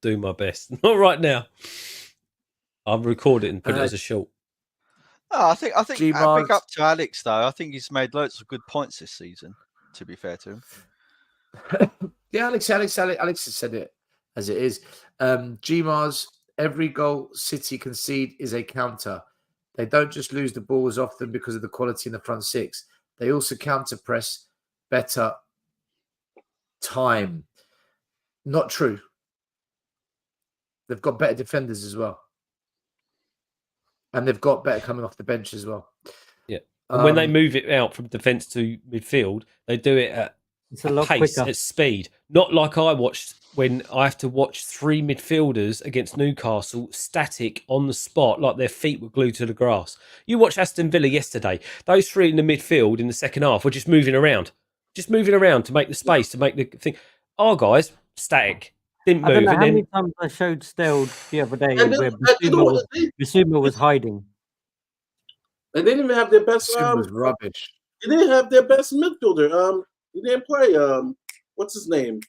do my best. Not right now. I'll record it and put it as a short. Oh, I think big up to Alex though. I think he's made loads of good points this season, to be fair to him. Yeah, Alex has said it as it is. G-Mars, every goal City concede is a counter. They don't just lose the ball as often because of the quality in the front 6. They also counter press better time. Not true. They've got better defenders as well. And they've got better coming off the bench as well. Yeah. And when they move it out from defence to midfield, they do it at a pace, quicker. at speed. Not like I watched when I have to watch 3 midfielders against Newcastle static on the spot, like their feet were glued to the grass. You watch Aston Villa yesterday. Those 3 in the midfield in the second half were just moving around. Just moving around to make the space, to make the thing. Our guys, static. Didn't move. I don't know how many times I showed Steld the other day where Bissouma was hiding. They didn't even have their best. Was rubbish. They didn't have their best midfielder. He didn't play. What's his name?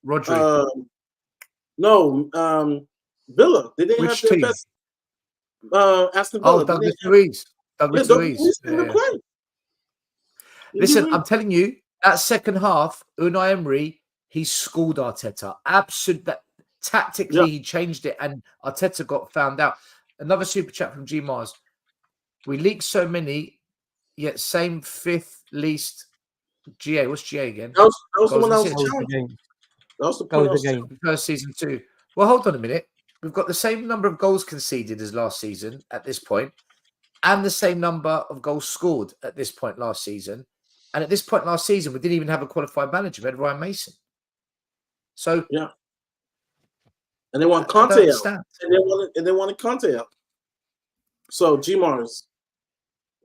Rodri. Villa. They didn't have their best. Aston Villa. Oh, Douglas Luiz. Douglas Luiz. Didn't play. Listen, I'm telling you, that second half, Unai Emery, he schooled Arteta. Absolutely. Tactically, he changed it, and Arteta got found out. Another super chat from G Mars. We leaked so many, yet same 5th least GA. What's GA again? That was the one I was challenging. That was the point of first season 2. Well, hold on a minute. We've got the same number of goals conceded as last season at this point, and the same number of goals scored at this point last season. And at this point last season, we didn't even have a qualified manager. We had Ryan Mason. So yeah, and they want Conte out, and they wanted Conte out. So G Mars,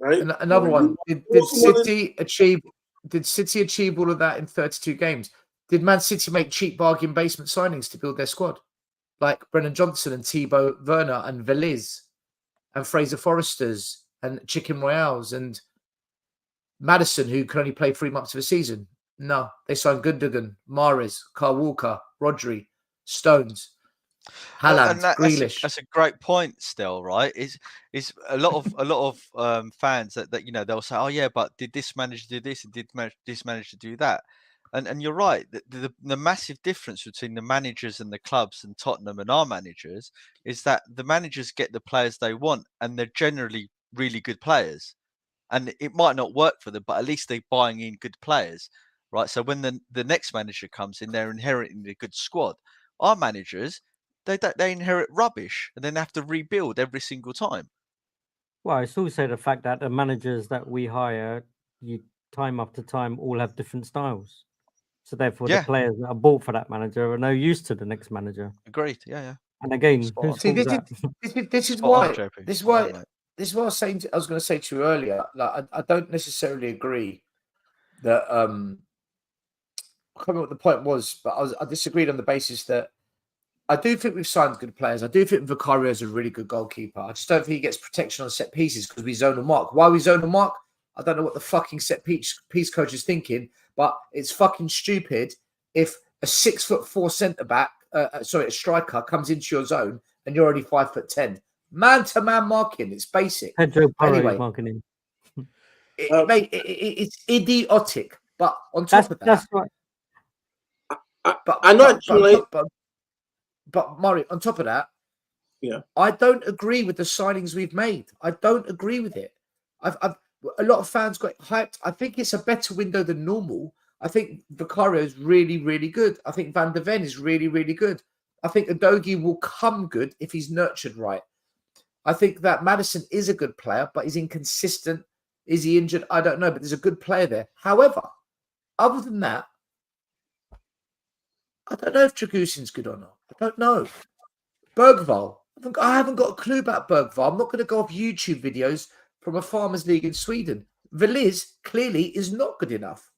right? And another one. Did City achieve all of that in 32 games? Did Man City make cheap bargain basement signings to build their squad, like Werner and Johnson and Timo Werner and Veliz and Fraser Foresters and Chicken Royales and Maddison, who can only play 3 months of a season? No, they signed Gundogan, Mahrez, Kyle Walker, Rodri, Stones, Haaland, Grealish. That's a great point. Still, right? Is a lot of fans that they'll say, oh yeah, but did this manager do this and did this manager do that? And you're right. The massive difference between the managers and the clubs and Tottenham and our managers is that the managers get the players they want, and they're generally really good players. And it might not work for them, but at least they're buying in good players, right? So when the next manager comes in, they're inheriting a good squad. Our managers, they inherit rubbish, and then they have to rebuild every single time. Well, it's also the fact that the managers that we hire, you time after time all have different styles. So therefore, the players that are bought for that manager are no use to the next manager. Agreed. Yeah. And again, who's See, fault this is why I was saying. I was going to say to you earlier. Like, I don't necessarily agree that. I can't remember what the point was, but I disagreed on the basis that I do think we've signed good players. I do think Vicario is a really good goalkeeper. I just don't think he gets protection on set pieces because we zone a mark. Why we zone a mark? I don't know what the fucking set piece coach is thinking, but it's fucking stupid if a 6'4" centre back, a striker comes into your zone and you're only 5'10". Man to man marking, it's basic. Pedro Porro anyway, marking him. Mate, it's idiotic. But on top of that, that's right. But Murray, on top of that, yeah, I don't agree with the signings we've made. I don't agree with it. A lot of fans got hyped. I think it's a better window than normal. I think Vicario is really, really good. I think Van der Ven is really, really good. I think Udogie will come good if he's nurtured right. I think that Maddison is a good player, but he's inconsistent. Is he injured? I don't know, but there's a good player there. However, other than that, I don't know if Dragusin's good or not. I don't know. Bergvall. I haven't got a clue about Bergvall. I'm not going to go off YouTube videos from a farmers league in Sweden. Veliz clearly is not good enough.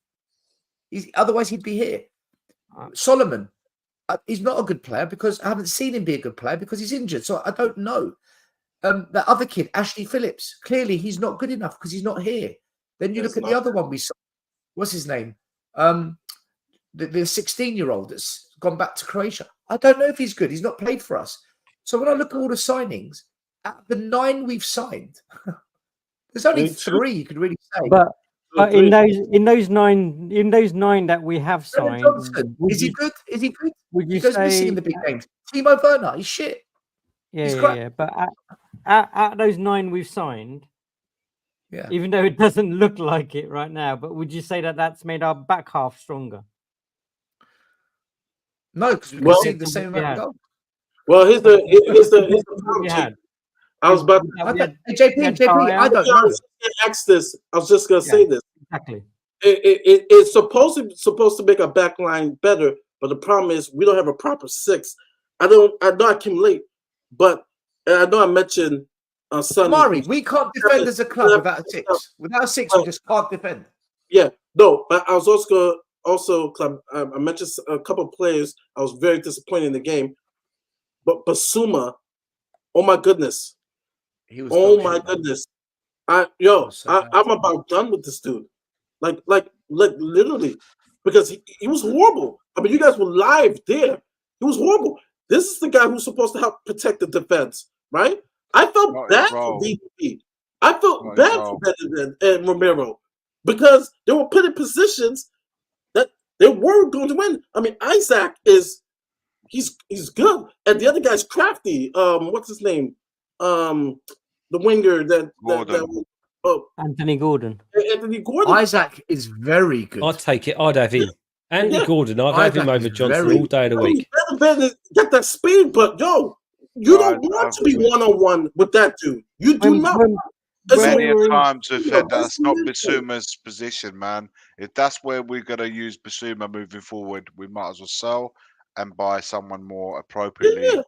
Otherwise, he'd be here. Solomon, he's not a good player because I haven't seen him be a good player because he's injured. So I don't know. That other kid, Ashley Phillips, clearly he's not good enough because he's not here. Then you look at the other one we saw. What's his name? The 16-year-old that's gone back to Croatia. I don't know if he's good. He's not played for us. So when I look at all the signings, at the 9 we've signed, there's only 3 you could really say. But in those nine that we have signed, Johnson, is he good? Is he good? Would you he goes say missing in the big games? Timo Werner, he's shit. Yeah. But at those 9 we've signed, even though it doesn't look like it right now, but would you say that that's made our back half stronger? No, because we can see the same amount of goals. Well, here's the problem. I was about to JP, I don't know. I was just gonna say this. Exactly. It's supposed to make a back line better, but the problem is we don't have a proper 6. I know I came late, but I know I mentioned Sunday. Mari, we can't defend as a club without a 6. Without a 6, we just can't defend. Yeah, no, but I was also I mentioned a couple of players. I was very disappointed in the game, but Bissouma, oh my goodness, goodness, I'm about done with this dude, like literally, because he was horrible. I mean, you guys were live there. He was horrible. This is the guy who's supposed to help protect the defense, right? I felt bad for BDP. I felt bad for Benjamin and Romero because they were put in positions that they weren't going to win. I mean, Isaac he's good, and the other guy's crafty. What's his name? The winger that Anthony Gordon. Anthony Gordon. Isaac is very good. I'd take it. I'd have him. Anthony Gordon. I'd have him over Johnson all day of the week. Got that speed, but you don't want to be one-on-one with that dude. You do not. Many a times we've said that's not Bissouma's position, man. If that's where we're going to use Bissouma moving forward, we might as well sell and buy someone more appropriately. Yeah.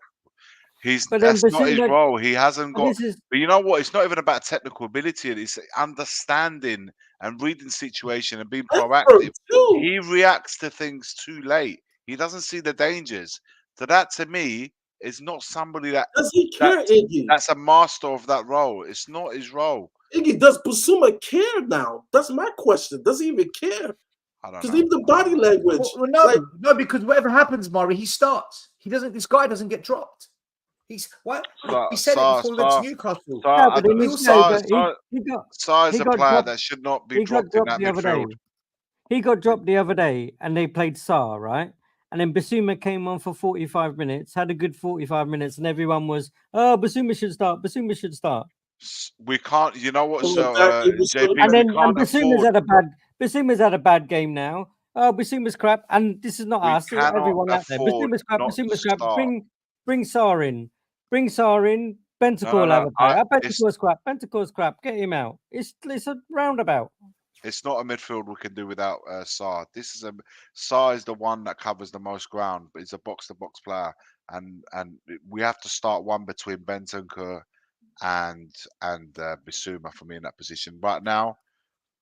That's not his role. He hasn't got. But you know what? It's not even about technical ability. It's understanding and reading situation and being proactive. He reacts to things too late. He doesn't see the dangers. So that, to me, is not somebody that does he care, Iggy? That's a master of that role. It's not his role. Iggy, does Bissouma care now? That's my question. Does he even care? I don't know. Because even the body language. Well, no, because whatever happens, Murray, he starts. This guy doesn't get dropped. He's what? He said it before against Newcastle. Sar's a player that should not be dropped in that midfield. He got dropped the other day, and they played Sar, right? And then Bissouma came on for 45 minutes, had a good 45 minutes, and everyone was, "Oh, Bissouma should start. Bissouma should start." We can't. You know what? So, JP, and Bissouma's had a bad game now. Oh, Bissouma's crap, and this is not us. Everyone out there. Bissouma's crap. Bissouma's crap. Bring Sar in. Bring Sar in. Bentancur will have a player. Bentancur's crap. Bentancur's crap. Get him out. It's a roundabout. It's not a midfield we can do without Sarr. Sarr is the one that covers the most ground, but he's a box-to-box player, and we have to start one between Bentancur and Bissouma for me in that position. Right now,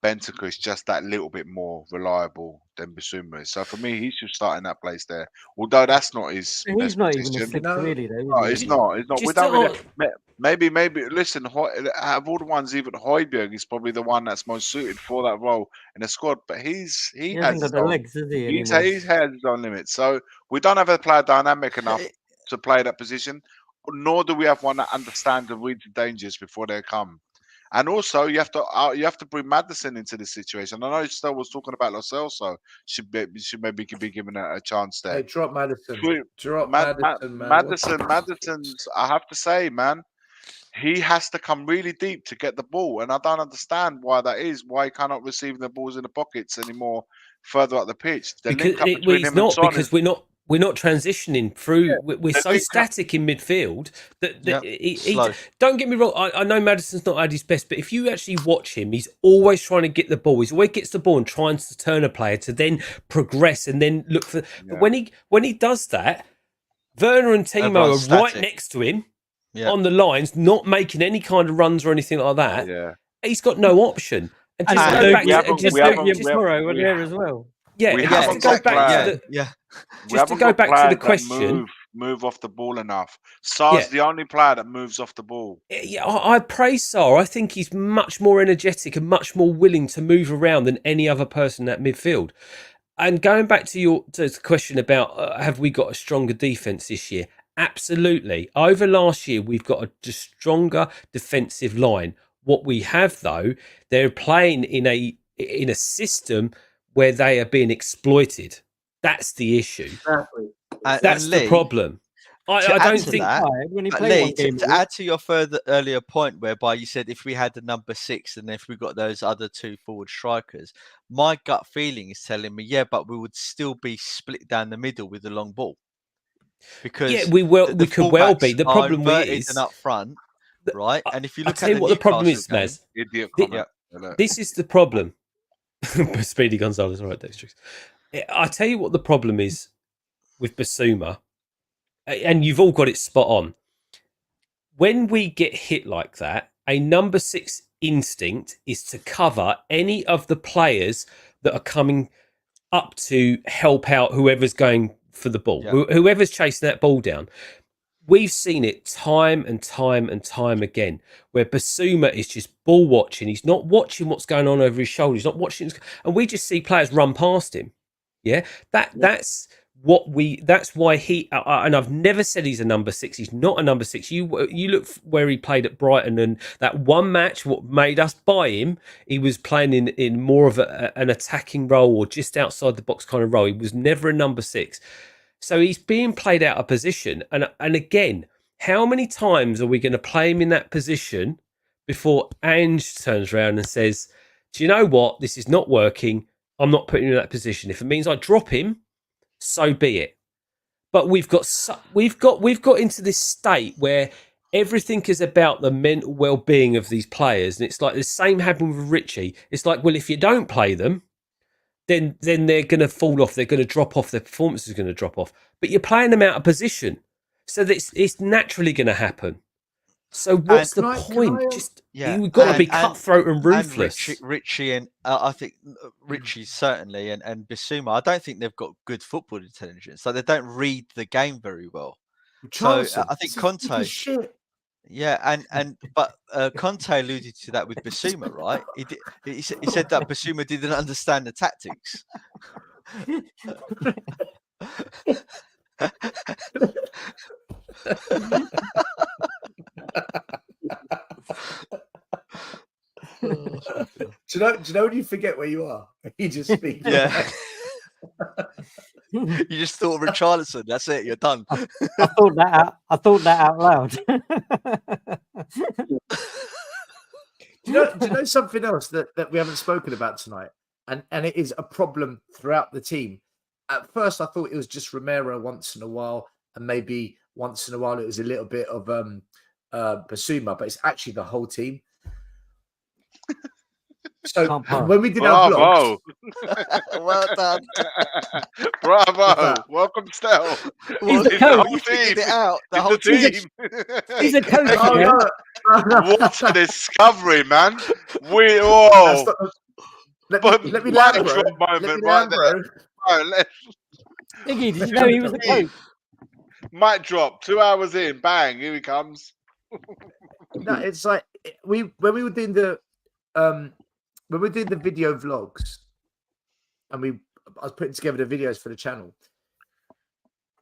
Bentancur is just that little bit more reliable than Bissouma is. So for me, he should start in that place there. Although that's not his He's best not position. even a six, really, though. No, it's not. It's not. We don't really, maybe. Listen, out of all the ones, even Højbjerg is probably the one that's most suited for that role in the squad. But he hasn't got the legs, has he? He has his own limits. So we don't have a player dynamic enough to play that position, nor do we have one that understands and reads the dangers before they come. And also, you have to bring Maddison into this situation. I know Stel was talking about Lo Celso should maybe be given a chance there. Hey, drop Maddison. Maddison's. I have to say, man, he has to come really deep to get the ball, and I don't understand why that is. Why he cannot receive the balls in the pockets anymore, further up the pitch. Because we're not transitioning through. Yeah, we're so static in midfield that don't get me wrong. I know Maddison's not at his best, but if you actually watch him, he's always trying to get the ball. He's always gets the ball and trying to turn a player to then progress and then look for. Yeah. But when he does that, Werner and Timo are right next to him on the lines, not making any kind of runs or anything like that. Yeah, he's got no option. And just go back to tomorrow when there as well. Yeah, just to go back to the question. Move off the ball enough. Sarr's the only player that moves off the ball. Yeah, I praise Sarr. I think he's much more energetic and much more willing to move around than any other person at midfield. And going back to the question about have we got a stronger defence this year? Absolutely. Over last year, we've got a stronger defensive line. What we have, though, they're playing in a system where they are being exploited. That's the issue. Exactly. That's the problem. I don't think when you play to add to your earlier point, whereby you said if we had the number 6 and if we got those other 2 forward strikers, my gut feeling is telling me, but we would still be split down the middle with the long ball. Because we could well be. The problem is up front, right? And if you look at what the problem is, Maz. This is the problem. Speedy Gonzalez, all right, Dextrix. I tell you what the problem is with Bissouma, and you've all got it spot on. When we get hit like that, a number 6 instinct is to cover any of the players that are coming up to help out whoever's going for the ball, whoever's chasing that ball down. We've seen it time and time and time again, where Bissouma is just ball watching. He's not watching what's going on over his shoulder. He's not watching, and we just see players run past him. That's why he. And I've never said he's a number 6. He's not a number 6. You look where he played at Brighton, and that one match, what made us buy him, he was playing in more of an attacking role or just outside the box kind of role. He was never a number 6. So he's being played out of position. And again, how many times are we going to play him in that position before Ange turns around and says, do you know what? This is not working. I'm not putting him in that position. If it means I drop him, so be it. But we've got into this state where everything is about the mental well-being of these players. And it's like the same happened with Richie. It's like, well, if you don't play them, then they're going to fall off. They're going to drop off. Their performance is going to drop off. But you're playing them out of position. So it's naturally going to happen. So what's the point? We've got to be cutthroat and ruthless. And Richie and I think Richie certainly and Bissouma, I don't think they've got good football intelligence. Like they don't read the game very well. Charleston, so I think Conte. Yeah, but Conte alluded to that with Bissouma, right? He said that Bissouma didn't understand the tactics. Do you know when you forget where you are? You just speak. Yeah. You just thought of Richarlison. That's it. You're done. I thought that out loud. Do you know something else that we haven't spoken about tonight? And it is a problem throughout the team. At first, I thought it was just Romero once in a while, and maybe once in a while it was a little bit of Bissouma, but it's actually the whole team. So when we did our vlogs, well done. Bravo. Welcome, Stel. He's the The coach. whole team. It out. The It's whole the team. He's a coach. Oh, Yeah? What a discovery, man. We That's all. not- let me land, bro. Drop Let me moment land, right bro. there. Right, Iggy, did you know he was a coach? mic drop. 2 hours in. Bang. Here he comes. No, it's like when we were doing the video vlogs, and I was putting together the videos for the channel.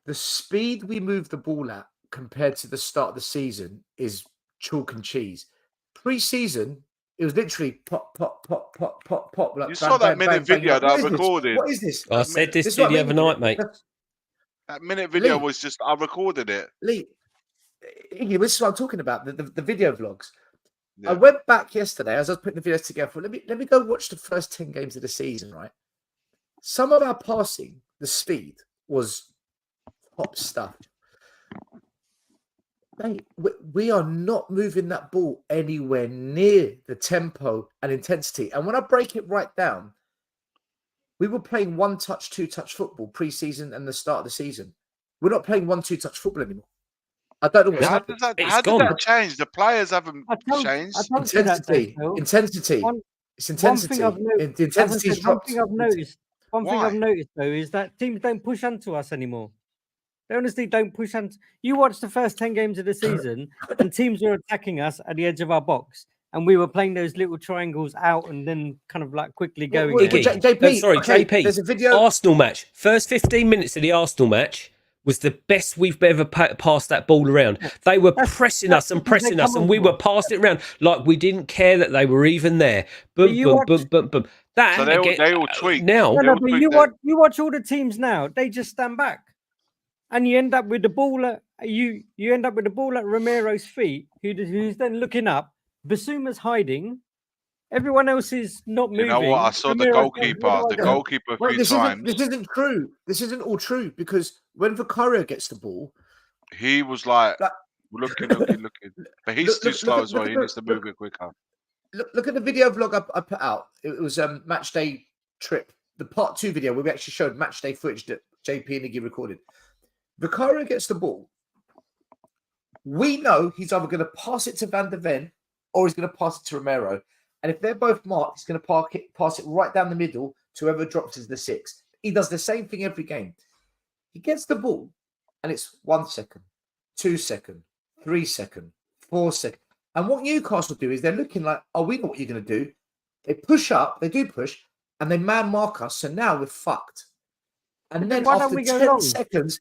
The speed we move the ball at compared to the start of the season is chalk and cheese. Pre-season, it was literally pop, pop, pop, pop, pop, pop. Like You saw that minute video that I recorded. What is this? I said this to you the other night, mate. That minute video Lee. was just, I recorded it. Lee, Iggy, this is what I'm talking about, the video vlogs. Yeah. I went back yesterday as I was putting the videos together. Let me go watch the first 10 games of the season, right? Some of our passing, the speed was top stuff. Mate, we are not moving that ball anywhere near the tempo and intensity. And when I break it right down, we were playing 1-touch, 2-touch football pre-season and the start of the season. We're not playing 1-2-touch football anymore. I don't know what's happened. How did that change? The players haven't changed. Intensity. It's intensity. The intensity's dropped. One thing I've noticed though is that teams don't push onto us anymore. They honestly don't push on. You watch the first 10 games of the season, and teams were attacking us at the edge of our box, and we were playing those little triangles out and then kind of like quickly going. JP. There's a video. Arsenal match. First 15 minutes of the Arsenal match was the best we've ever passed that ball around. They were pressing us, and we were passing it around like we didn't care that they were even there. Boom, boom, boom, boom, boom. That so they all tweak. Now, but you watch all the teams now. They just stand back. And you end up with the ball at you end up with the ball at Romero's feet, who's then looking up. Bissouma's hiding. Everyone else is not moving. You know what? I saw the goalkeeper a few times. This isn't true. This isn't all true because when Vicario gets the ball, he was like looking. But he's too slow as well. He needs to move it quicker. Look at the video vlog I put out. It was match day trip, the part 2 video where we actually showed match day footage that JP and Iggy recorded. Vicario gets the ball. We know he's either going to pass it to Van der Ven or he's going to pass it to Romero. And if they're both marked, he's going to pass it right down the middle to whoever drops as the 6. He does the same thing every game. He gets the ball and it's 1 second, 2 second, 3 second, 4 second. And what Newcastle do is they're looking like, oh, we know what you're going to do. They push up, they do push, and they man mark us. So now we're fucked. And then after 10 seconds...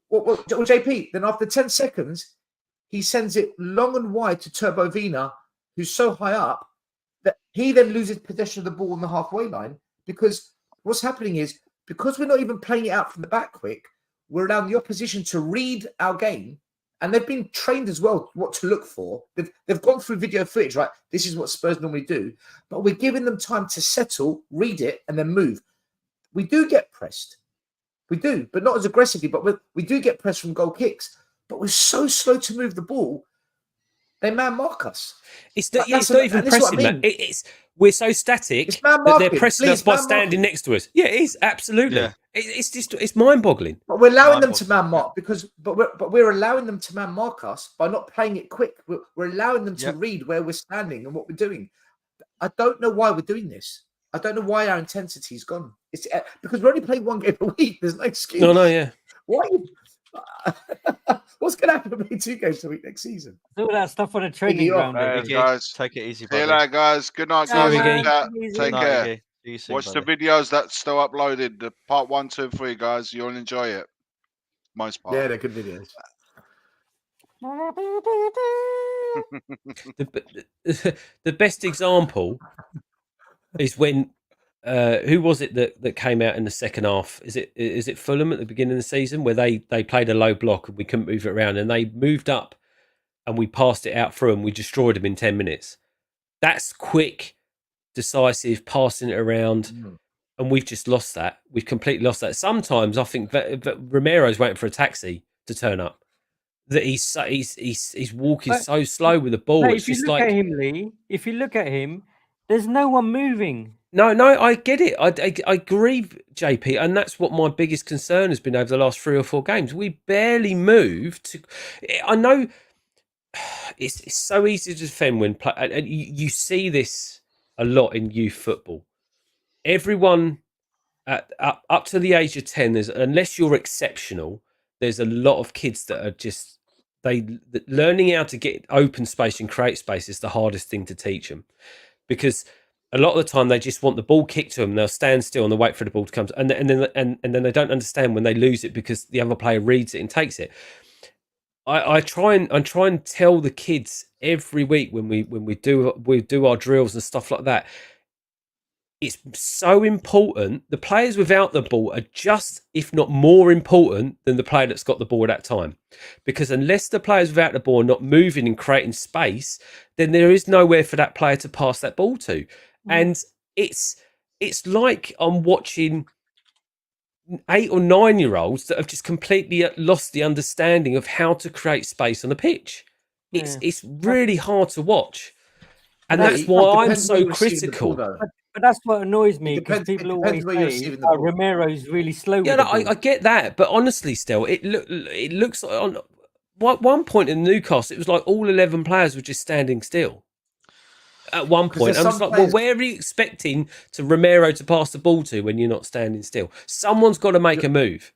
Well, JP, then after 10 seconds, he sends it long and wide to Turbo Vina, who's so high up that he then loses possession of the ball on the halfway line because what's happening is because we're not even playing it out from the back quick, we're allowing the opposition to read our game, and they've been trained as well what to look for. They've gone through video footage, right? This is what Spurs normally do, but we're giving them time to settle, read it, and then move. We do get pressed. We do, but not as aggressively. But we do get pressed from goal kicks. But we're so slow to move the ball. They man mark us. It's not even pressing, man. We're so static that they're pressing us by standing next to us. Yeah, it is absolutely. Yeah. It's mind-boggling. But we're allowing them to man mark but we're allowing them to man mark us by not playing it quick. We're allowing them to read where we're standing and what we're doing. I don't know why we're doing this. I don't know why our intensity's gone. It's because we're only playing 1 game a week. There's no excuse. No, yeah. Why? What's going to happen to me 2 games a week next season? Do that stuff on a training ground. Guys, take it easy. See you later, guys. Good night, guys. Take care. Watch the videos that's still uploaded. The part 1, 2, 3, guys. You'll enjoy it. Most part. Yeah, they're good videos. The best example is when who was it that came out in the second half? Is it Fulham at the beginning of the season where they played a low block and we couldn't move it around and they moved up and we passed it out through and we destroyed them in 10 minutes. That's quick, decisive, passing it around, and we've just lost that. We've completely lost that. Sometimes I think that Romero's waiting for a taxi to turn up. That he's walking so slow with the ball. Mate, it's just like at him, Lee. If you look at him, There's no one moving. No, I get it. I agree, JP, and that's what my biggest concern has been over the last 3 or 4 games. We barely moved. I know it's so easy to defend when and you see this a lot in youth football. Everyone up to the age of 10, unless you're exceptional, there's a lot of kids that are just learning how to get open space and create space is the hardest thing to teach them, because a lot of the time they just want the ball kicked to them. They'll stand still and they'll wait for the ball to come, and then they don't understand when they lose it because the other player reads it and takes it. I try and tell the kids every week when we do our drills and stuff like that. It's so important. The players without the ball are just, if not more important than the player that's got the ball at that time. Because unless the players without the ball are not moving and creating space, then there is nowhere for that player to pass that ball to. And it's like I'm watching 8 or 9-year-olds that have just completely lost the understanding of how to create space on the pitch. It's really hard to watch. And that's why I'm so critical. But that's what annoys me, because people always say Romero's really slow. Yeah, I get that, but honestly, still, it looks like on one point in Newcastle, it was like all 11 players were just standing still. At one point, I'm just like, well, where are you expecting Romero to pass the ball to when you're not standing still? Someone's got to make a move.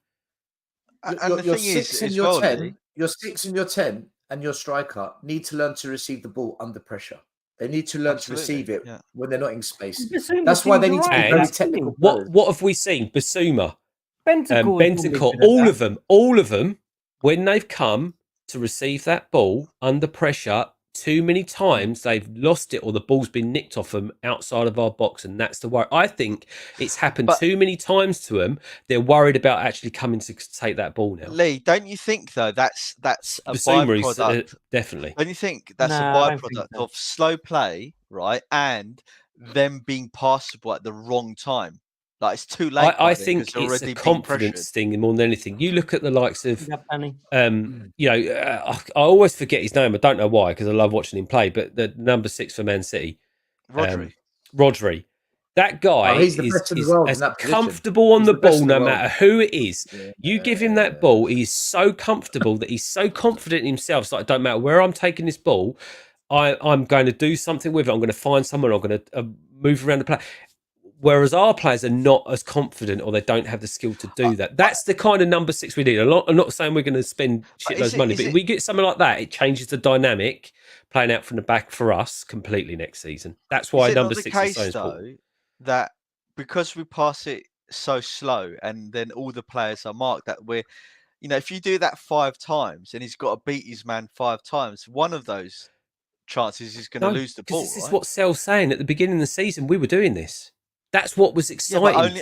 Your 6 and your 10, your 6 and your 10, and your striker need to learn to receive the ball under pressure. They need to learn to receive it when they're not in space. That's why they need to be very technical. What have we seen? Bissouma, Bentancur, all of them, when they've come to receive that ball under pressure, too many times they've lost it or the ball's been nicked off them outside of our box, and that's the worry. I think it's happened too many times to them. They're worried about actually coming to take that ball now. Lee, don't you think though that's a Bissouma byproduct? Definitely. Don't you think that's a byproduct of slow play, right, and them being passable at the wrong time? Like it's too late. I think it's a confidence thing more than anything. You look at the likes of, I always forget his name. I don't know why, because I love watching him play. But the number 6 for Man City, Rodri. That guy is as comfortable on the ball, no matter who it is. You give him that ball, he's so comfortable that he's so confident in himself. It's like, it don't matter where I'm taking this ball, I'm going to do something with it. I'm going to find someone. I'm going to move around the play. Whereas our players are not as confident, or they don't have the skill to do that. That's the kind of number 6 we need. I'm not saying we're going to spend shitloads of money, but if we get something like that, it changes the dynamic playing out from the back for us completely next season. That's why number 6 is so important. That because we pass it so slow, and then all the players are marked, that we're, if you do that 5 times and he's got to beat his man 5 times, one of those chances he's going to lose the ball. This is what Sel's saying. At the beginning of the season, we were doing this. That's what was exciting.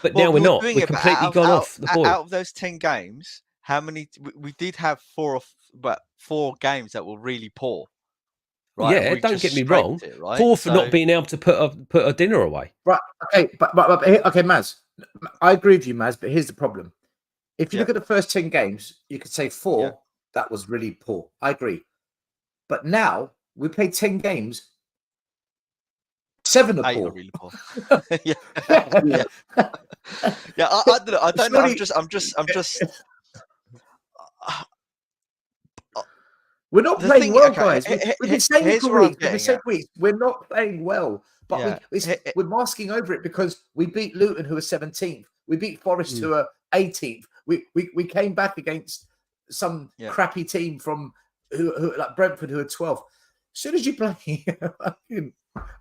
But now we're not. We're completely gone off the ball. Out of those 10 games, how many? We did have 4 games that were really poor. Right? Yeah, don't get me wrong. Poor for not being able to put a dinner away. Right. Okay. But okay, Maz. I agree with you, Maz. But here's the problem. If you look at the first 10 games, you could say 4 that was really poor. I agree. But now we played 10 games. 7 are poor. Really poor. Yeah. I don't know. I'm just. We're not playing well, guys. We've been saying for weeks, we're not playing well. But we're masking over it because we beat Luton, who are 17th. We beat Forest, who are 18th. We came back against some crappy team from who like Brentford, who are 12th. As soon as you play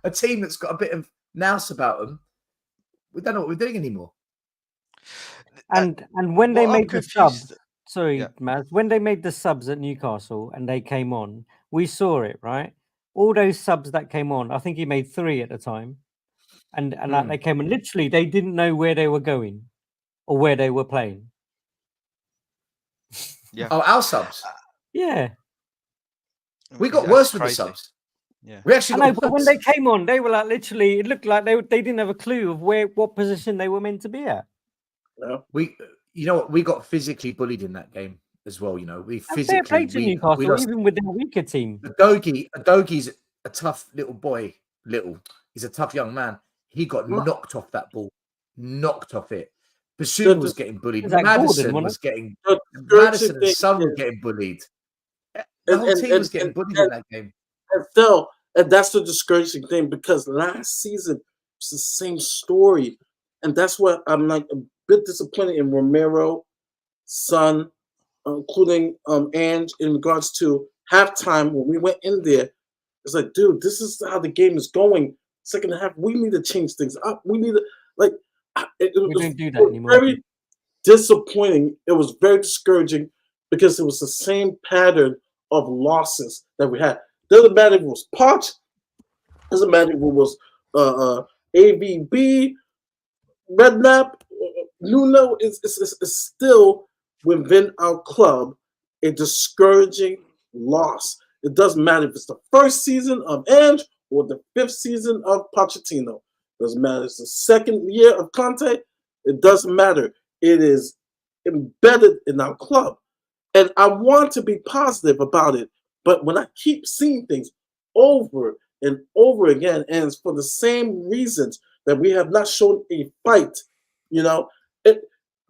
a team that's got a bit of nous about them, we don't know what we're doing anymore. And when they made the subs, Maz, when they made the subs at Newcastle and they came on, we saw it, right? All those subs that came on, I think he made 3 at the time, and like they came on. Literally, they didn't know where they were going or where they were playing. Yeah. Oh, our subs. Yeah. We got worse with the subs. Yeah, we actually. But when they came on, they were like literally. It looked like they didn't have a clue of what position they were meant to be at. No, we got physically bullied in that game as well. We physically played to Newcastle, even with their weaker team. Adogie's a tough little boy. little. He's a tough young man. He got knocked off that ball. Knocked off it. Bissouma was getting bullied. Madison was getting... Madison and Son were getting bullied. The whole team was getting bullied in that game. And that's the discouraging thing, because last season it's the same story. And that's what I'm like a bit disappointed in Romero, Son, including Ange, in regards to halftime when we went in there. It's like, dude, this is how the game is going. Second half, we need to change things up. We need to, like, it was don't do that anymore. Very disappointing. It was very discouraging because it was the same pattern of losses that we had. Doesn't matter if it was Poch, doesn't matter if it was AVB, Redknapp, Nuno, is still within our club a discouraging loss. It doesn't matter if it's the first season of Ange or the 5th season of Pochettino. It doesn't matter if it's the second year of Conte. It doesn't matter. It is embedded in our club. And I want to be positive about it. But when I keep seeing things over and over again, and it's for the same reasons that we have not shown a fight, you know,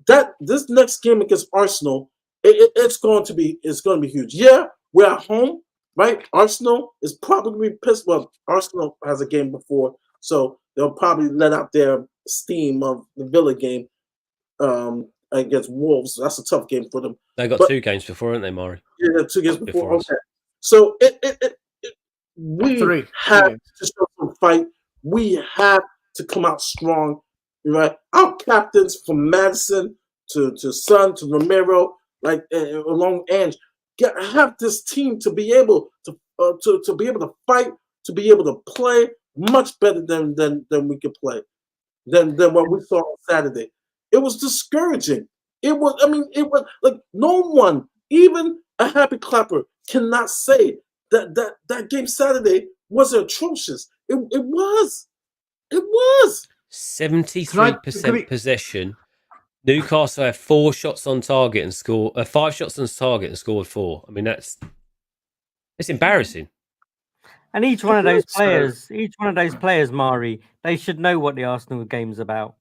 that this next game against Arsenal, it's going to be huge. Yeah, we're at home, right? Arsenal is probably pissed. Well, Arsenal has a game before, so they'll probably let out their steam of the Villa game against Wolves. So that's a tough game for them. They got 2 games before, haven't they, Mari? Yeah, 2 games before. Okay. So we have to show some fight. We have to come out strong, right? Our captains, from Madison to Son to Romero, like along Ange, have this team to be able to be able to fight, to be able to play much better than we could play, than what we saw on Saturday. It was discouraging. It was like no one, even a happy clapper, cannot say that game Saturday was atrocious. It was. 73% possession. Newcastle had 4 shots on target and scored 5 shots on target and scored 4. I mean, it's embarrassing. And each one of those players, Mari, they should know what the Arsenal game is about.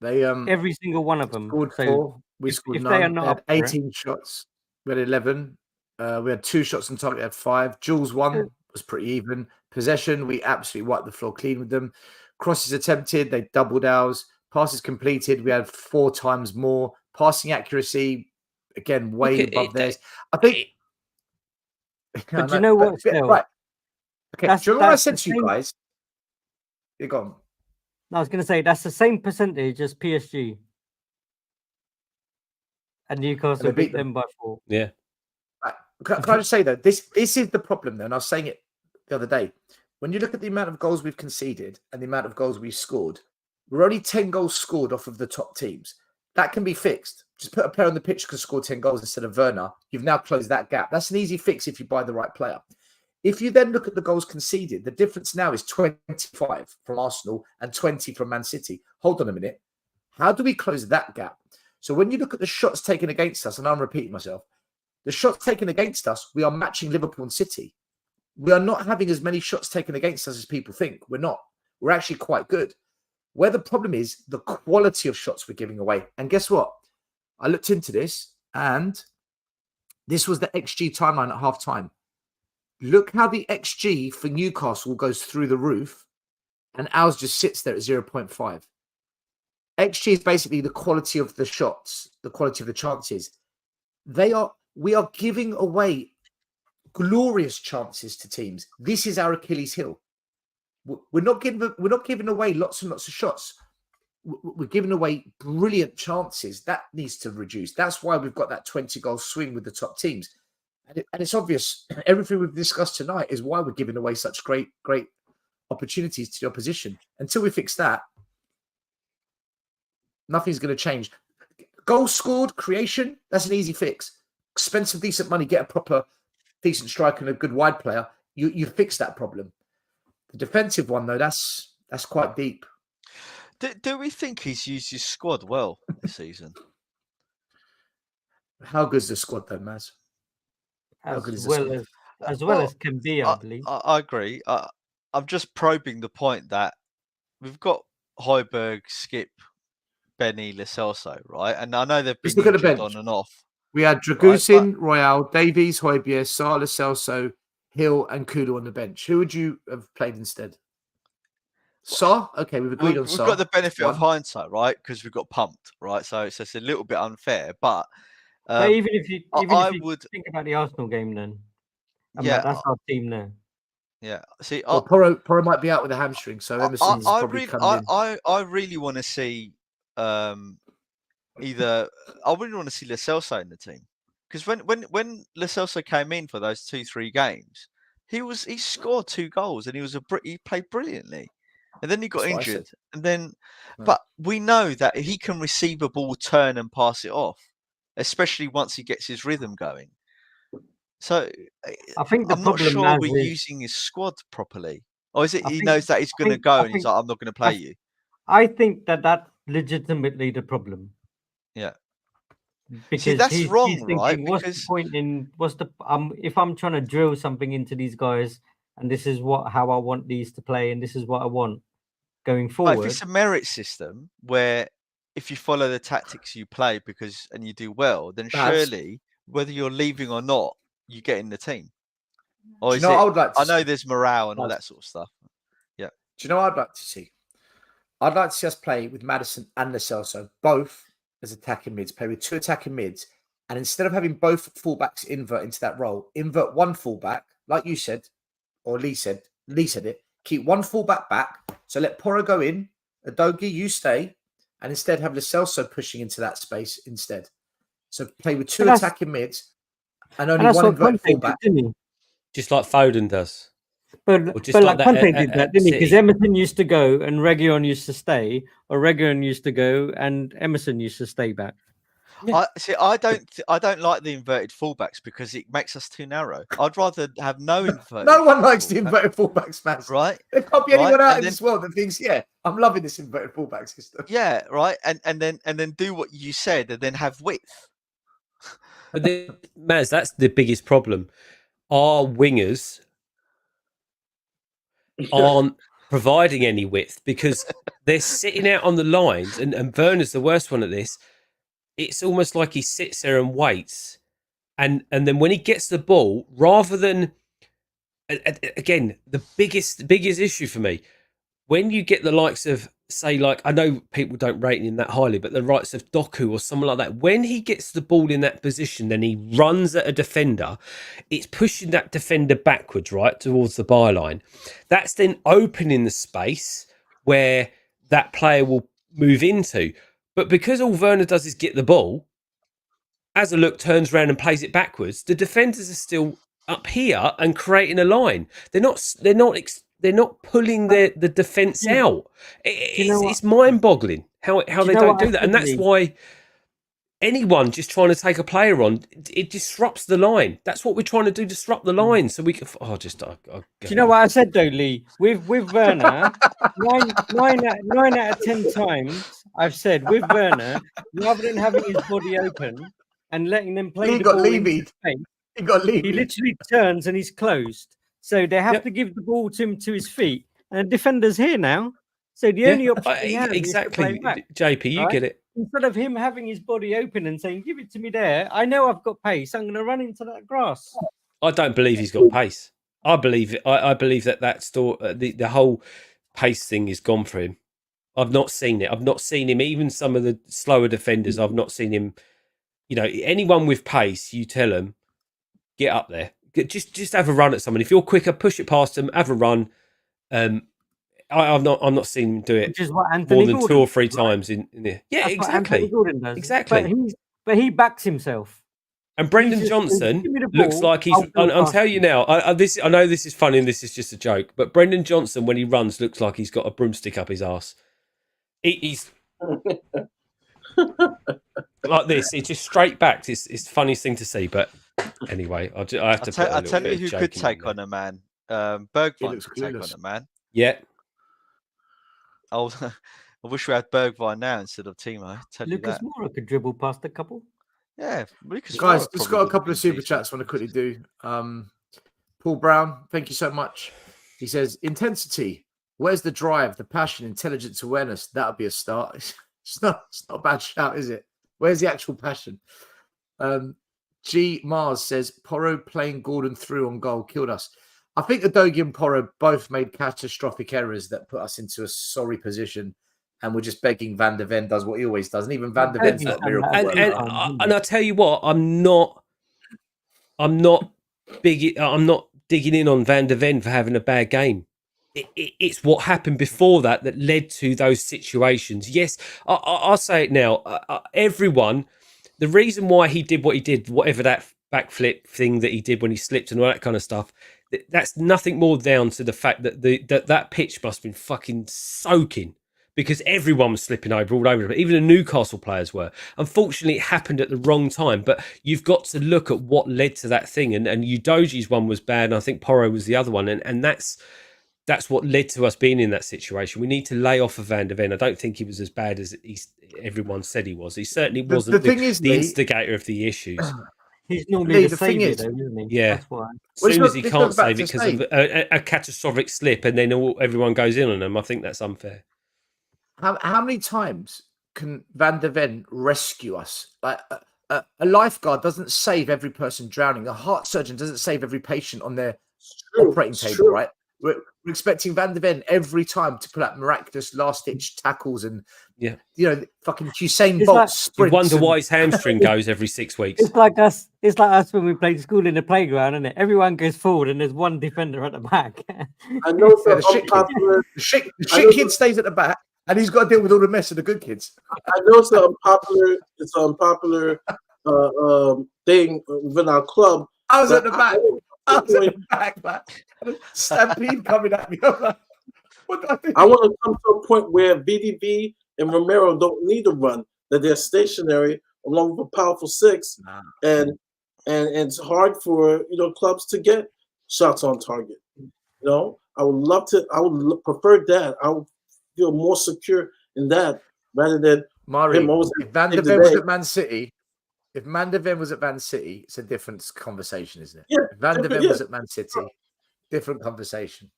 They every single one of them scored 4. We scored 9. They had 18 shots. We had 11. We had 2 shots on target. We had 5. Jules 1 was pretty even. Possession, we absolutely wiped the floor clean with them. Crosses attempted, they doubled ours. Passes completed, we had 4 times more. Passing accuracy, again, way above theirs. I think. But do you know what? Still, right. Okay. Do you remember what I said to you guys? You're gone. I was going to say that's the same percentage as PSG. And Newcastle beat them by 4. Yeah. Right. Can I just say though, this is the problem though, and I was saying it the other day. When you look at the amount of goals we've conceded and the amount of goals we've scored, we're only 10 goals scored off of the top teams. That can be fixed. Just put a player on the pitch who can score 10 goals instead of Werner. You've now closed that gap. That's an easy fix if you buy the right player. If you then look at the goals conceded, the difference now is 25 from Arsenal and 20 from Man City. Hold on a minute. How do we close that gap? So when you look at the shots taken against us, and I'm repeating myself, the shots taken against us, we are matching Liverpool and City. We are not having as many shots taken against us as people think. We're not. We're actually quite good. Where the problem is, the quality of shots we're giving away. And guess what? I looked into this, and this was the XG timeline at half-time. Look how the XG for Newcastle goes through the roof, and ours just sits there at 0.5. XG is basically the quality of the shots, the quality of the chances. We are giving away glorious chances to teams. This is our Achilles heel. We're not giving away lots and lots of shots. We're giving away brilliant chances. That needs to reduce. That's why we've got that 20-goal swing with the top teams. And it's obvious. Everything we've discussed tonight is why we're giving away such great opportunities to the opposition. Until we fix that, nothing's going to change. Goals scored, creation, that's an easy fix. Expensive, decent money, get a proper, decent striker and a good wide player. You fix that problem. The defensive one, though, that's quite deep. Do we think he's used his squad well this season? How good is the squad, though, Maz? As well as can be, I believe. I agree. I'm just probing the point that we've got Højbjerg, Skip, Benny, Lo Celso, right? And I know they've been look at the injured bench. on and off. We had Dragusin, Royale, Davies, Højbjerg, Sarr, Lo Celso, Hill, and Kulu on the bench. Who would you have played instead? Sarr? Okay, we've agreed on Sarr. We've got the benefit of hindsight, right? Because we've got pumped, right? So it's a little bit unfair, but even if you think about the Arsenal game, then that's our team there. Yeah. See, Porro might be out with a hamstring, so Emerson's probably coming in. I really want to see I really want to see Lo Celso in the team, because when Lo Celso came in for those 2-3 games, he scored 2 goals and he played brilliantly, and then he got injured, and then but we know that he can receive a ball, turn and pass it off, especially once he gets his rhythm going. So I think I'm not sure we're using his squad properly, or is it he knows that he's going to go and he's like, I'm not going to play you? I think that's legitimately the problem. Yeah. Because see, that's wrong, he's thinking, right? What's the point in if I'm trying to drill something into these guys, and this is how I want these to play, and this is what I want going forward. If it's a merit system where if you follow the tactics you play and you do well, then surely whether you're leaving or not, you get in the team. Or is I know there's morale and all that sort of stuff. Yeah. Do you know what I'd like to see? I'd like to see us play with Maddison and Lo Celso, both as attacking mids, play with 2 attacking mids, and instead of having both fullbacks invert into that role, invert one fullback, like you said, or Lee said it, keep one fullback back, so let Porro go in, Adogi, you stay, and instead have Lo Celso pushing into that space instead. So play with 2 attacking mids and only one inverted fullback. Just like Foden does. But like Conte did that, didn't he? Because Emerson used to go and Reguilon used to stay, or Reguilon used to go and Emerson used to stay back. Yeah. I don't like the inverted fullbacks because it makes us too narrow. I'd rather have no inverted. No one likes the inverted fullbacks, man. Right? There can't be anyone out in this world that thinks, I'm loving this inverted fullback system. Yeah, right. And then do what you said, and then have width. But Maz, that's the biggest problem. Our wingers aren't providing any width because they're sitting out on the lines, and Werner's the worst one at this. It's almost like he sits there and waits, and then when he gets the ball, rather than again, the biggest issue for me, when you get the likes of, say, like, I know people don't rate him that highly, but the likes of Doku or someone like that, when he gets the ball in that position, then he runs at a defender, it's pushing that defender backwards, right, towards the byline. That's then opening the space where that player will move into. But because all Werner does is get the ball, as a look turns around and plays it backwards, the defenders are still up here and creating a line. They're not pulling the defence out. It's mind-boggling how they don't do that. And that's why anyone just trying to take a player on, it disrupts the line. That's what we're trying to do, disrupt the line. So we can... do you know what I said, though, Lee? With Werner, 9 out of 10 times, I've said, with Werner, rather than having his body open and letting them play the ball in space, he literally turns and he's closed. So they have to give the ball to him to his feet. And the defender's here now. So the only option he has is to play back. JP, you get it. Instead of him having his body open and saying, give it to me there, I know I've got pace. I'm going to run into that grass. I don't believe he's got pace. I believe it. I believe that the whole pace thing is gone for him. I've not seen it. I've not seen him, even some of the slower defenders, I've not seen him. You know, anyone with pace, you tell them, get up there. Just have a run at someone. If you're quicker, push it past them, have a run. I've not seen him do it Which is what more than 2 or 3 times in there. Yeah, That's exactly. Exactly. But he backs himself. And Brendan Johnson looks like he's. I'll tell you now. I know this is funny and this is just a joke, but Brendan Johnson, when he runs, looks like he's got a broomstick up his arse. He's like this. It's just straight backed. It's the funniest thing to see. But anyway, I have to. I'll tell you who could take on a man. Bergwijn could take on a man. Yeah. I wish we had Bergwijn now instead of Timo. Lucas Moura could dribble past a couple. Yeah, guys, just got a couple of super chats I want to quickly do. Paul Brown, thank you so much. He says, intensity. Where's the drive, the passion, intelligence, awareness? That would be a start. It's not a bad shout, is it? Where's the actual passion? G. Mars says, Porro playing Gordon through on goal killed us. I think Udogie and Porro both made catastrophic errors that put us into a sorry position. And we're just begging Van der Ven does what he always does. And even Van der Ven's not miracle. And I'll tell you what, I'm not digging in on Van der Ven for having a bad game. It's what happened before that led to those situations. Yes, I'll say it now. Everyone, the reason why he did what he did, whatever that backflip thing that he did when he slipped and all that kind of stuff, that's nothing more down to the fact that that pitch must have been fucking soaking, because everyone was slipping over all over it. Even the Newcastle players were. Unfortunately, it happened at the wrong time. But you've got to look at what led to that thing. And Udogie's one was bad, and I think Porro was the other one. And that's what led to us being in that situation. We need to lay off of Van der Ven. I don't think he was as bad as everyone said he was. He certainly wasn't the instigator of the issues. He's normally the saviour, though, isn't he? Yeah. That's why. As soon as he can't save it because of a catastrophic slip, and then everyone goes in on him, I think that's unfair. How many times can Van der Ven rescue us? Like a lifeguard doesn't save every person drowning. A heart surgeon doesn't save every patient on their operating table, right? We're expecting Van der Ven every time to pull out miraculous last-ditch tackles and, fucking Usain Bolt sprints. You wonder why his hamstring goes every 6 weeks. It's like us when we played school in the playground, isn't it? Everyone goes forward and there's one defender at the back. I know the shit kid stays at the back, and he's got to deal with all the mess of the good kids. I know it's an unpopular thing within our club. I was at the back. I was at the back, man. Stampede coming at me. I'm like, what do I do? I want to come to a point where VDV and Romero don't need to run, that they're stationary along with a powerful six, and it's hard for clubs to get shots on target. I would prefer that. I would feel more secure in that rather than if Van der Ven was at Man City. If Van der Ven was at Man City, it's a different conversation, isn't it? Yeah, if Van der Ven was at Man City, different conversation.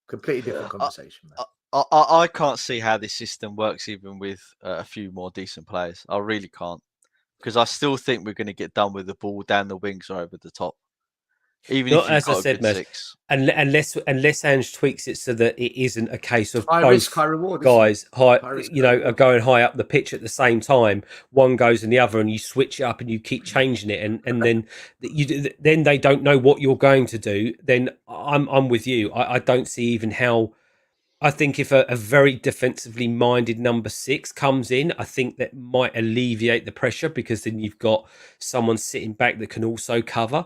Completely different conversation. I can't see how this system works even with a few more decent players. I really can't. Because I still think we're going to get done with the ball down the wings or over the top. Even if as I said, Matt, unless Ange tweaks it so that it isn't a case of high both risk, high reward, guys are going high up the pitch at the same time. One goes and the other, and you switch it up and you keep changing it, and then they don't know what you're going to do. Then I'm with you. I don't see even how. I think if a very defensively minded number 6 comes in, I think that might alleviate the pressure, because then you've got someone sitting back that can also cover.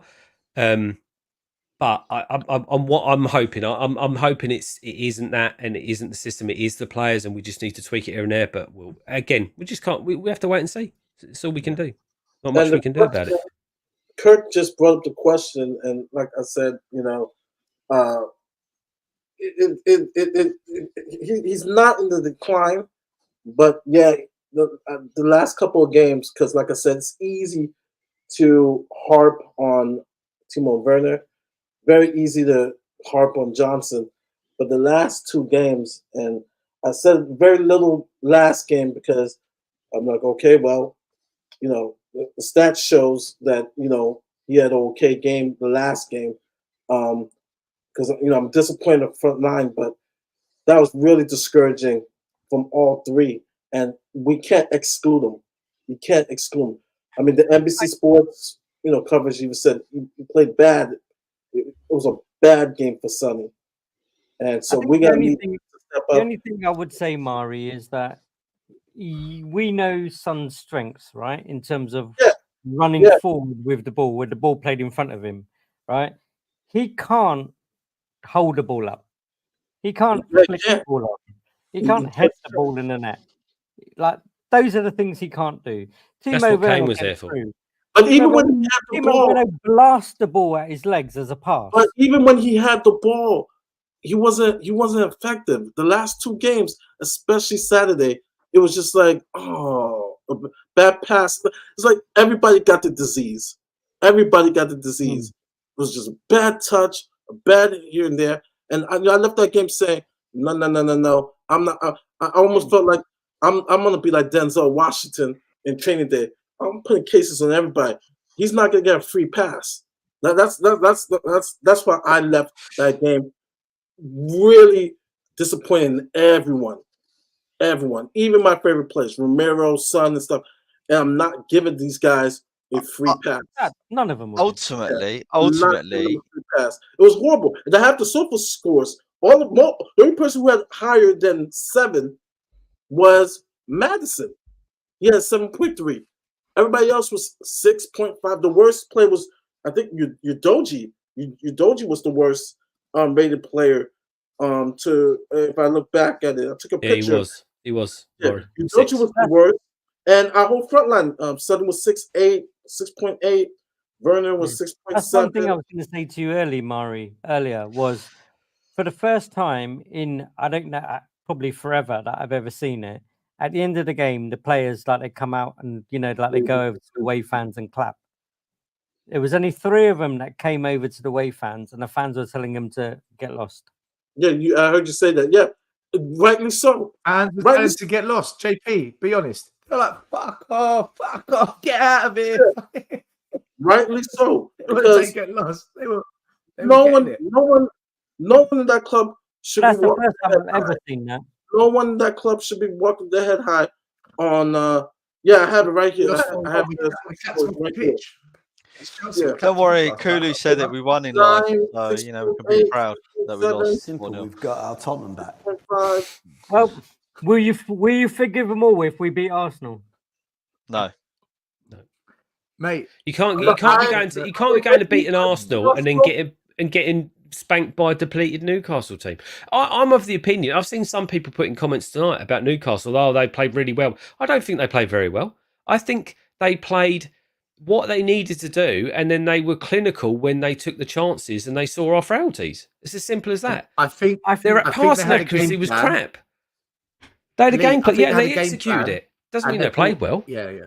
But I'm hoping it isn't that, and it isn't the system. It is the players, and we just need to tweak it here and there. But we just can't. We have to wait and see. It's all we can do. Not much we can do about it. Kirk just brought up the question, and like I said, he's not in the decline, but yeah, the last couple of games, because like I said, it's easy to harp on Timo Werner. Very easy to harp on Johnson, but the last 2 games, and I said very little last game because I'm like, okay, well, the stats shows that he had an okay game the last game, because I'm disappointed up front line, but that was really discouraging from all 3, and we can't exclude them. You can't exclude them. I mean, the NBC Sports coverage even said he played bad. It was a bad game for Sonny. And so we got to step up. The only thing I would say, Mari, is that we know Son's strengths, right? In terms of running forward with the ball played in front of him, right? He can't hold the ball up. He can't flick the ball up. He can't head the ball in the net. Like, those are the things he can't do. That's what Kane was there for. But even when he had the ball, blast the ball at his legs as a pass. But even when he had the ball, he wasn't effective. The last 2 games, especially Saturday, it was just like, a bad pass. It's like everybody got the disease. It was just a bad touch, a bad here and there, And I left that game saying, no. I'm not. I almost felt like I'm gonna be like Denzel Washington in Training Day. I'm putting cases on everybody. He's not gonna get a free pass. That's why I left that game really disappointing everyone, even my favorite players, Romero, Son, and stuff. And I'm not giving these guys a free pass. None of them will. Ultimately, pass. It was horrible. And I have the SOFA scores. The only person who had higher than 7 was Madison. He had 7.3. Everybody else was 6.5. The worst play was, I think, Udoji. Udoji was the worst rated player. If I look back at it, I took a picture. He was. Yeah, Udoji was the worst. And our whole front line, Sutton was 6.8, 6.8. Werner was 6.7. That's one thing I was going to say to you earlier was, for the first time in, I don't know, probably forever that I've ever seen it, at the end of the game, the players, like, they come out and, they go over to the away fans and clap. There was only 3 of them that came over to the away fans, and the fans were telling them to get lost. Yeah, I heard you say that. Yeah, rightly so. And rightly to get lost. JP, be honest. They're like, fuck off, get out of here. Yeah. Rightly so. Because they get lost. No one in that club should That's be the first time I've ever seen that. No one in that club should be walking their head high on. I have it right here. I have it. Don't worry, Kulu said that we won in life, so we can be proud that we lost. Simple. We've got our Tottenham back. Well, will you forgive them all if we beat Arsenal? No. Mate, you can't be going to beat an Arsenal and then getting spanked by a depleted Newcastle team. I'm of the opinion, I've seen some people putting comments tonight about Newcastle. Oh, they played really well. I don't think they played very well. I think they played what they needed to do, and then they were clinical when they took the chances and they saw our frailties. It's as simple as that. I think their passing accuracy was crap. They had a game plan, and they executed it. Doesn't mean they played well. Yeah.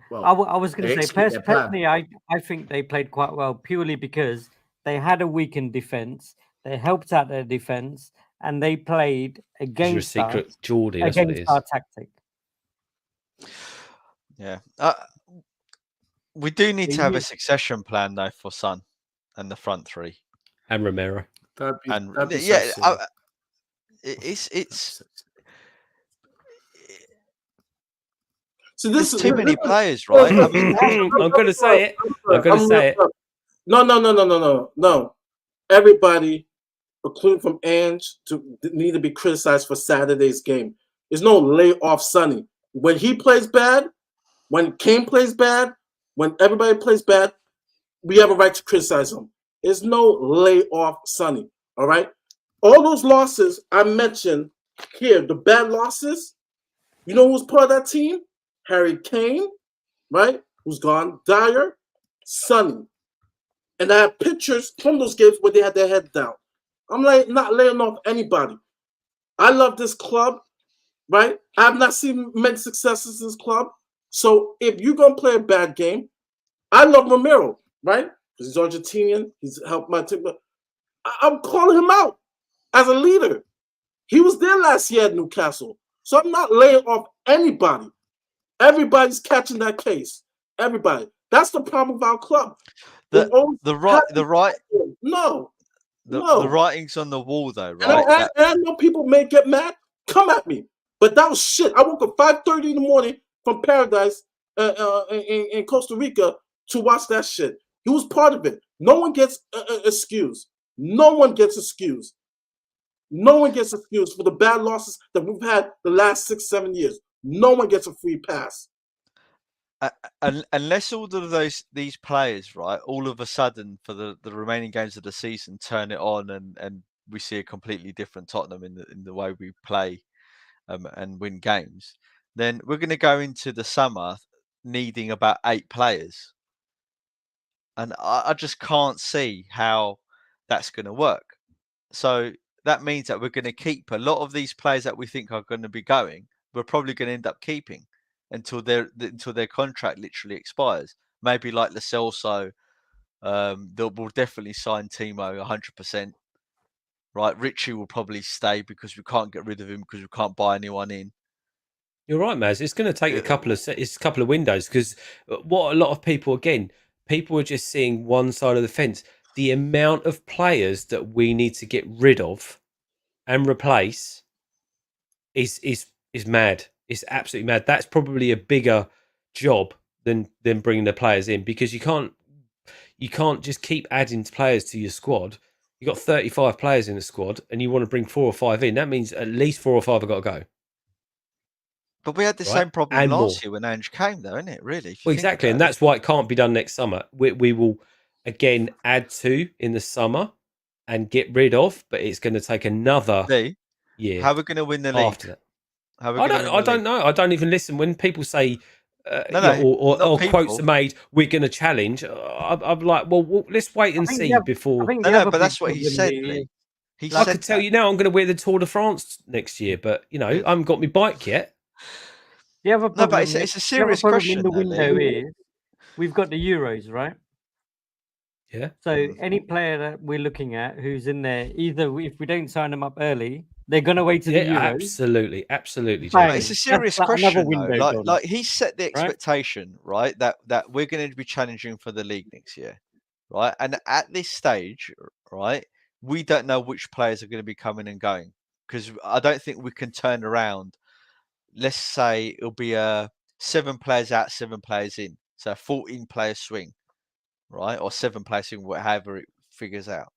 Well, I was going to say, personally, I think they played quite well purely because they had a weakened defense. They helped out their defense, and they played against our tactic. Yeah. We do need to have a succession plan, though, for Son and the front 3. And Romero. It's So this is too many players, right? I mean, I'm going to say it. No. Everybody, including from Ange, need to be criticized for Saturday's game. There's no lay off Sonny. When he plays bad, when Kane plays bad, when everybody plays bad, we have a right to criticize him. There's no lay off Sonny. All right. All those losses I mentioned here, the bad losses. You know who's part of that team? Harry Kane, right? Who's gone? Dyer, Sonny. And I have pictures from those games where they had their head down. I'm like not laying off anybody. I love this club, right? I have not seen many successes in this club. So if you're going to play a bad game, I love Romero, right? Because he's Argentinian. He's helped my team. I'm calling him out as a leader. He was there last year at Newcastle. So I'm not laying off anybody. Everybody's catching that case. Everybody. That's the problem of our club. The writing's on the wall, though, right? And I know people may get mad. Come at me. But that was shit. I woke up 5:30 in the morning from Paradise in Costa Rica to watch that shit. He was part of it. No one gets excused. No one gets excused. No one gets excused for the bad losses that we've had the last 6-7 years. No one gets a free pass. Unless all of these players, right, all of a sudden for the remaining games of the season turn it on and we see a completely different Tottenham in the way we play and win games, then we're going to go into the summer needing about 8 players. And I just can't see how that's going to work. So that means that we're going to keep a lot of these players that we think are going to be going. We're probably going to end up keeping until their contract literally expires. Maybe like Lo Celso, we'll definitely sign Timo 100%. right? Richie will probably stay because we can't get rid of him because we can't buy anyone in. You're right, Maz. It's going to take a couple of windows because what a lot of people are just seeing one side of the fence. The amount of players that we need to get rid of and replace is mad. It's absolutely mad. That's probably a bigger job than bringing the players in, because you can't just keep adding players to your squad. You got 35 players in the squad, and you want to bring 4 or 5 in. That means at least 4 or 5 have got to go. But we had the same problem last year when Ange came, though, isn't it? Really? Well, exactly, and that's why it can't be done next summer. We will again add to in the summer and get rid of, but it's going to take another year. How are we going to win the league? After that? I don't know. I don't even listen when people say or quotes are made. We're going to challenge. I'm like, well, let's wait and see before. But that's what he said. I could tell you now, I'm going to wear the Tour de France next year, but I haven't got my bike yet. The other problem, but it's a serious question. In the window is we've got the Euros, right? Yeah. So any player that we're looking at who's in there, either if we don't sign them up early, they're going to wait to the Euros. Absolutely. It's a serious question. Like he set the expectation, right? That we're going to be challenging for the league next year, right? And at this stage, right, we don't know which players are going to be coming and going, because I don't think we can turn around. Let's say it'll be 7 players out, 7 players in, so a 14-player swing, right? Or 7-player swing, however it figures out.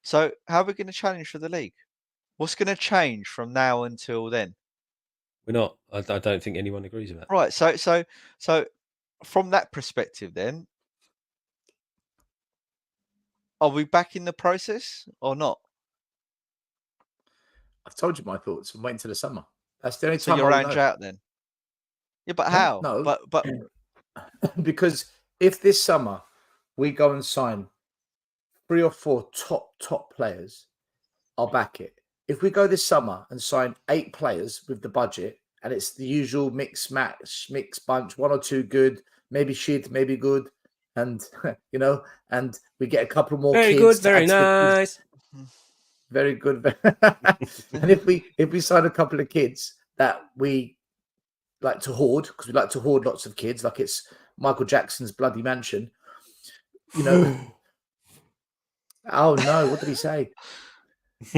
So how are we going to challenge for the league? What's going to change from now until then? We're not. I don't think anyone agrees with that. Right. So from that perspective, then, are we back in the process or not? I've told you my thoughts. I'm waiting till the summer. That's the only So time you're I'll know. out then. Yeah, but how? No, but because if this summer we go and sign 3 or 4 top players, I'll back it. If we go this summer and sign 8 players with the budget, and it's the usual mix bunch, 1 or 2 good, maybe shit, maybe good, and and we get a couple more very kids. Good, very nice. Very good. And if we sign a couple of kids that we like to hoard, because we like to hoard lots of kids, like it's Michael Jackson's bloody mansion, Oh no, what did he say?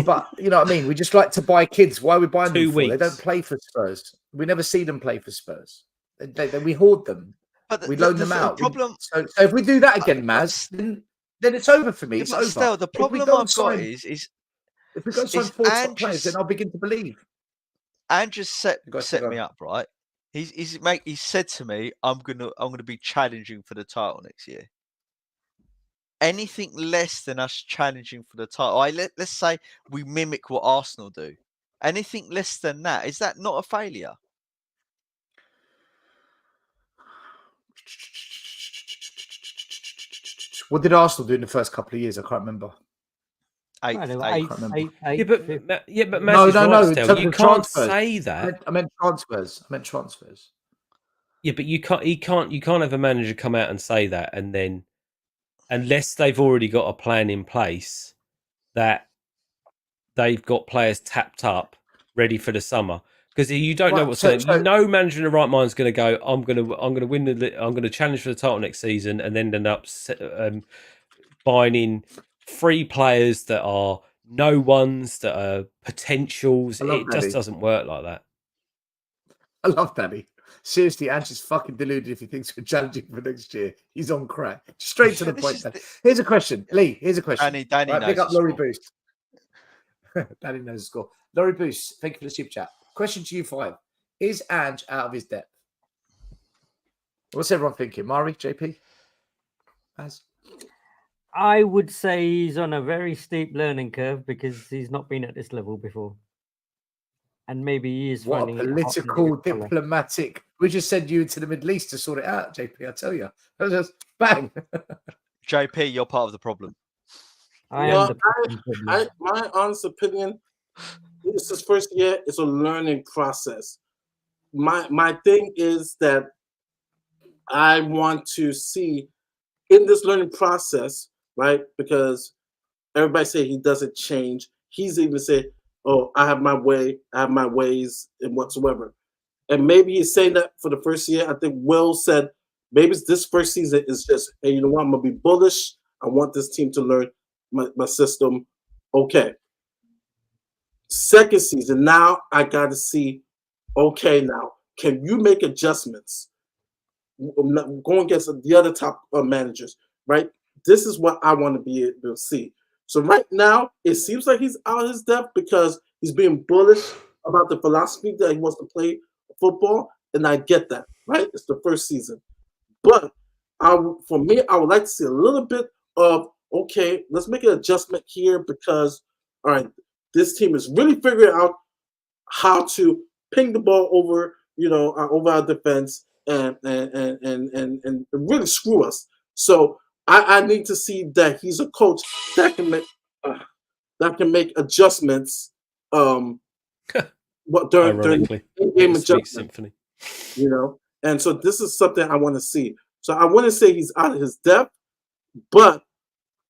But you know what I mean? We just like to buy kids. Why are we buying them for? They don't play for Spurs. We never see them play for Spurs. We hoard them. But we loan them out. Problem... So if we do that again, Maz, then it's over for me. Yeah, it's over. Still, the problem I've got is if we go sign 4 top players, then I'll begin to believe. And just set me up, right? He's said to me, I'm gonna be challenging for the title next year. Anything less than us challenging for the title, let's say we mimic what Arsenal do. Anything less than that, is that not a failure? What did Arsenal do in the first couple of years? I can't remember. Eight. Yeah, but no. You can't say that. I meant transfers. Yeah, but you can't have a manager come out and say that, and then, unless they've already got a plan in place that they've got players tapped up, ready for the summer. Because you don't know what's going on. No manager in the right mind is going to go, I'm going to win I'm going to challenge for the title next season, and then end up buying in 3 players that are no ones, that are potentials. It just doesn't work like that. I love Danny. Seriously, Ange is fucking deluded if he thinks we're challenging for next year. He's on crack. Straight to the point. Here's a question. Lee, here's a question. Danny knows pick up Laurie Boost. Danny knows the score. Laurie Boost, thank you for the super chat. Question to you 5. Is Ange out of his depth? What's everyone thinking? Mari, JP? As? I would say he's on a very steep learning curve because he's not been at this level before. And maybe he is finding it political, diplomatic. We just sent you to the Middle East to sort it out, JP. I tell you, that was just bang. JP, you're part of the problem. My honest opinion, this is first year. It's a learning process. My thing is that I want to see in this learning process, right? Because everybody say he doesn't change. he's even said, "Oh, I have my way, I have my ways, and whatsoever." And maybe he's saying that for the first year. I think Will said maybe this first season is just, hey, you know what? I'm gonna be bullish. I want this team to learn my system. Okay. Second season, now I got to see. Okay, now can you make adjustments? Going against the other top managers, right? This is what I want to be able to see. So right now, it seems like he's out of his depth because he's being bullish about the philosophy that he wants to play football, and I get that, right? It's the first season. But for me, I would like to see a little bit of, okay, let's make an adjustment here because, all right, this team is really figuring out how to ping the ball over, over our defense and really screw us. So I need to see that he's a coach that can make adjustments. During game adjustment, and so this is something I want to see. So I want to say he's out of his depth, but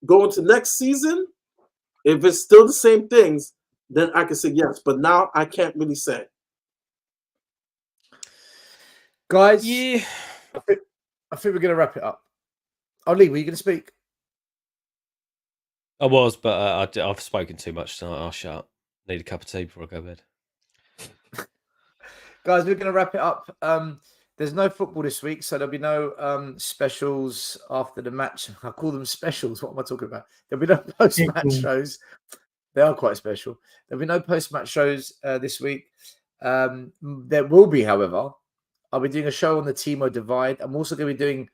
going to next season, if it's still the same things, then I can say yes. But now I can't really say. Guys, yeah, I think we're going to wrap it up. Oh, Lee, were you going to speak? I was, but I've spoken too much tonight. I'll shut up. Need a cup of tea before I go to bed. Guys, we're going to wrap it up. There's no football this week, so there'll be no specials after the match. I call them specials. What am I talking about? There'll be no post-match shows. They are quite special. There'll be no post-match shows this week. There will be, however. I'll be doing a show on the Timo divide. I'm also going to be doing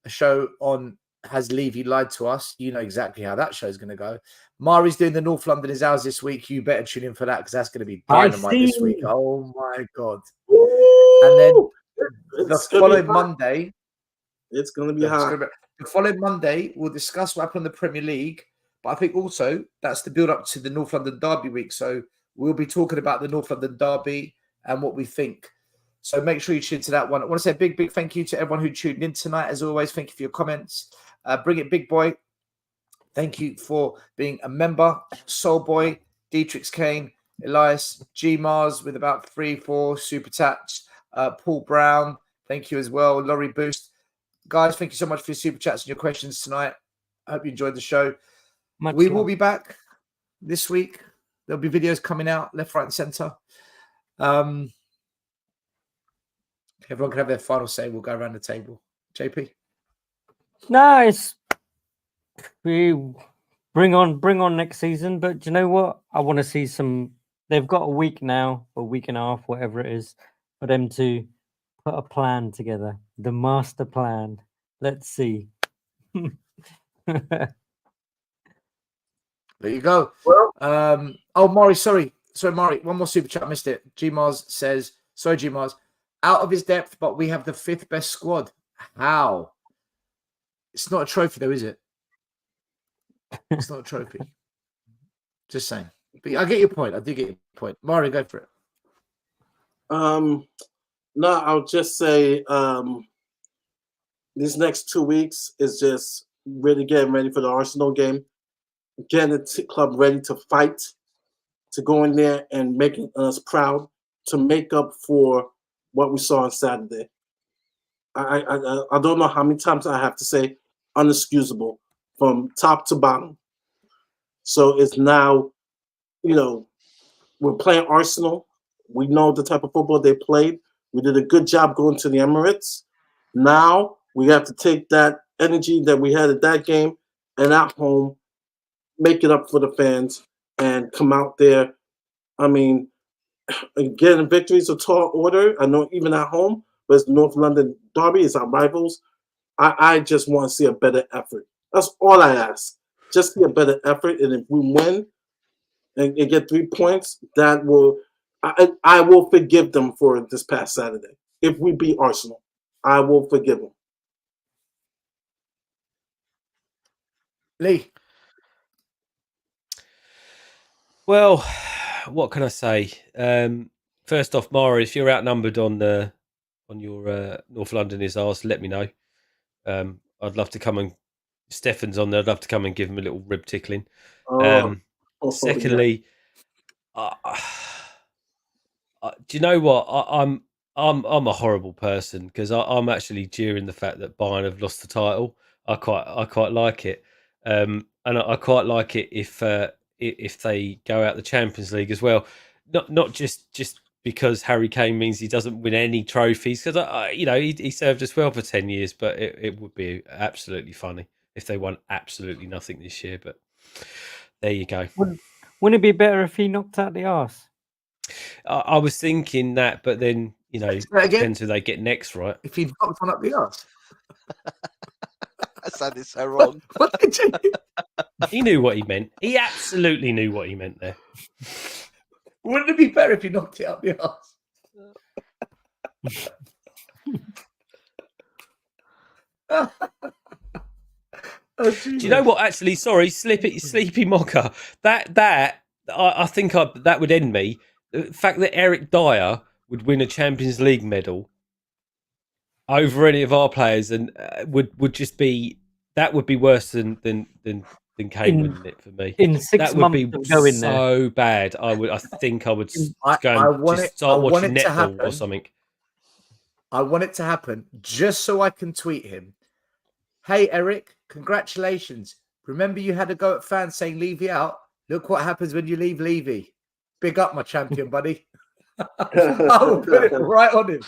a show on Has Levy Lied to Us? You know exactly how that show is going to go. Mari's doing the North London is ours this week. You better tune in for that because that's going to be dynamite this week. Oh, my God. Ooh, and then the following Monday, it's going to be hot. The following Monday, we'll discuss what happened in the Premier League. But I think also that's the build up to the North London Derby week. So we'll be talking about the North London Derby and what we think. So make sure you tune to that one. I want to say a big, big thank you to everyone who tuned in tonight. As always, thank you for your comments. Bring it, Big Boy. Thank you for being a member. Soul Boy, Dietrich Kane, Elias, G Mars with about 3-4 super chats. Paul Brown, thank you as well. Laurie Boost. Guys, thank you so much for your super chats and your questions tonight. I hope you enjoyed the show. We will be back this week. There'll be videos coming out left, right, and center. Everyone can have their final say. We'll go around the table. JP? Nice. We bring on next season, but do you know what? I want to see some. They've got a week now, a week and a half, whatever it is, for them to put a plan together. The master plan. Let's see. There you go. Well, Maury, sorry, Maury. One more super chat. I missed it. G Mars says, sorry, G Mars. Out of his depth, but we have the 5th best squad. How? It's not a trophy, though, is it? It's not a trophy. Just saying. But I get your point. I do get your point. Maury, go for it. No, I'll just say these next 2 weeks is just really getting ready for the Arsenal game, getting the club ready to fight, to go in there and making us proud, to make up for what we saw on Saturday. I don't know how many times I have to say unexcusable from top to bottom. So it's now, we're playing Arsenal. We know the type of football they played. We did a good job going to the Emirates. Now we have to take that energy that we had at that game and at home, make it up for the fans and come out there. I mean, getting victories a tall order. I know even at home, but it's North London Derby, it's our rivals. I just want to see a better effort. That's all I ask. Just see a better effort, and if we win and get 3 points, that will I will forgive them for this past Saturday. If we beat Arsenal, I will forgive them. Lee. Well, what can I say? First off, Mara, if you're outnumbered on your North London is ours, let me know. I'd love to come and Stefan's on there. I'd love to come and give him a little rib tickling. Secondly, Do you know what? I'm a horrible person because I'm actually jeering the fact that Bayern have lost the title. I quite like it, and I quite like it if they go out the Champions League as well. Not just because Harry Kane means he doesn't win any trophies, because he served us well for 10 years, but it would be absolutely funny if they won absolutely nothing this year. But there you go. Wouldn't it be better if he knocked out the arse? I was thinking that, but then depends who they get next, right? If he knocked one up the arse. I sounded so wrong. What did you? He knew what he meant. He absolutely knew what he meant there. Wouldn't it be better if he knocked it up the arse? Do you know what? Actually, sorry, Sleepy Mocker. That I think that would end me. The fact that Eric Dyer would win a Champions League medal over any of our players, and would just be worse than Kane winning it for me. In 6 that would months be of going so there. bad. I think I would I start watching it to Netball happen. or something. I want it to happen just so I can tweet him. Hey, Eric, congratulations. Remember you had a go at fans saying Levy out? Look what happens when you leave Levy. Big up, my champion, buddy. I will put it right on him.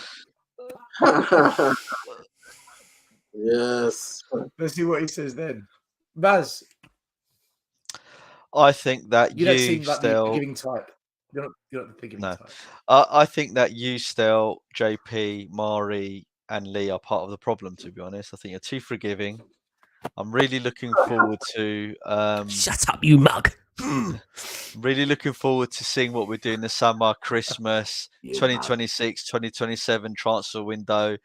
Yes. Let's see what he says then. Baz. I think that you don't seem like the forgiving type. You're not the forgiving type. I think that you still, JP, Mari, and Lee are part of the problem, to be honest. I think you're too forgiving. I'm really looking forward to shut up, you mug. Really looking forward to seeing what we do in the summer, Christmas, 2026, 2027 transfer window,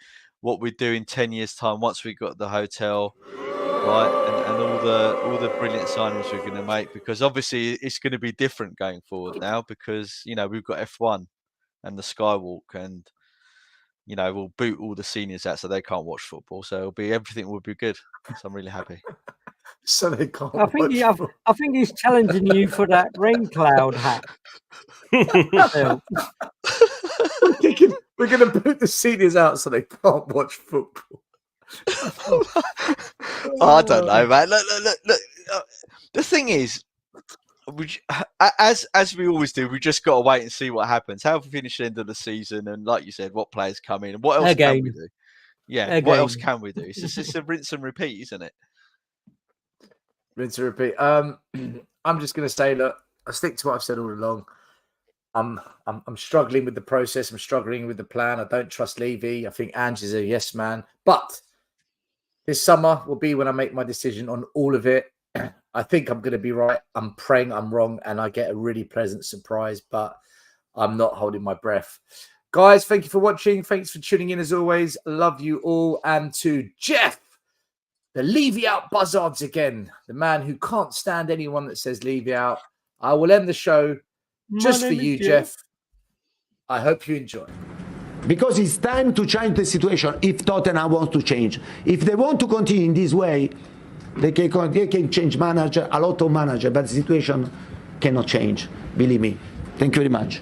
what we do in 10 years' time once we got the hotel, right? And all the brilliant signings we're going to make, because obviously it's going to be different going forward now, because we've got F1 and the Skywalk, and we'll boot all the seniors out so they can't watch football. So everything will be good. So I'm really happy. So they can't. I think he's challenging you for that rain cloud hat. We're going to put the seniors out so they can't watch football. I don't know, man. Look. The thing is, as we always do, we just got to wait and see what happens. How we finish the end of the season, and like you said, what players come in, and what else can we do? Yeah, what else can we do? It's just a rinse and repeat, isn't it? Rinse and repeat. I'm just going to say, look, I stick to what I've said all along. I'm struggling with the process. I'm struggling with the plan. I don't trust Levy. I think Ange is a yes man. But this summer will be when I make my decision on all of it. I think I'm going to be right. I'm praying I'm wrong, and I get a really pleasant surprise, but I'm not holding my breath. Guys, thank you for watching. Thanks for tuning in as always. Love you all. And to Jeff, the Levy out buzzards again, the man who can't stand anyone that says Levy out. I will end the show just for you, Jeff. I hope you enjoy. Because it's time to change the situation if Tottenham wants to change. If they want to continue in this way, they can change manager, a lot of manager, but the situation cannot change. Believe me. Thank you very much.